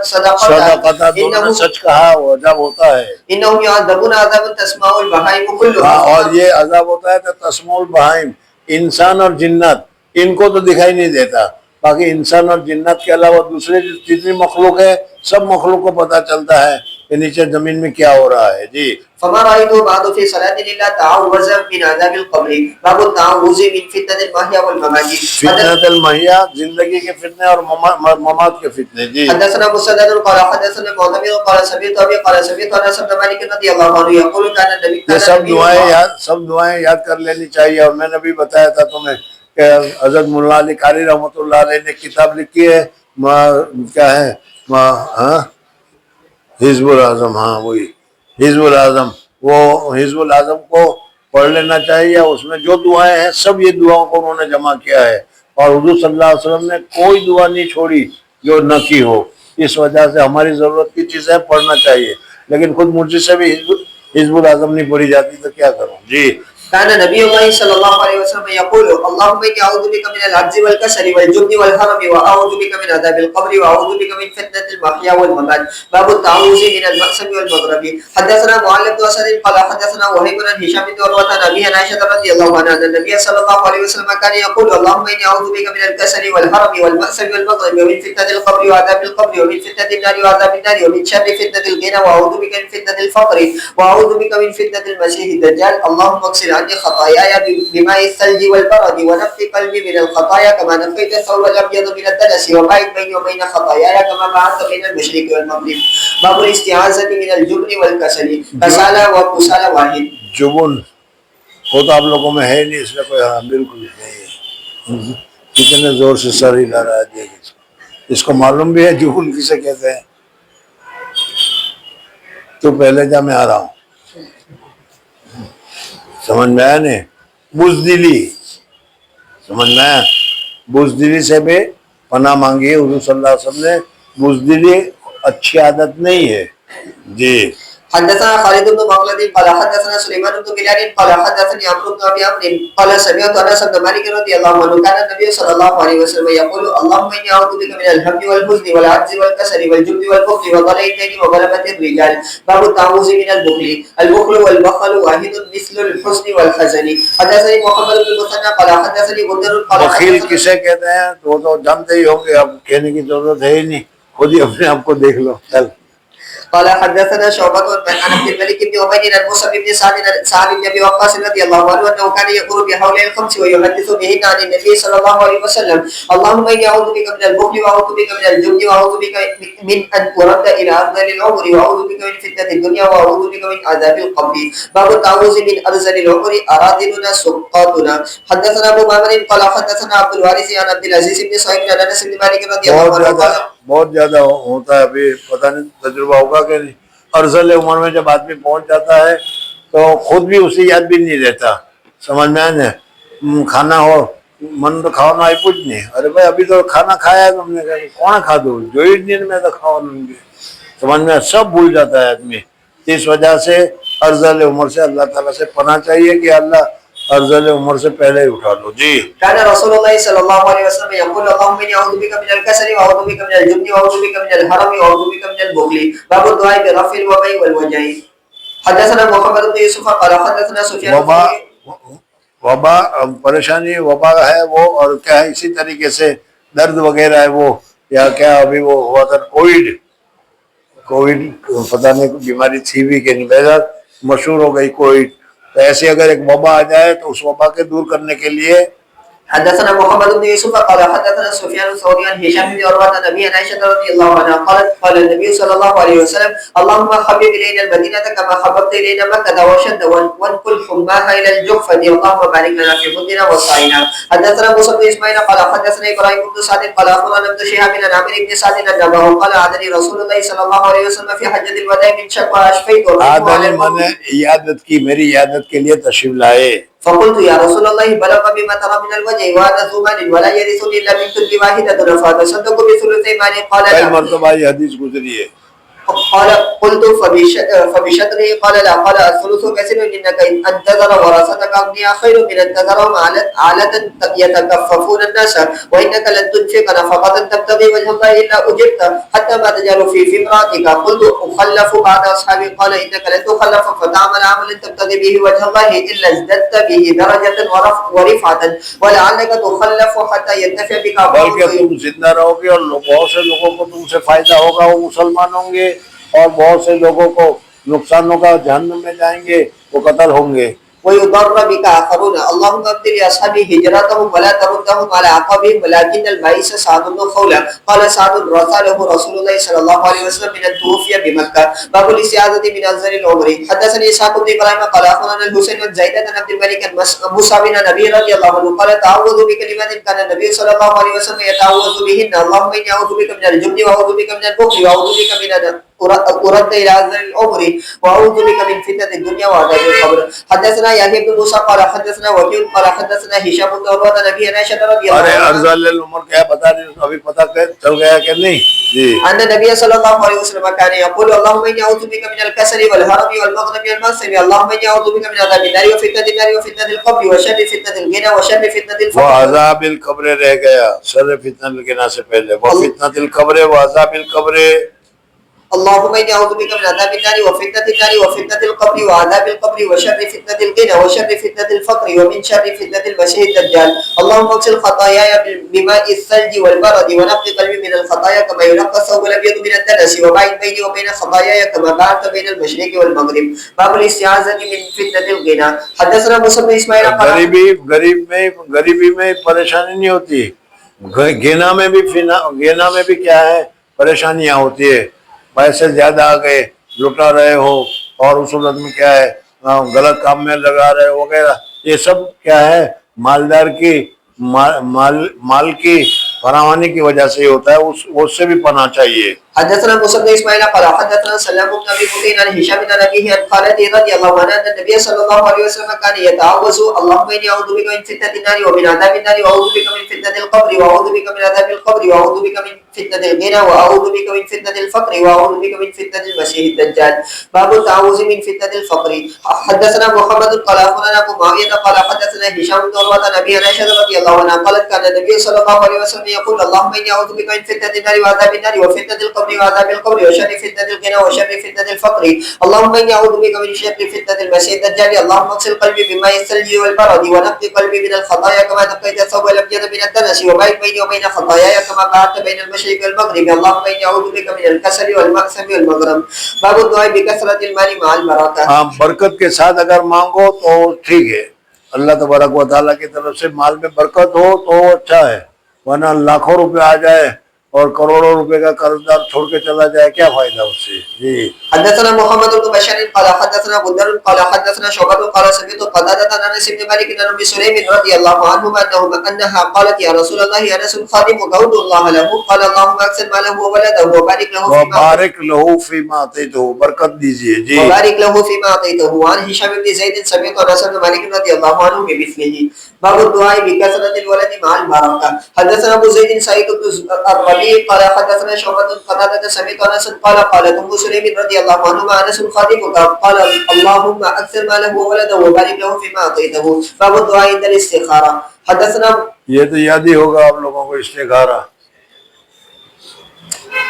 [SPEAKER 2] انہوں نے سچ کہا. وہ عذاب ہوتا ہے
[SPEAKER 1] إنهم يعذبون عذابا تسمع البهائم كلها.
[SPEAKER 2] اور یہ عذاب ہوتا ہے تو تسمع البہائم، انسان اور جنات ان کو تو دکھائی نہیں دیتا، باقی انسان اور جنات کے علاوہ دوسرے جتنی مخلوق ہے سب مخلوق کو پتہ چلتا ہے کہ نیچے زمین میں کیا ہو رہا ہے. جی.
[SPEAKER 1] فما رأيت بعد في صلاة إلا تعوذ من عذاب القبر باب التعوذ من فتنة المحيا والممات.
[SPEAKER 2] فتنة المحيا زندگی کے فتنے اور ممات کے فتنے. جی.
[SPEAKER 1] حدثنا مسدد قال حدثنا معتمر قال سمعت أبي قال سمعت أنس بن مالك رضي الله عنه يقول كان النبي
[SPEAKER 2] یہ سب دعائیں یاد کر لینی چاہیے. اور میں نے بھی بتایا تھا تمہیں کہ حضرت مولانا علی قاری رحمۃ اللہ علیہ نے کتاب لکھی ہے، کیا ہے، حزب الاعظم. ہاں وہی حزب الاعظم. وہ حزب الاعظم کو پڑھ لینا چاہیے. اس میں جو دعائیں ہیں سب یہ دعاؤں کو انہوں نے جمع کیا ہے، اور حضور صلی اللہ علیہ وسلم نے کوئی دعا نہیں چھوڑی جو نہ کی ہو. اس وجہ سے ہماری ضرورت کی چیزیں پڑھنا چاہیے، لیکن خود مرضی سے بھی حزب الاعظم نہیں پڑھی جاتی تو کیا کروں. جی.
[SPEAKER 1] كان نبي الله صلى الله عليه وسلم يقول اللهم إني أعوذ بك من العجز والكسل والجبن والهرم وأعوذ بك من عذاب القبر وأعوذ بك من فتنة المحيا والممات. باب التعوذ من المأسم والمغرب. حدثنا معل بن أسد قال حدثنا وهيب بن هشام بن عروة عن أبيه عن عائشة رضي الله عنها أن النبي صلى الله عليه وسلم كان يقول اللهم إني أعوذ بك من الكسل والهرم والمأسم والمغرب ومن فتنة القبر وعذاب القبر ومن فتنة النار وعذاب النار ومن شر فتنة الغنى وأعوذ بك من فتنة الفقر وأعوذ بك من فتنة المسيح الدجال. اللهم اغسل عني خطاياي بماء الثلج والبرد ونقي قلبي من الخطايا كما نقيت الثوب الابيض من الدنس وباعد بيني وبين خطاياي كما بعدت بين المشرق والمغرب. باب الاستعاذة من الجبن والكسل. کسالہ و کسالہ واحد.
[SPEAKER 2] جبن وہ تو آپ لوگوں میں ہے نہیں، اس میں کوئی بالکل نہیں ہے. کتنے زور سے سر ہلا رہا ہے، اس کو معلوم بھی ہے جبن کسے کہتے ہیں. تو پہلے جا میں آ رہا ہوں، سمجھ میں آیا نہیں. بزدلی سمجھ میں آیا. بزدلی سے بھی پناہ مانگی ہے حضور صلی اللہ علیہ وسلم نے. بزدلی اچھی عادت نہیں ہے. جی.
[SPEAKER 1] حدثنا خالد بن مخلد قال حدثنا سليمان بن بلال قال حدثني عمرو بن ابي عمرو قال سمعت انس بن مالك رضي الله عنه كان النبي صلى الله عليه وسلم يقول اللهم اني اعوذ بك من الهم والحزن والعجز والكسل والجبن والبخل وضلع الدين وغلبة الرجال. باب التعوذ من البخل. البخل والبخل واحد مثل الحزن والحزن. حدثني محمد بن المثنى قال حدثني غندر قال
[SPEAKER 2] بخیل کسے کہتے ہیں تو جانتے ہی ہوں گے، اب کہنے کی ضرورت ہے ہی نہیں، خود ہی اپنے آپ کو دیکھ لو. چل.
[SPEAKER 1] قال حدثنا شعبة عن عبد الملك بن عبيد عن موسى بن سعد بن ابي وقاص رضي الله عنه انه كان يقول بحول الخمس ويحدث بهن عن النبي صلى الله عليه وسلم اللهم اني اعوذ بك من البخل واعوذ بك من الجبن واعوذ بك من ان ارد الى ارذل العمر واعوذ بك من فتنة الدنيا واعوذ بك من عذاب القبر. باب التعوذ من ارذل العمر اراذلنا سقاطنا. حدثنا ابو معمر قال حدثنا عبد الوارث عن عبد العزيز بن صهيب عن انس بن مالك رضي الله عنه قال
[SPEAKER 2] بہت زیادہ ہوتا ہے. ابھی پتہ نہیں تجربہ ہوگا کہ نہیں. ارذل عمر میں جب آدمی پہنچ جاتا ہے تو خود بھی اسے یاد بھی نہیں رہتا. سمجھ میں آئے. کھانا ہو من تو کھانا ہی کچھ نہیں. ارے بھائی ابھی تو کھانا کھایا ہے تم نے، کہا کون کھا دو جو ہی دن میں تو کھاؤ. سمجھ میں سب بھول جاتا ہے آدمی. اس وجہ سے ارذل عمر سے اللہ تعالیٰ سے پناہ چاہیے کہ اللہ ارذل عمر سے پہلے ہی اٹھا لو. جی.
[SPEAKER 1] كان رسول الله صلى الله عليه وسلم يقول اللهم اني اعوذ بك من الكسل واعوذ بك من الجبن واعوذ بك من الهرم واعوذ بك من البخل. باب الدعاء برفع الوباء والوجع. حدثنا محمد بن يوسف قال حدثنا سفيان.
[SPEAKER 2] وبا پریشانی وبا ہے وہ، اور کیا ہے اسی طریقے سے درد وغیرہ ہے وہ، یا کیا ابھی وہ ہوا تھا کووڈ پتہ نہیں بیماری تھی بھی کہ نہیں، بہرحال مشہور ہو گئی کووڈ. تو ایسے اگر ایک وبا آ جائے تو اس وبا کے دور کرنے کے لیے.
[SPEAKER 1] حدثنا محمد بن يوسف قال حدثنا سفيان الثوري عن هشام بن عروة عن أبي عائشة رضي الله عنها قالت قال النبي صلى الله عليه وسلم اللهم حبب إلينا المدينة كما حببت إلينا مكة وشد وانقل حماها إلى الجحفة اللهم بارك لنا في مدنا وصاعنا. حدثنا موسى بن إسماعيل قال حدثنا إبراهيم بن سعد قال أخبرنا ابن شهاب عن عامر بن سعد أن أباه قال عادني رسول الله صلى الله عليه وسلم في حجة الوداع من شقة أشفيت
[SPEAKER 2] عادني میں نے عیادت کی، میری عیادت کے لیے تشریف لائے.
[SPEAKER 1] فقلت يا رسول الله بلغ بما ترى من الوجه وانا ذو مال ولا يرثني الا بنت واحده فاتصدق بثلثي مالي. قال
[SPEAKER 2] کئی مرتبہ یہ حدیث گزری ہے
[SPEAKER 1] قال قلت فبشطره قال لا قال الثلث كثير انك ان تذر ورثتك اغنياء خير من ان تذرهم عالة يتكففون الناس وانك لن تنفق نفقة تبتغي وجه الله الا اجرت حتى ما تجعل في امراتك. قلت اخلف بعد اصحابي قال انك لن تخلف فتعمل عملا تبتغي به وجه الله الا ازددت به درجة ورفعة ولعلك تخلف حتى ينتفع بك.
[SPEAKER 2] بلکہ تم زندہ رہو گے اور بہت سے لوگوں کو تم سے فائدہ ہوگا، وہ مسلمان ہوں گے، اور بہت سے لوگوں کو نقصان ہوگا، جہنم میں جائیں گے، وہ قتل ہوں گے.
[SPEAKER 1] ويضر بك آخرون. اللهم ابدل لأصحابي هجرتهم ولا تردهم على عقبهم ولكن البائس سعد بن خولة. قال سعد رساله رسول الله صلى الله عليه وسلم من التوفي بمكة. باب الاستعاذة من أنزل العمر. حدثني إسحاق بن إبراهيم قال أخبرنا الحسين بن زيد بن عبد الملك موسى بن النبي رضي الله عنه قال تعوذ بكلمات كان النبي صلى الله عليه وسلم يتعوذ بهن. اللهم إني أعوذ بك من الجبن وأعوذ بك من البخل وأعوذ بك من أرد إلى أنزل العمر وأعوذ بك من فتنة الدنيا وعذاب القبر. حدثنا يحيى بن موسى قال حدثنا وكيع قال حدثنا هشام بن عروة عن أبي عائشة رضي الله عنها.
[SPEAKER 2] ارے ارذل العمر کیا بتا رہی ہوں، ابھی پتہ چل گیا کہ نہیں؟ جی.
[SPEAKER 1] أن النبي صلى الله عليه وسلم كان يقول اللهم إني أعوذ بك من الكسل والهرم والمغرم والمغسم. اللهم إني أعوذ بك من عذاب النار وفتنة النار وفتنة القبر وشر فتنة الغنى وشر فتنة الفقر.
[SPEAKER 2] وعذاب القبر رہ گیا، شر فتنة الغنى سے پہلے، وفتنة القبر وعذاب القبر.
[SPEAKER 1] اللهم إني أعوذ بك من عذاب النار وفتنة النار وفتنة القبر وعذاب القبر وشر فتنة الغنى وشر فتنة الفقر ومن شر فتنة المسيح الدجال. اللهم اغسل خطاياي بماء الثلج والبرد ونقي قلبي من الخطايا كما ينقى الثوب الأبيض من الدنس وباعد بيني وبين خطاياي كما باعدت بين المشرق والمغرب. باب الاستعاذة من فتنة الغنى. حدثنا موسى بن إسماعيل
[SPEAKER 2] غریبی میں پریشانی نہیں ہوتی، گینا میں بھی کیا ہے پریشانیاں ہوتی ہے. پیسے زیادہ آ گئے، لٹا رہے ہو، اور اس صورت میں کیا ہے غلط کام میں لگا رہے ہو وغیرہ، یہ سب کیا ہے مالدار کی مال کی فراوانی کی وجہ سے ہوتا ہے، اس سے بھی پناہ چاہیے.
[SPEAKER 1] حدثنا موسى بن اسماعيل قال حدثنا سلام بن ابي مطيع عن هشام بن ابيه عن خالد رضي الله عنه ان النبي صلى الله عليه وسلم كان يتعوذ اللهم اني اعوذ بك من فتنه النار ومن عذاب النار واعوذ بك من فتنه القبر واعوذ بك من عذاب القبر واعوذ بك من فتنه الغنى واعوذ بك من فتنه الفقر واعوذ بك من فتنه المسيح الدجال. باب التعوذ من فتنه الفقر. حدثنا محمد قال اخبرنا ابو معاويه قال حدثنا هشام بن عروه عن ابي عائشه رضي الله عنها قالت كان النبي صلى الله عليه وسلم يقول اللهم اني اعوذ بك من فتنه النار وعذاب النار وفتنه القبر وعذاب القبر وشر فتنة الغنى وشر فتنة الفقر. اللهم إني أعوذ بك من شر فتنة المسيح الدجال. اللهم اغسل قلبي بماء الثلج والبرد ونقي قلبي من الخطايا كما نقيت الثوب الأبيض من الدنس وباعد بيني وبين خطاياي كما باعدت بين المشرق والمغرب. اللهم إني أعوذ بك من الكسل والمأثم والمغرم. باب الدعاء بكثرة المال مع البركة.
[SPEAKER 2] ہاں، برکت کے ساتھ اگر مانگو تو ٹھیک ہے، اللہ تبارک و تعالیٰ کی طرف سے مال میں برکت ہو تو اچھا ہے، ورنہ لاکھوں روپے آ جائے اور کروڑوں روپے کا قرضدار چھوڑ کے چلا جائے، کیا فائدہ اس سے؟ جی.
[SPEAKER 1] حدثنا محمد بن بشار قال حدثنا غندر قال حدثنا شعبة قال سمعت قتادة عن انس بن مالك عن ام سليم رضي الله عنهما انها قالت يا رسول الله انس خادم قول الله له قال اللهم اكثر ماله وولده وبارك له
[SPEAKER 2] فيما اعطيته، برکت دیجیے. جی.
[SPEAKER 1] وبارك له فيما اعطيته. وعن هشام بن زيد سمعت انس بن مالك رضي الله عنه بمثله. باب الدعاء بكثرة الولد مع البركة. حدثنا ابو زيد سعيد بن الربيع قال حدثنا شعبة قتادة سمعت انس قال قالت ام سليم رضي الله عنهما انس خادمك قال اللهم اكثر ماله وولده وبارك له فيما اعطيته. باب الدعاء عند الاستخارة. حدثنا
[SPEAKER 2] یہ تو یاد ہی ہوگا آپ لوگوں کو استخارہ،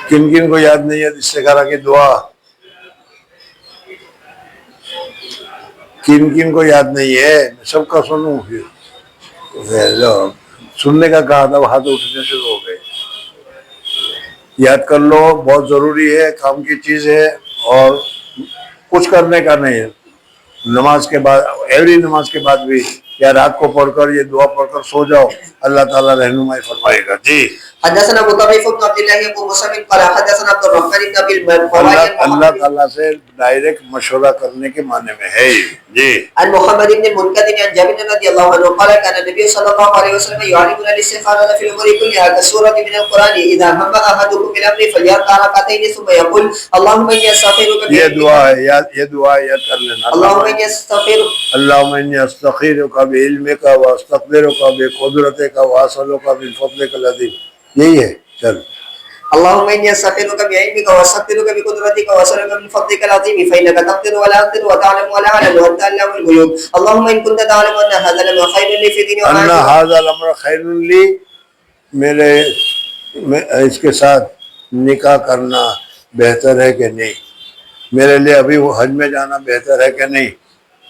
[SPEAKER 2] کن کن کو یاد نہیں ہے استخارہ کی دعا؟ کن کن کو یاد نہیں ہے؟ سب کا سنوں پھر سننے کا کہا تھا، ہاتھ اٹھنے سے ہو گئے. یاد کر لو، بہت ضروری ہے، کام کی چیز ہے، اور کچھ کرنے کا نہیں ہے. نماز کے بعد، ایوری نماز کے بعد بھی یا رات کو پڑھ کر یہ دعا پڑھ کر سو جاؤ، اللہ تعالیٰ رہنمائی فرمائے گا. جی.
[SPEAKER 1] حدثنا مطرف بن عبد الله بن مسلم قال حدثنا عبد الرحمن بن ابي الفوائد
[SPEAKER 2] اللہ تعالیٰ سے ڈائریکٹ مشورہ کرنے کے معنی میں ہے. جی.
[SPEAKER 1] عن محمد بن المنكدر عن جابر رضي الله عنه قال كان النبي صلى الله عليه وسلم يعلمنا الاستخارة في الامور كلها كالسورة من القرآن اذا هم احدكم بالامر فليركع ركعتين ثم يقول اللهم اني استغفرك.
[SPEAKER 2] یہ دعا ہے، یہ دعا یاد کر لینا.
[SPEAKER 1] اللهم اني استغفرك
[SPEAKER 2] اللهم اني استخيرك بعلمك واستقدرك بقدرتك واسألك من فضلك العظيم. یہی ہے. چل
[SPEAKER 1] اللهم إني أستغفرك بعلمك وأستغفرك بقدرتك وأسألك من فضلك العظيم فإنك تقدر ولا أقدر وتعلم ولا أعلم وأنت علام الغيوب. اللهم إن كنت تعلم أن هذا الأمر خير لي في ديني
[SPEAKER 2] ان
[SPEAKER 1] ومعاشي
[SPEAKER 2] هذا الامر خیر لی، میرے اس کے ساتھ نکاح کرنا بہتر ہے کہ نہیں، میرے لیے ابھی وہ حج میں جانا بہتر ہے کہ نہیں،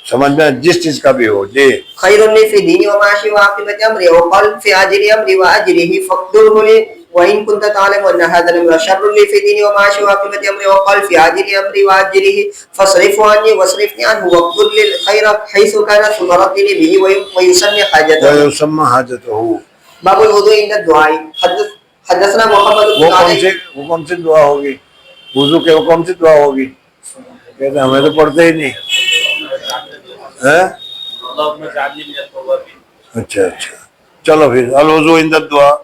[SPEAKER 2] سمجھنا جس چیز کا بھی ہو. جی
[SPEAKER 1] خير لي في ديني ومعاشي وعاقبة أمري وقال في عاجل أمري وأجله فاقدره لي. وإن كنت تعلم أن هذا الأمر شر لي في ديني ومعاشي وعاقبة أمري وقال في عاجل أمري وأجله فاصرفه عني واصرفني عنه واقدر لي الخير حيث كان ثم ردني به ويسمي حاجته.
[SPEAKER 2] ويسمى حاجته.
[SPEAKER 1] باب الوضوء عند الدعاء. حدثنا محمد بن علي.
[SPEAKER 2] وہ کون سی دعا ہوگی؟ وضو کے وہ کون سی دعا ہوگی؟ کہتے ہمیں تو پڑھتے ہی نہیں. اچھا اچھا چلو پھر الوضو عند الدعاء.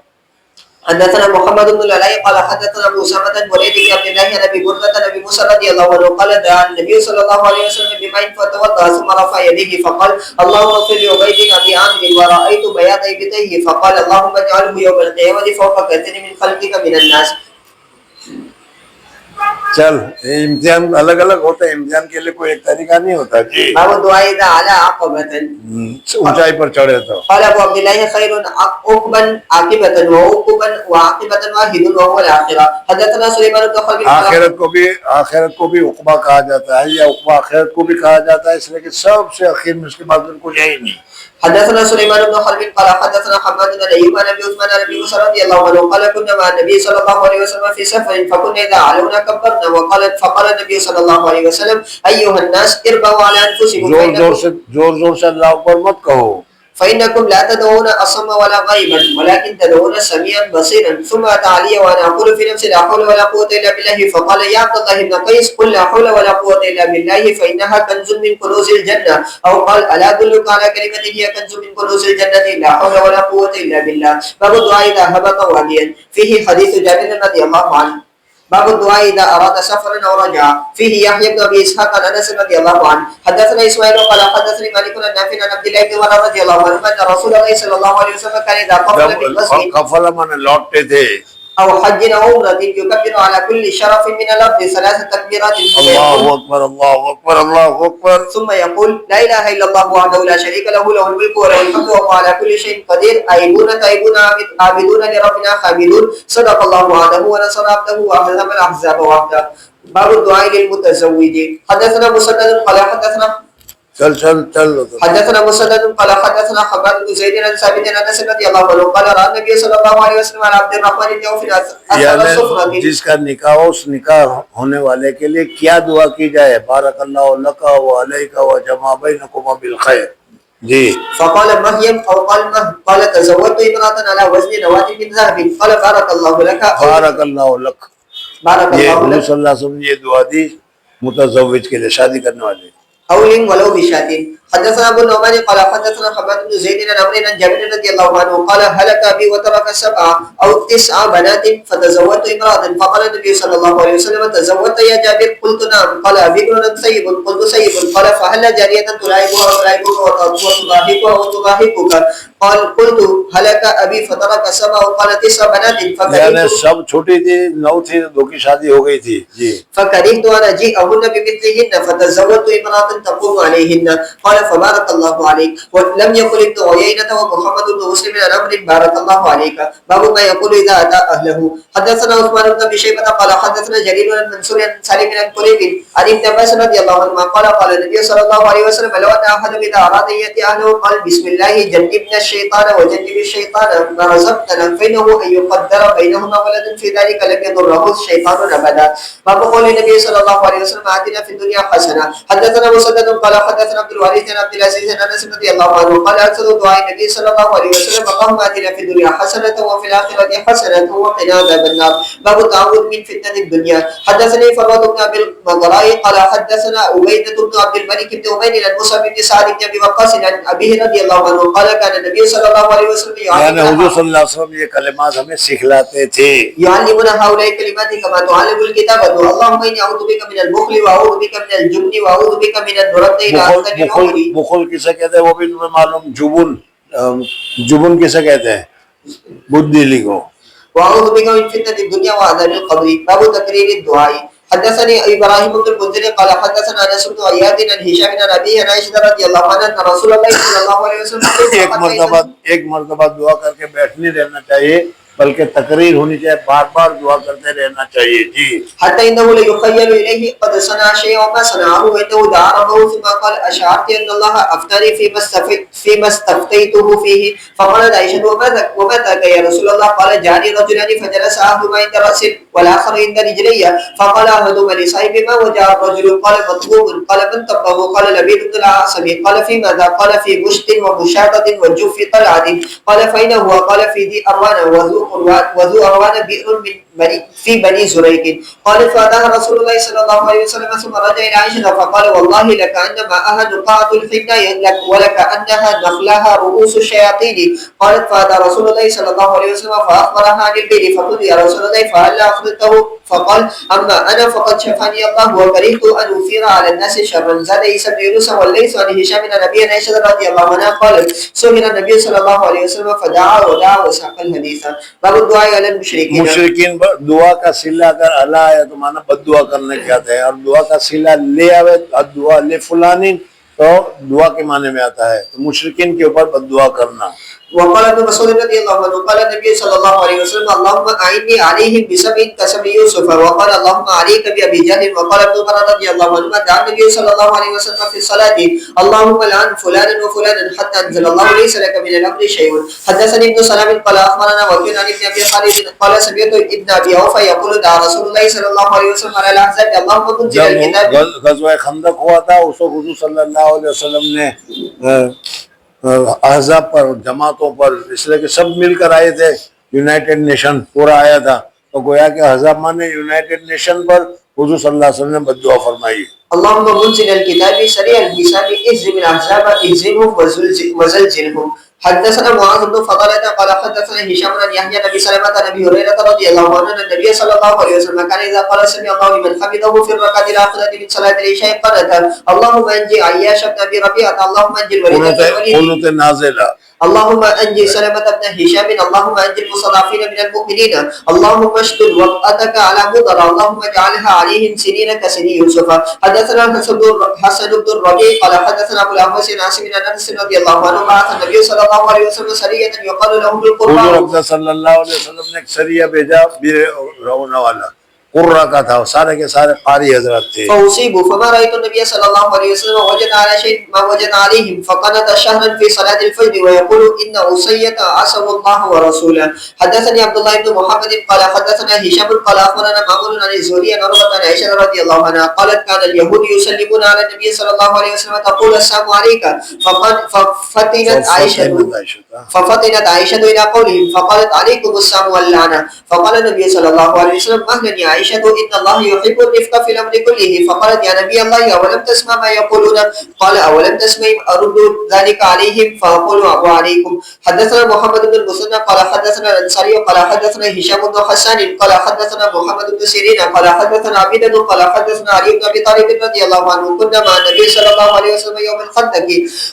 [SPEAKER 1] حدثنا محمد بن علي قال حدثنا ابو اسامه بن وليد بن عبد الله عن ابي برده عن ابي موسى رضي الله عنه قال دعا النبي صلى الله عليه وسلم بماء فتوضا ثم رفع يديه فقال اللهم اغفر لعبيد بن ابي عامر ورايت بياض ابطيه فقال اللهم اجعله يوم القيامه فوق كثير من خلقك من الناس.
[SPEAKER 2] چل امتحان الگ الگ ہوتا ہے، امتحان کے لیے کوئی ایک طریقہ نہیں ہوتا. جی
[SPEAKER 1] باب دعاء اذا على عقبه.
[SPEAKER 2] اونچائی پر چڑھے تو
[SPEAKER 1] قال ابو عبد الله خير عقبا عاقبه وعقبا وعاقبه واحد وهو الاخره. حدثنا سليمان بن خالد.
[SPEAKER 2] آخرت کو بھی عقبہ کہا جاتا ہے، یا عقبہ آخرت کو بھی کہا جاتا ہے، اس لیے کہ سب سے اخیر میں اس کے بعد کو جائے نہیں.
[SPEAKER 1] حدثنا سليمان بن حرب قال حدثنا حماد بن ايوب عن ابي عثمان عن ابي موسى رضي الله عنه قال كنا مع النبي صلى الله عليه وسلم في سفر فكنا اذا علونا كبرنا فقال النبي صلى الله عليه وسلم ايها الناس اربوا على انفسكم
[SPEAKER 2] زور سے اللہ اکبر مت کہو،
[SPEAKER 1] فإنكم لا تدعون أصم ولا غيبا ولكن تدعون سميعا بصيرا. ثم أتى علي وأنا أقول في نفسي لا حول ولا قوة إلا بالله فقال يا عبد الله بن قيس قل لا حول ولا قوة إلا بالله فإنها كنز من كنوز الجنة. أو قال ألا أدلك على كلمة هي كنز من كنوز الجنة لا حول ولا قوة إلا بالله. باب الدعاء إذا هبط واديا. فيه حديث جابر رضي الله عنه. باب الدعاء إذا أراد سفرا أو رجع. فيه يحيى بن أبي إسحاق عن أنس رضي الله عنه حدثنا إسماعيل قال حدثني مالك عن نافع عن عبد الله بن عمر رضي الله عنه أن رسول الله صلى الله عليه وسلم كان إذا قفل بالمسجد
[SPEAKER 2] قفل من لوٹتے تھے
[SPEAKER 1] أو حج أو عمرة يكبر على كل شرف من الأرض 3 تكبيرات
[SPEAKER 2] الله أكبر الله أكبر الله أكبر
[SPEAKER 1] ثم يقول لا إله إلا الله وحده لا شريك له له الملك وله الحمد وهو على كل شيء قدير آيبون تائبون عابدون لربنا حامدون صدق الله وعده ونصر عبده وهزم الأحزاب وحده. باب الدعاء للمتزوج. حدثنا مسدد قال حدثنا حدثنا مسدد قال حدثنا حماد بن زيد عن ثابت عن انس رضي الله عنه قال راى النبي صلى الله عليه وسلم على عبد الرحمن بن عوف اثر الصفرة.
[SPEAKER 2] جس کا نکاح ہو اس نکاح ہونے والے کے لیے کیا دعا کی جائے؟ بارک اللہ لک و علیک و جمع بینکما بالخیر. جی
[SPEAKER 1] فقال مهيم او قال تزوجت امرأة على وزن نواة من ذهب قال بارك الله لك
[SPEAKER 2] بارک اللہ لک.
[SPEAKER 1] بارك
[SPEAKER 2] یہ
[SPEAKER 1] الله
[SPEAKER 2] نبی
[SPEAKER 1] لك
[SPEAKER 2] صلی اللہ علیہ وسلم نے یہ دعا دی متزوج کے لیے، شادی کرنے والے.
[SPEAKER 1] أول ولو بشاة. حدثنا ابو النعمان قال حدثنا حماد بن زيد عن عمرو عن جابر رضي الله عنه قال هلك ابي وترك 7 أو 9 بنات فتزوجت امرأة فقال النبي صلى الله عليه وسلم تزوجت يا جابر قلت نعم قال أبكر سيب قلت سيب قال فهل جارية تلاعبها وتضاحكها وتضاحكك قال قلت هلك ابي فترك 7 قال 9 بنات
[SPEAKER 2] یعنی سب چھوٹی تھی، 9 تھی، 2 کی شادی ہو گئی تھی. جی
[SPEAKER 1] فكرهت أن أجيئهن بمثلهن فتزوجت امرأة تقوم عليهن قال فبارك الله عليك. ولم يقل ابن عيينة ومحمد بن مسلم عن عمرو بارك الله عليك. باب ما يقول إذا أتى أهله. حدثنا عثمان بن أبي شيبة قال حدثنا جرير بن منصور عن سالم بن قريب عن ابن عباس رضي الله عنهما قال النبي صلى الله عليه وسلم لو أن أحد إذا أراد أن يأتي أهله قال بسم الله جنبنا الشيطان وجنب الشيطان ما رزقتنا فإنه أن يقدر بينهما ولد في ذلك لم يضره الشيطان أبدا. باب قول النبي صلى الله عليه وسلم آتنا في الدنيا حسنة. حدثنا مسدد قال حدثنا عبد الوارث عن عبد العزيز عن انس رضي الله عنه قال اكثر دعاء النبي صلى الله عليه وسلم اللهم آتنا في الدنيا حسنة وفي الآخرة حسنة وقنا عذاب النار. باب التعوذ من فتنة الدنيا. حدثني فراد بن ابي المغراء قال حدثنا عبيدة بن عبد الملك بن عمير عن موسى بن سعد بن ابي وقاص عن ابيه رضي الله عنه قال كان النبي صلى الله عليه وسلم
[SPEAKER 2] یعنی حضور صلی اللہ علیہ وسلم یہ کلمات ہمیں سکھلاتے تھے.
[SPEAKER 1] يعلمنا هؤلاء الكلمات كما تعلم الكتاب. اللهم اني اعوذ بك من البخل واعوذ بك من الجبن واعوذ بك من الرد الى احسن الامور.
[SPEAKER 2] بخل کسے کہتے ہیں وہ بھی تمہیں معلوم. جبن کسے کہتے ہیں؟ بدھیلی کو.
[SPEAKER 1] واعوذ بك من فتنة الدنيا وعذاب القبر. باب تكرير الدعاء. حدثني ابراهيم بن المنذر قال حدثنا انس بن عياض عن هشام بن ابي عن عائشة رضي الله عنها ان رسول الله صلى الله عليه وسلم
[SPEAKER 2] ایک مرتبہ دعا کر کے بیٹھ نہیں رہنا چاہیے بلکہ تقریر ہونی چاہیے، بار بار دعا کرتے رہنا چاہیے. جی
[SPEAKER 1] حتى انه ليخيل اليه قد صنع شيئا وما صنعه وانه دعا ربه ثم قال اشعرت ان الله افتاني فيما استفتيته فيه. فقالت عائشة وما ذاك يا رسول الله؟ قال جاءني رجلان فجلس احدهما عند راسي والاخر عند رجلي فقال احدهما لصاحبهما وجاء الرجل قال مطلوب قال من طبه؟ قال لبيد بن العاصم. قال في ماذا؟ قال في مشط ومشاطة وجوف طلعة. قال فاين هو؟ قال في ذي اروان وذو اروان بئر في بني زريق. قال فأتاها رسول الله صلى الله عليه وسلم ثم رجع إلى عائشة فقال والله لكأن ماءها نقاعة الحنة ولكأنها نخلها رؤوس الشياطين. قالت فأتى رسول الله صلى الله عليه وسلم فأخبرها عن البئر فقلت يا رسول الله فهل أخبرته؟ فقال أما أنا فقد شفاني الله وكرهت أن أثير على الناس شرا. زاد عيسى بن يونس والليث عن هشام بن أبي عائشة رضي الله عنها قالت سئل النبي صلى الله عليه وسلم فدعا ودعا وساق الحديث. باب الدعاء على المشركين.
[SPEAKER 2] مشرکین دعا کا صلہ اگر اللہ ہے تو مانا بد دعا کرنے کے آتا ہے، اور دعا کا صلہ لے آوے دعا لے فلانی تو دعا کے معنی میں آتا ہے. تو مشرکین کے اوپر بد دعا کرنا.
[SPEAKER 1] وقال ابن مسعود رضي الله عنه قال النبي صلى الله عليه وسلم اللهم أعني عليهم بسبع كسب يوسف. وقال اللهم عليك بأبي جهل. وقال ابن عمر رضي الله عنهما دعا النبي صلى الله عليه وسلم في الصلاة اللهم لعن فلانا وفلانا حتى أنزل الله ليس لك من الأمر شيء. حدثني ابن سلام قال أخبرنا وكيل عن ابن أبي خالد قال سمعت ابن أبي أوفى يقول دعا رسول الله صلى الله عليه وسلم على الأحزاب اللهم منزل الكتاب.
[SPEAKER 2] غزوہ خندق ہوا تھا، اس وقت حضور صلی اللہ علیہ وسلم نے احزاب پر، جماعتوں پر، اس لیے کہ سب مل کر آئے تھے، یونائٹڈ نیشن پورا آیا تھا، تو گویا کہ احزاب مانے یونائٹڈ نیشن پر حضور صلی اللہ علیہ وسلم نے بد دعا فرمائی.
[SPEAKER 1] اللهم منزل الكتاب سريع الحساب اهزم الاحزاب اهزمهم وزلزلهم. حدثنا معاذ بن فضالة قال حدثنا هشام بن يحيى عن ابي سلمة عن ابي هريرة رضي الله عنه ان النبي صلى الله عليه وسلم كان اذا قال سمع الله لمن حمده في الركعة الاخرة من صلاة العشاء قنت اللهم انجي عياش بن ابي ربيعة اللهم انجي الوليد
[SPEAKER 2] قنوت نازلہ
[SPEAKER 1] اللهم انجي سلمة بن هشام اللهم انجي المستضعفين من المؤمنين اللهم اشدد وطأتك على مضر اللهم اجعلها عليهم سنين كسن يوسف. حدثنا حسن بن الربيع قال حدثنا ابو الاحوص عاصم بن انس رضي الله عنه بعث النبي صلى الله عليه وسلم سرية يقال له القرى.
[SPEAKER 2] حضور صلی اللہ علیہ وسلم نے ایک سریہ بھیجا بیر رونا والا، قرہ کا تھا، سارے کے سارے قاری حضرات تھے.
[SPEAKER 1] فأصيبوا فما رأيت النبي صلى الله عليه وسلم وجد على شيء ما وجد عليهم فقنت شهرا في صلاة الفجر ويقول إن أصية عصم الله ورسوله. حدثني عبد الله بن محمد قال حدثنا هشام قال أخبرنا مأمون عن الزهري عن عروة عن عائشة رضي الله عنها قالت كان اليهود يسلمون على النبي صلى الله عليه وسلم تقول السلام عليك ففتنت عائشة إلى قولهم فقالت عليكم السلام واللعنة. فقال النبي صلى الله عليه وسلم أهلا يا عائشة إن الله يحب الرفق في الأمر كله. فقالت يا نبي الله أولم تسمع ما يقولون؟ قال أولم تسمع أرد ذلك عليهم فأقول وعليكم. حدثنا محمد بن المثنى قال حدثنا الأنصاري قال حدثنا هشام بن حسان قال حدثنا محمد بن سيرين قال حدثنا عبيدة قال حدثنا علي بن أبي طالب رضي الله عنه كنا مع النبي صلى الله عليه وسلم يوم الخندق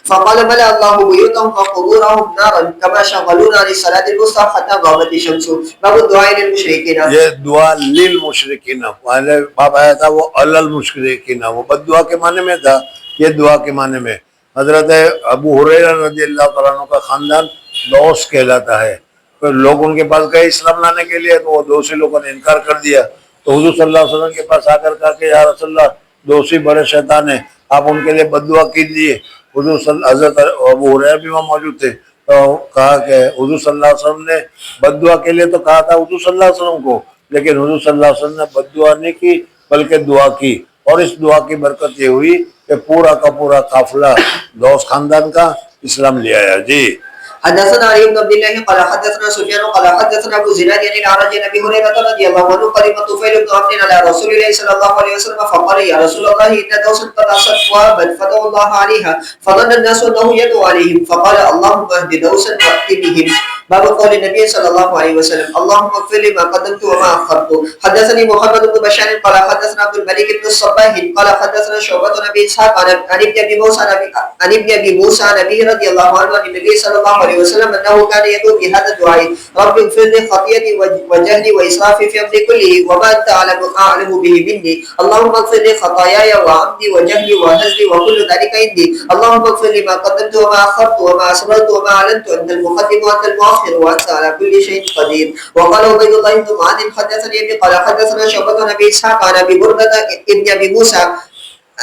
[SPEAKER 1] فقال ملأ الله بيوتهم وقبورهم نارا كما شغلونا عن الصلاة الوسطى حتى غابت الشمس. باب الدعاء للمشركين.
[SPEAKER 2] یہ دعا للمشرکین، پہلے باب آیا تھا وہ المشرکین، وہ بد دعا کے معنی میں تھا، یہ دعا کے معنی میں. حضرت ابو ہریرہ رضی اللہ تعالیٰ عنہ کا خاندان دوس کہلاتا ہے. پھر لوگ ان کے پاس گئے اسلام لانے کے لیے، تو وہ دوسی لوگوں نے انکار کر دیا. تو حضور صلی اللہ علیہ وسلم کے پاس آ کر کہا کہ یا رسول اللہ دوسی بڑے شیطان ہیں، آپ ان کے لیے بد دعا کیجیے. حضرت ابو ہریرہ بھی وہاں موجود تھے، تو کہا کہ حضور صلی اللہ علیہ وسلم نے بد دعا کے لیے تو کہا تھا حضور صلی اللہ علیہ وسلم کو، لیکن حضور صلی اللہ علیہ وسلم نے بد دعا نہیں کی بلکہ دعا کی. اور اس دعا کی برکت یہ ہوئی کہ پورا کا پورا قافلہ دوس خاندان کا اسلام لے آیا. جی
[SPEAKER 1] حدثنا علي بن عبد الله قال حدثنا سفيان قال حدثنا ابو زناد عن الأعرج عن ابي هريرة رضي الله عنه قدم طفيل بن عمرو على رسول الله صلى الله عليه وسلم فقال يا رسول الله ان دوسا قد عصت وابت فدعوا الله عليها فظن الناس انه يدعو عليهم فقال اللهم اهد دوسا وات بهم. باب قول النبي صلى الله عليه وسلم اللهم اغفر لي ما قدمت وما اخرت. حدثني محمد بن بشار قال حدثنا عبد الملك بن الصباح قال حدثنا شعبة بن ابي اسحاق عن ابن ابي موسى عن ابي رضي الله عنه عن النبي صلى الله عليه وسلم انه كان يدعو بهذا الدعاء رب اغفر لي خطيئتي وجهلي واسرافي في امري كله وما انت اعلم به مني اللهم اغفر لي خطاياي وعمدي وجهلي وهزلي وكل ذلك عندي اللهم اغفر لي ما قدمت وما اخرت وما اسررت وما اعلنت انت المقدم وانت المؤخر وانت على كل شيء قدير. وقال عبيد الله بن معاذ حدثني ابي قال حدثنا شعبة بن ابي اسحاق عن ابي بردة ابن ابي موسى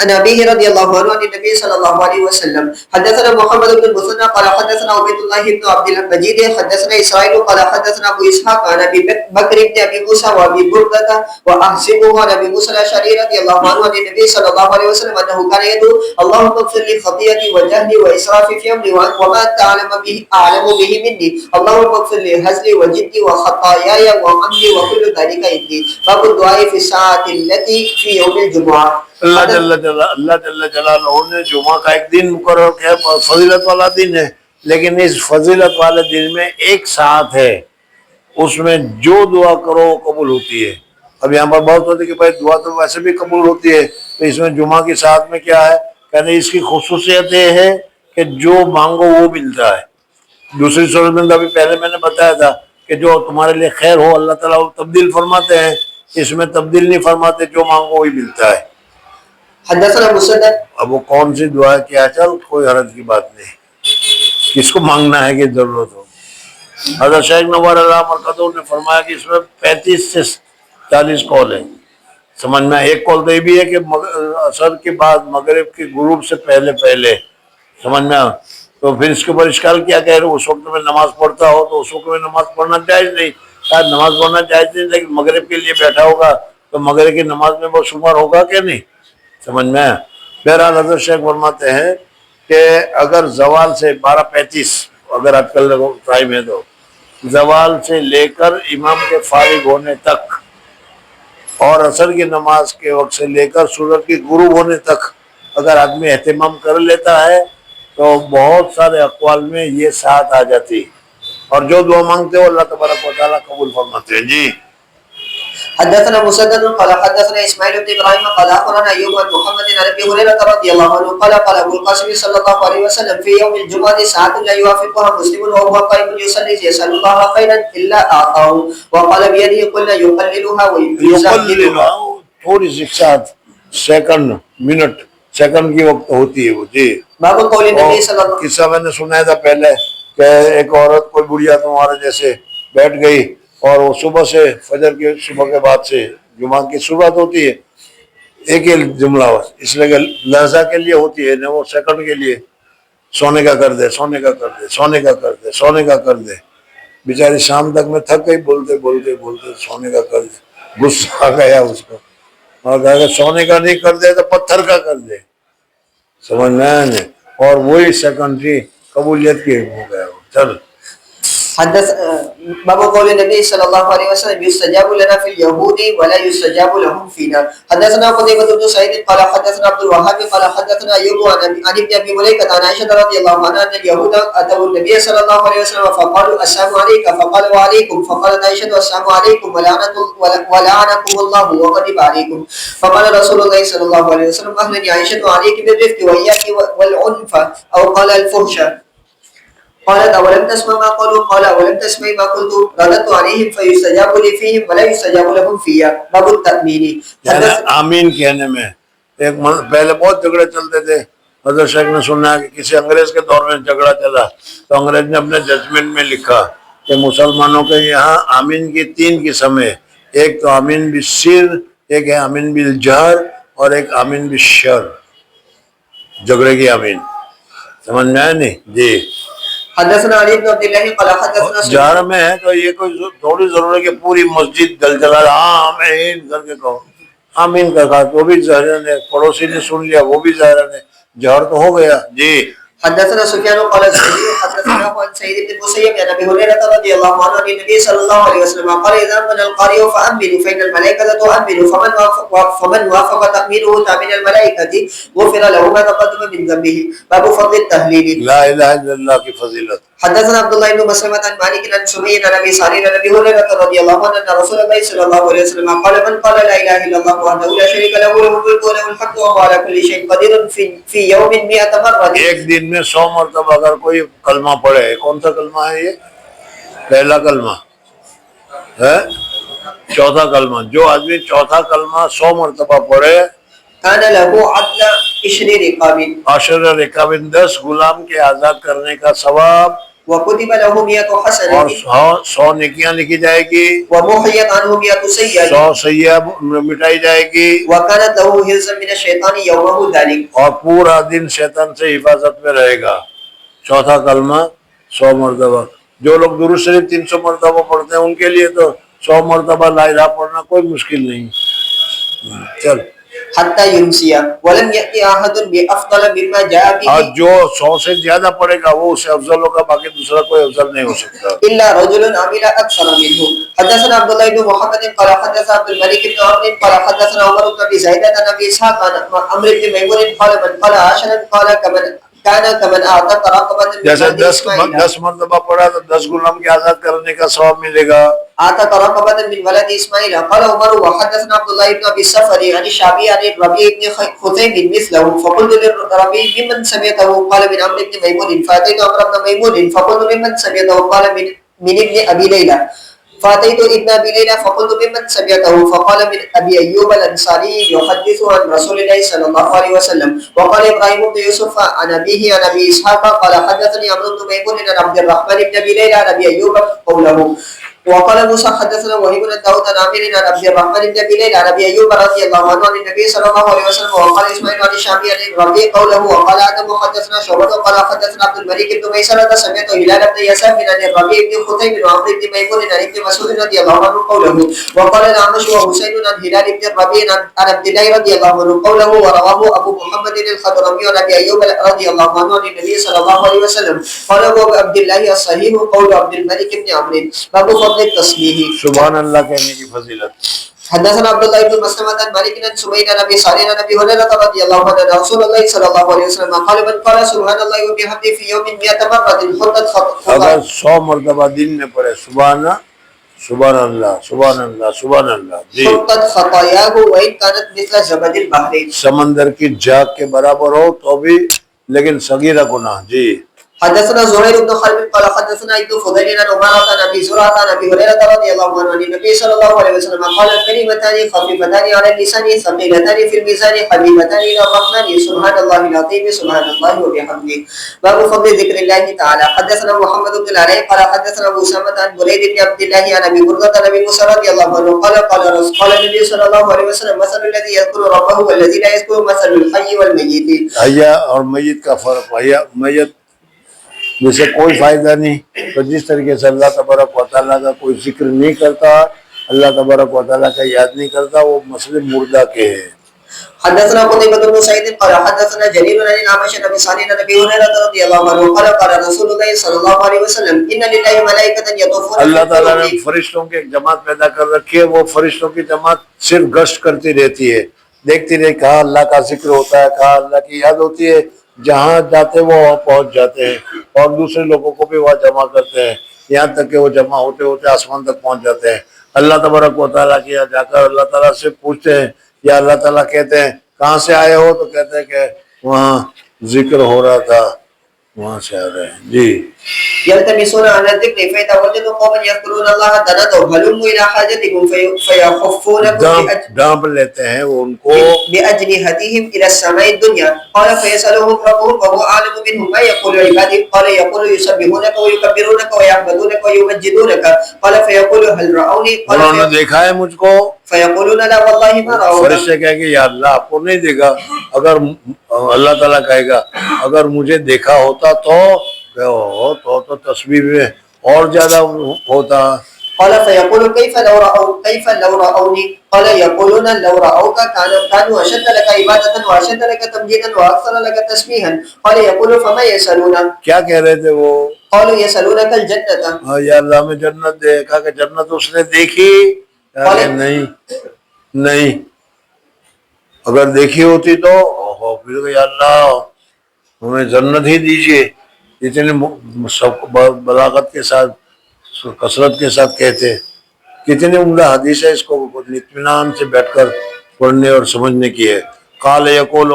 [SPEAKER 1] عن ابيه رضي الله عنه عن النبي صلى الله عليه وسلم. حدثنا محمد بن المثنى قال حدثنا عبيد الله بن عبد المجيد حدثنا اسرائيل قال حدثنا ابو اسحاق عن ابي بكر بن ابي موسى وابي بردة واحسبه عن ابي موسى الاشعري رضي الله عنه عن النبي صلى الله عليه وسلم انه كان يدعو اللهم اغفر لي خطيئتي وجهلي واسرافي في امري وما انت اعلم به مني اللهم اغفر لي هزلي وجدي وخطاياي وعمدي وكل ذلك عندي. باب الدعاء في الساعة التي في يوم الجمعة.
[SPEAKER 2] اللہ جل جلالہ نے جمعہ کا ایک دن مقرر کیا، فضیلت والا دن ہے، لیکن اس فضیلت والے دن میں ایک ساعت ہے، اس میں جو دعا کرو وہ قبول ہوتی ہے. اب یہاں پر بہت ہوتی ہے کہ بھائی دعا تو ویسے بھی قبول ہوتی ہے، تو اس میں جمعہ کی ساعت میں کیا ہے، کہنے اس کی خصوصیت یہ ہے کہ جو مانگو وہ ملتا ہے. دوسری صورت میں ابھی پہلے میں نے بتایا تھا کہ جو تمہارے لیے خیر ہو اللہ تعالیٰ وہ تبدیل فرماتے ہیں، اس میں تبدیل نہیں فرماتے، جو مانگو وہی ملتا ہے.
[SPEAKER 1] حدثنا مسدد.
[SPEAKER 2] اب وہ کون سی دعا کیا چل کوئی حرج کی بات نہیں، کس کو مانگنا ہے کہ ضرورت ہو. حضرت شیخ نوار اللہ مرکزوں نے فرمایا کہ اس میں 35 سے 40 قول ہیں. سمجھ میں ایک قول تو یہ بھی ہے کہ عصر کے بعد مغرب کے غروب سے پہلے سمجھ میں، تو پھر اس کے اوپر اشکال کیا کہ اس وقت میں نماز پڑھتا ہو تو اس وقت میں نماز پڑھنا جائز نہیں. شاید نماز پڑھنا جائز نہیں، لیکن مغرب کے لیے بیٹھا ہوگا تو مغرب کی نماز میں وہ شمار ہوگا کہ نہیں. سمجھ میں. بہرحال حضرت شیخ فرماتے ہیں کہ اگر زوال سے 12:35 اگر آج کل ٹائم ہے تو زوال سے لے کر امام کے فارغ ہونے تک اور عصر کی نماز کے وقت سے لے کر سورج کی غروب ہونے تک اگر آدمی اہتمام کر لیتا ہے تو بہت سارے اقوال میں یہ ساتھ آ جاتی، اور جو دعا مانگتے ہو اللہ تبارک و تعالیٰ قبول فرماتے ہیں. جی.
[SPEAKER 1] حدثنا مسدد قال حدثنا اسماعيل بن ابراهيم قال اخبرنا ايوب عن محمد بن ابي هريره رضي الله عنه قال قال ابو القاسم صلى الله عليه وسلم في يوم الجمعه ساعه لا يوافقها مسلم وهو قائم يصلي يسال الله خيرا الا اعطاه وقال بيده قلنا يقللها ويزهدها.
[SPEAKER 2] تھوڑی سی ساتھ سیکنڈ منٹ سیکنڈ کی وقت ہوتی ہے وہ. جی.
[SPEAKER 1] باب قول النبي صلی اللہ علیہ
[SPEAKER 2] قصہ میں نے سنایا تھا پہلے کہ ایک عورت کوئی بڑھیا تمہارے جیسے بیٹھ گئی اور وہ صبح سے فجر کے صبح کے بعد سے جمعہ کی شروعات ہوتی ہے، ایک ہی جملہ اس لیے کہ لہجہ کے لیے ہوتی ہے نہ وہ سیکنڈ کے لیے. سونے کا کر دے، سونے کا کر دے، سونے کا کر دے، سونے کا کر دے. بیچاری شام تک میں تھک گئی بولتے بولتے بولتے سونے کا کر دے. غصہ آ گیا اس کو اور کہا کہ سونے کا نہیں کر دے تو پتھر کا کر دے. سمجھ میں آیا نہیں، اور وہی سیکنڈ کی قبولیت کی ہو گیا وہ. چل.
[SPEAKER 1] حدث باب قول النبي صلى الله عليه وسلم يستجاب لنا في اليهود ولا يستجاب لهم فينا. حدثنا قتيبة بن سعيد قال حدثنا عبد الوهاب قال حدثنا ايوب عن ابن ابي مليكة عن عائشة رضي الله عنها ان اليهود اتوا النبي صلى الله عليه وسلم فقالوا السلام عليك فقال وعليكم فقالت عائشة السلام عليكم ولعنكم الله وغضب عليكم فقال رسول الله صلى الله عليه وسلم اهلا عائشة عليك بالرفق واياك والعنف او قال الفحش. قالت اولم تسمع ما قالوا قال اولم تسمع ما قلت رددت عليهم فيستجاب لي فيهم ولا يستجاب لهم فيا. باب التأمين.
[SPEAKER 2] آمین کہنے میں ایک پہلے بہت جھگڑے چلتے تھے. حضرت شیخ نے سنا کہ کسی انگریز کے دور میں جھگڑا چلا تو انگریز نے اپنے ججمنٹ میں لکھا کہ مسلمانوں کے یہاں آمین کی 3 قسم ہے. ایک تو آمین بالسر، ایک ہے آمین بالجہر اور ایک آمین بالشر. جھگڑے کی آمین. سمجھ میں آیا نہیں. جی.
[SPEAKER 1] حدثنا علی بن عبد اللہ قال حدثنا
[SPEAKER 2] جہر میں ہے تو یہ کوئی تھوڑی ضرورت ہے کہ پوری مسجد دل جلا آمین کر کے کہو. آمین کا کہا تو بھی ظاہرا نے پڑوسی نے سن لیا وہ بھی ظاہرا نے جہر تو ہو گیا. جی.
[SPEAKER 1] حدثنا سفيان قال حدثنا عن سعيد بن المسيب عن ابي هريره رضي الله عنه عن النبي صلى الله عليه وسلم قال اذا من القارئ فامنوا فان الملائكه تؤمن فمن وافق تامينه تامين الملائكه غفر له ما تقدم من ذنبه. باب فضل التهليل.
[SPEAKER 2] لا الہ الا اللہ کی فضیلت.
[SPEAKER 1] حدثنا عبد الله بن مسلمة عن مالك عن سمي عن ابي صالح عن ابي هريرة رضي الله عنه ان رسول الله صلى الله عليه وسلم قال من قال لا اله الا الله وحده لا شريك له له الملك وله الحمد وهو على كل شيء قدير في يوم 100 مرة.
[SPEAKER 2] ایک دن میں 100 مرتبہ اگر کوئی کلمہ پڑھے، کون سا کلمہ ہے یہ؟ پہلا کلمہ ہے، چوتھا کلمہ، جو آدمی چوتھا کلمہ 100 مرتبہ پڑھے
[SPEAKER 1] كان له عدل 20 رقاب
[SPEAKER 2] 10 رقاب 10 غلام کے آزاد کرنے کا ثواب،
[SPEAKER 1] وكتب له 100 حسنة
[SPEAKER 2] اور 100 نیکیاں لکھی جائے گی،
[SPEAKER 1] ومحيت عنه 100 سيئة
[SPEAKER 2] 100 سیئات مٹائی جائے گی،
[SPEAKER 1] وكانت له حرزا من الشيطان يومه ذلك.
[SPEAKER 2] اور پورا دن شیطان سے حفاظت میں رہے گا. چوتھا کلمہ 100 مرتبہ. جو لوگ درود شریف 300 مرتبہ پڑھتے ہیں ان کے لیے تو 100 مرتبہ لا الہ پڑھنا کوئی مشکل نہیں. چل
[SPEAKER 1] حتى يمسي ولم يأتي أحد بأفضل مما جاء به.
[SPEAKER 2] اور جو 100 سے زیادہ پڑھے گا وہ اس سے افضل ہوگا، باقی دوسرا کوئی افضل نہیں ہو سکتا.
[SPEAKER 1] إلا رجل عمل أكثر منه. حدثنا عبد الله بن محمد قال حدثنا عبد الملك بن عمرو قال حدثنا عمر بن أبي زيد عن أبي إسحاق عن عمرو بن ميمون قال من قال عشرا قال كمن أعتق رقبة من
[SPEAKER 2] جیسے
[SPEAKER 1] ولد إسماعيل.
[SPEAKER 2] 10 مرتبہ پڑھا تو 10 غلام کے آزاد کرنے کا ثواب ملے گا.
[SPEAKER 1] أعتق رقبة من ولد إسماعيل. قال عمر وحدثنا عبد الله بن أبي السفر عن الشعبي عن الربيع بن خثيم مثله. فقلت للربيع ممن سمعته قال من عمرو بن ميمون. فأتيت عمرو بن ميمون فقلت ممن سمعته قال من ابن أبي ليلى. فأتيت ابن أبي ليلى فقلت ممن سمعته فقال من أبي أيوب الأنصاري يحدث عن رسول الله صلى الله عليه وسلم. وقال إبراهيم بن يوسف عن أبيه عن أبي إسحاق قال حدثني عمرو بن ميمون عن عبد الرحمن بن أبي ليلى عن أبي أيوب قوله. وقال موسى حدثنا وهيب بن داود عن عامر عن عبد الرحمن بن ابي ليلى عن ابي ايوب رضي الله عنه عن النبي صلى الله عليه وسلم. وقال اسماعيل عن الشعبي عن الربيع قوله. وقال ادم حدثنا شعبة قال حدثنا عبد الملك بن ميسرة سمعت هلال بن يساف عن الربيع بن خثيم وعمرو بن ميمون عن ابن مسعود رضي الله عنه قوله. وقال الاعمش وحسين عن هلال بن الربيع عن عبد الله رضي الله عنه قوله. ورواه ابو محمد الخضرمي عن ابي ايوب رضي الله عنه عن النبي صلى الله عليه وسلم. قال ابو عبد الله الصحيح قول عبد الملك بن عمرو باب فضل التسبيح.
[SPEAKER 2] سبحان اللہ کہنے کی فضیلت.
[SPEAKER 1] حدثنا عبد الله بن مسلمة عن مالك عن سمين عن ابي صالح عن ابي هريرة رضي الله عنه عن رسول الله صلى الله عليه وسلم قال من قال سبحان الله وبحمده في يوم 100 مرة حطت خطاياه.
[SPEAKER 2] اگر 100 مرتبہ دن میں پڑھے سبحان اللہ سبحان اللہ سبحان اللہ جی،
[SPEAKER 1] حطت خطاياه وإن كانت مثل زبد البحر.
[SPEAKER 2] سمندر کی جھاگ کے برابر ہو تو بھی لیکن صغیرہ گناہ. جی
[SPEAKER 1] حدثنا زهير بن خالد قال حدثنا ابن فضيل عن عمارة عن ابي زرعة عن ابي هريرة رضي الله عنه عن النبي صلى الله عليه وسلم قال كلمتان خفيفتان على اللسان ثقيلتان في الميزان حبيبتان الى الرحمن سبحان الله العظيم سبحان الله وبحمده. باب فضل ذكر الله تعالى. حدثنا محمد بن العلاء قال حدثنا ابو اسامة عن بريد بن عبد الله عن ابي بردة عن ابي موسى رضي الله عنه قال النبي صلى الله عليه وسلم مثل الذي يذكر ربه والذي لا يذكر مثل الحي والميت.
[SPEAKER 2] حیا اور میت کا فرق. حیا میت جسے کوئی فائدہ نہیں، تو جس طریقے سے اللہ تبارک و تعالیٰ کا کوئی ذکر نہیں کرتا، اللہ تبارک و تعالیٰ کا یاد نہیں کرتا، وہ مسئلے مردہ کے ہیں.
[SPEAKER 1] حدثنا قتيبة بن سعيد قال حدثنا جرير عن الأعمش عن أبي صالح عن أبي هريرة رضي الله عنه قال قال رسول الله صلى الله عليه وسلم إن لله ملائكة يطوفون.
[SPEAKER 2] اللہ تعالیٰ نے فرشتوں کی ایک جماعت پیدا کر رکھی ہے، وہ فرشتوں کی جماعت صرف گشت کرتی رہتی ہے، دیکھتی رہے کہاں اللہ کا ذکر ہوتا ہے، کہاں اللہ کی یاد ہوتی ہے، جہاں جاتے وہ وہاں پہنچ جاتے ہیں اور دوسرے لوگوں کو بھی وہاں جمع کرتے ہیں، یہاں تک کہ وہ جمع ہوتے ہوتے آسمان تک پہنچ جاتے ہیں. اللہ تبارک و تعالیٰ کے یہاں جا کر اللہ تعالیٰ سے پوچھتے ہیں، یا اللہ تعالیٰ کہتے ہیں کہاں سے آئے ہو، تو کہتے ہیں کہ وہاں ذکر ہو رہا تھا، وہاں سے آ رہے ہیں. جی
[SPEAKER 1] يلتمسون على الذكر فإذا وجدوا قوما يذكرون الله تنادوا هلموا إلى حاجتكم فيخفونكم
[SPEAKER 2] ڈانپ لیتے ہیں وہ ان کو
[SPEAKER 1] بأجنحتهم إلى السماء الدنيا. قال فيسألهم ربهم وهو أعلم منهم ما يقول عبادي. قال يقول يسبحونك ويكبرونك ويحمدونك ويمجدونك. قال فيقول هل رأوني.
[SPEAKER 2] انہوں نے دیکھا ہے مجھ کو؟
[SPEAKER 1] فيقولون لا والله ما رأونا.
[SPEAKER 2] فرشتے کہیں گے یا اللہ آپ کو نہیں دیکھا. اگر اللہ تعالیٰ کہے گا اگر مجھے دیکھا ہوتا تو تسبیح میں اور زیادہ ہوتا.
[SPEAKER 1] قال فيقول كيف لو رأوني. قال يقولون لو رأوك كانوا أشد لك عبادة وأشد لك تمجيدا وأكثر لك تسبيحا. قال يقول فما يسألون.
[SPEAKER 2] کیا کہہ رہے تھے وہ؟
[SPEAKER 1] قالوا يسألونك الجنة.
[SPEAKER 2] یا اللہ ہمیں جنت دے. کہا کہ جنت اس نے دیکھی؟ نہیں. اگر دیکھی ہوتی تو پھر یا اللہ ہمیں جنت ہی دیجیے. اتنے بلاغت کے ساتھ کثرت کے ساتھ کہتے ہیں. کتنی عمدہ حدیث ہے, اس کو اطمینان سے بیٹھ کر پڑھنے اور سمجھنے کی ہے. قال یقول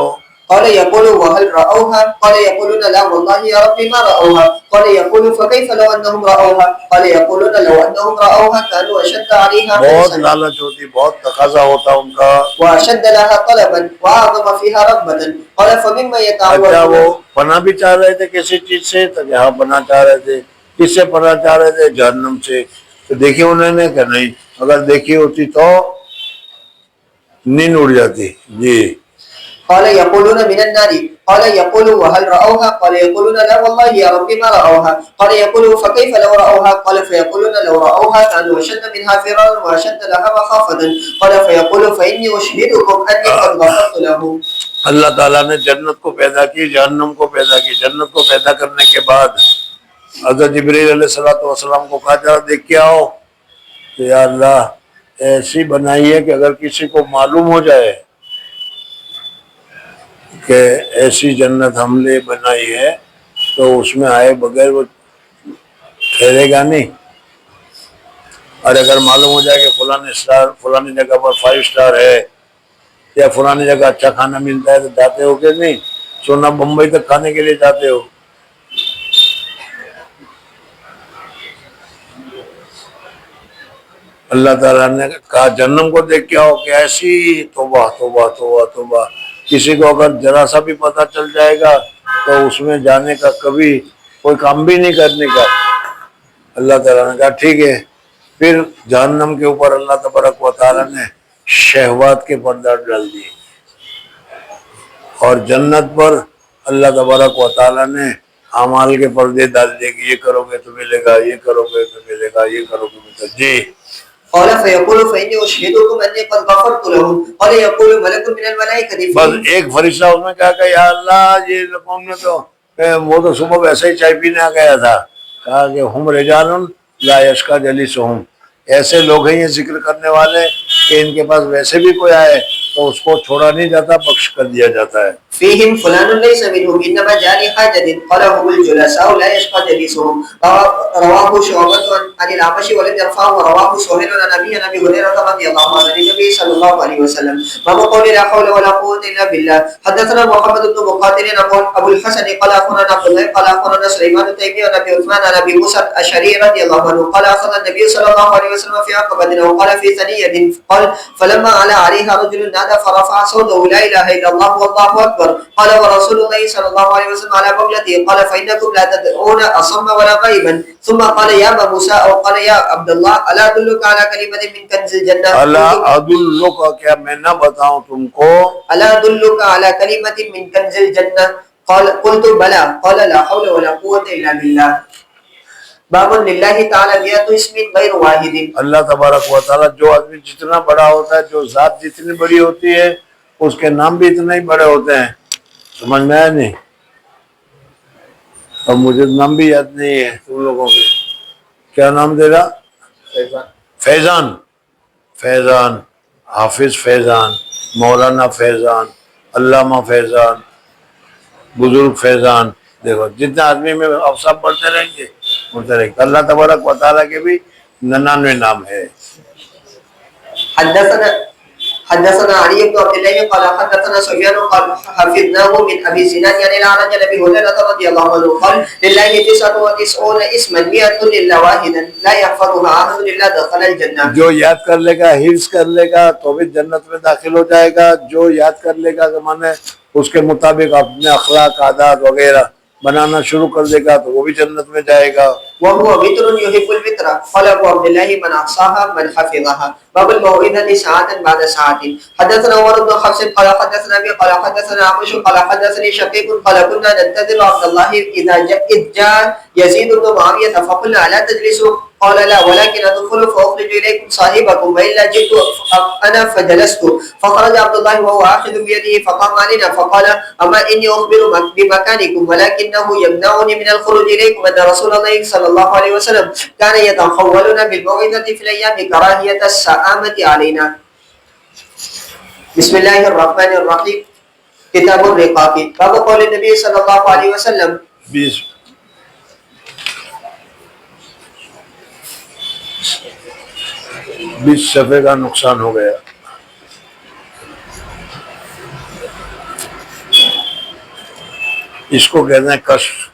[SPEAKER 1] قال يقول وهل رأوها قال يقولون لا والله يا رب ما رأوها قال يقول فكيف لو أنهم رأوها قال يقولون لو أنهم رأوها كانوا أشد عليها
[SPEAKER 2] بہت لالچ ہوتی, بہت تقاضا ہوتا ان کا,
[SPEAKER 1] وأشد لها طلبا وأعظم فيها رغبة قال فمما
[SPEAKER 2] اچھا
[SPEAKER 1] يتعوذون.
[SPEAKER 2] وہ پناہ بھی چاہ رہے تھے کسی چیز سے, تو یہاں پناہ چاہ رہے تھے. کس سے پناہ چاہ رہے تھے؟ جہنم سے. تو دیکھی انہوں نے کہ نہیں, اگر دیکھی ہوتی تو نیند اڑ جاتی. جی.
[SPEAKER 1] قال يقولون من النار قال يقول وهل رأوها قال يقولون لا والله يا رب ما رأوها قال يقول فكيف لو رأوها قال فيقولون لو رأوها كانوا أشد منها فرارا وأشد لها مخافة قال فيقول فإني أشهدكم أني قد غفرت له.
[SPEAKER 2] اللہ تعالیٰ نے جنت کو پیدا کی, جہنم کو پیدا کی. جنت کو پیدا کرنے کے بعد حضرت جبریل علیہ السلام کو کہا جا دیکھ کے آؤ. کہ یا اللہ ایسی بنائی ہے کہ اگر کسی کو معلوم ہو جائے کہ ایسی جنت ہم نے بنائی ہے تو اس میں آئے بغیر وہ ٹھہرے گا نہیں. اور اگر معلوم ہو جائے کہ فلانی جگہ پر 5 اسٹار ہے یا فلانی جگہ اچھا کھانا ملتا ہے تو جاتے ہو کہ نہیں؟ سونا بمبئی تک کھانے کے لیے جاتے ہو. اللہ تعالیٰ نے کہا جہنم کو دیکھ کے آؤ کہ ایسی توبہ توبہ توبہ توبہ. کسی کو اگر ذرا سا بھی پتہ چل جائے گا تو اس میں جانے کا کبھی کوئی کام بھی نہیں کرنے کا. اللہ تعالیٰ نے کہا ٹھیک ہے. پھر جہنم کے اوپر اللہ تبارک و تعالیٰ نے شہوات کے پردہ ڈال دیے, اور جنت پر اللہ تبارک و تعالیٰ نے اعمال کے پردے ڈال دیے کہ یہ کرو گے تو ملے گا, یہ کرو گے تو ملے گا, یہ کرو گے تو. جی.
[SPEAKER 1] قال فيقول فإني أشهدكم أني قد غفرت له قال يقول ملك من الملائكة.
[SPEAKER 2] بس ایک فرشتہ اس میں کہا کہ یا اللہ یہ لوگوں نے تو وہ تو صبح ویسے ہی چائے پینے آ گیا تھا. کہا کہ ہم رجال لا یشقی جلیسہم, ایسے لوگ ہیں یہ ذکر کرنے والے کہ ان کے پاس ویسے بھی کوئی آئے تو اس کو چھوڑا نہیں جاتا, بخش کر دیا جاتا ہے.
[SPEAKER 1] فيهم فلان ليس منهم إنما جاء لحاجة قال هم الجلساء لا يشقى جليسهم. رواه شعبة عن الأعمش ولم يرفعه ورواه سهيل عن أبي هريرة رضي الله عنه عن النبي صلى الله عليه وسلم. باب قول لا حول ولا قوة إلا بالله. حدثنا محمد بن مقاتل أبو الحسن قال أخبرنا عبد الله قال أخبرنا سليمان التيمي عن أبي عثمان عن أبي موسى الأشعري رضي الله عنه قال أخذ النبي صلى الله عليه وسلم في عقبة وقال في ثنية قال فلما على عليها رجل نادى فرفع صوته لا إله إلا الله والله أكبر قال ورسول الله صلى الله عليه وسلم على بغلته قال فإنكم لا تدعون أصم ولا غيبا ثم قال يا أبا موسى أو قال يا عبد الله ألا أدلك على كلمة من كنز الجنة
[SPEAKER 2] ألا أدلك کیا میں نہ بتاؤں تم کو
[SPEAKER 1] ألا أدلك على كلمة من كنز الجنة قال قلت بلى قال لا حول ولا قوة إلا بالله. باب للہ تعالی بیعت اسم غیر واحد. اللہ
[SPEAKER 2] تبارک و تعالیٰ جو آدمی جتنا بڑا ہوتا ہے, جو ذات جتنی بڑی ہوتی ہے اس کے نام بھی اتنے ہی بڑے ہوتے ہیں. سمجھ میں آیا نہیں؟ اب مجھے نام بھی یاد نہیں ہے تم لوگوں کے. کیا نام دے رہا؟ فیضان. فیضان, حافظ فیضان, مولانا فیضان, علامہ فیضان, بزرگ فیضان. دیکھو جتنے آدمی میں اب سب بڑھتے رہیں گے بڑھتے رہیں گے. اللہ تبارک و تعالیٰ کے بھی 99 نام ہے.
[SPEAKER 1] حدثنا علي بن عبد الله قال حدثنا سفيان قال حفظناه من ابي زناد يعني العرج النبي هريره رضي الله عنه قال لله 99 اسما 100 الا واحدا لا يحفظها احد الا دخل الجنه.
[SPEAKER 2] جو یاد کر لے گا, حفظ کر لے گا تو بھی جنت میں داخل ہو جائے گا. جو یاد کر لے گا کہ مانے اس کے مطابق اپنے اخلاق عادات وغیرہ بنانا شروع کر دے گا تو وہ بھی جنت میں جائے گا.
[SPEAKER 1] وهو وتر يحب الوتر قال ابو عبد الله من احصاها من حفظها. باب الموعظه ساعه بعد ساعه. حدثنا عمر بن حفص قال حدثنا ابي قال حدثنا عمش قال حدثني شقيق قال كنا ننتظر عبد الله اذا جاء يزيد بن معاويه فقلنا الا تجلسوا قال لا ولكن ادخل فاخرج اليكم صاحبكم والا جئت انا فجلست فخرج عبد الله وهو اخذ بيده فقام علينا فقال اما اني اخبر بمكانكم ولكنه يمنعني من الخروج اليكم ان رسول الله صلى الله عليه وسلم كان يتخولنا بالموعظه في الايام كراهيه السآمة علينا. بسم الله الرحمن الرحيم. کتاب الرقاق. باب قول النبي صلى الله عليه وسلم.
[SPEAKER 2] 20 صفحے کا نقصان ہو گیا. اس کو کہتے ہیں کشف.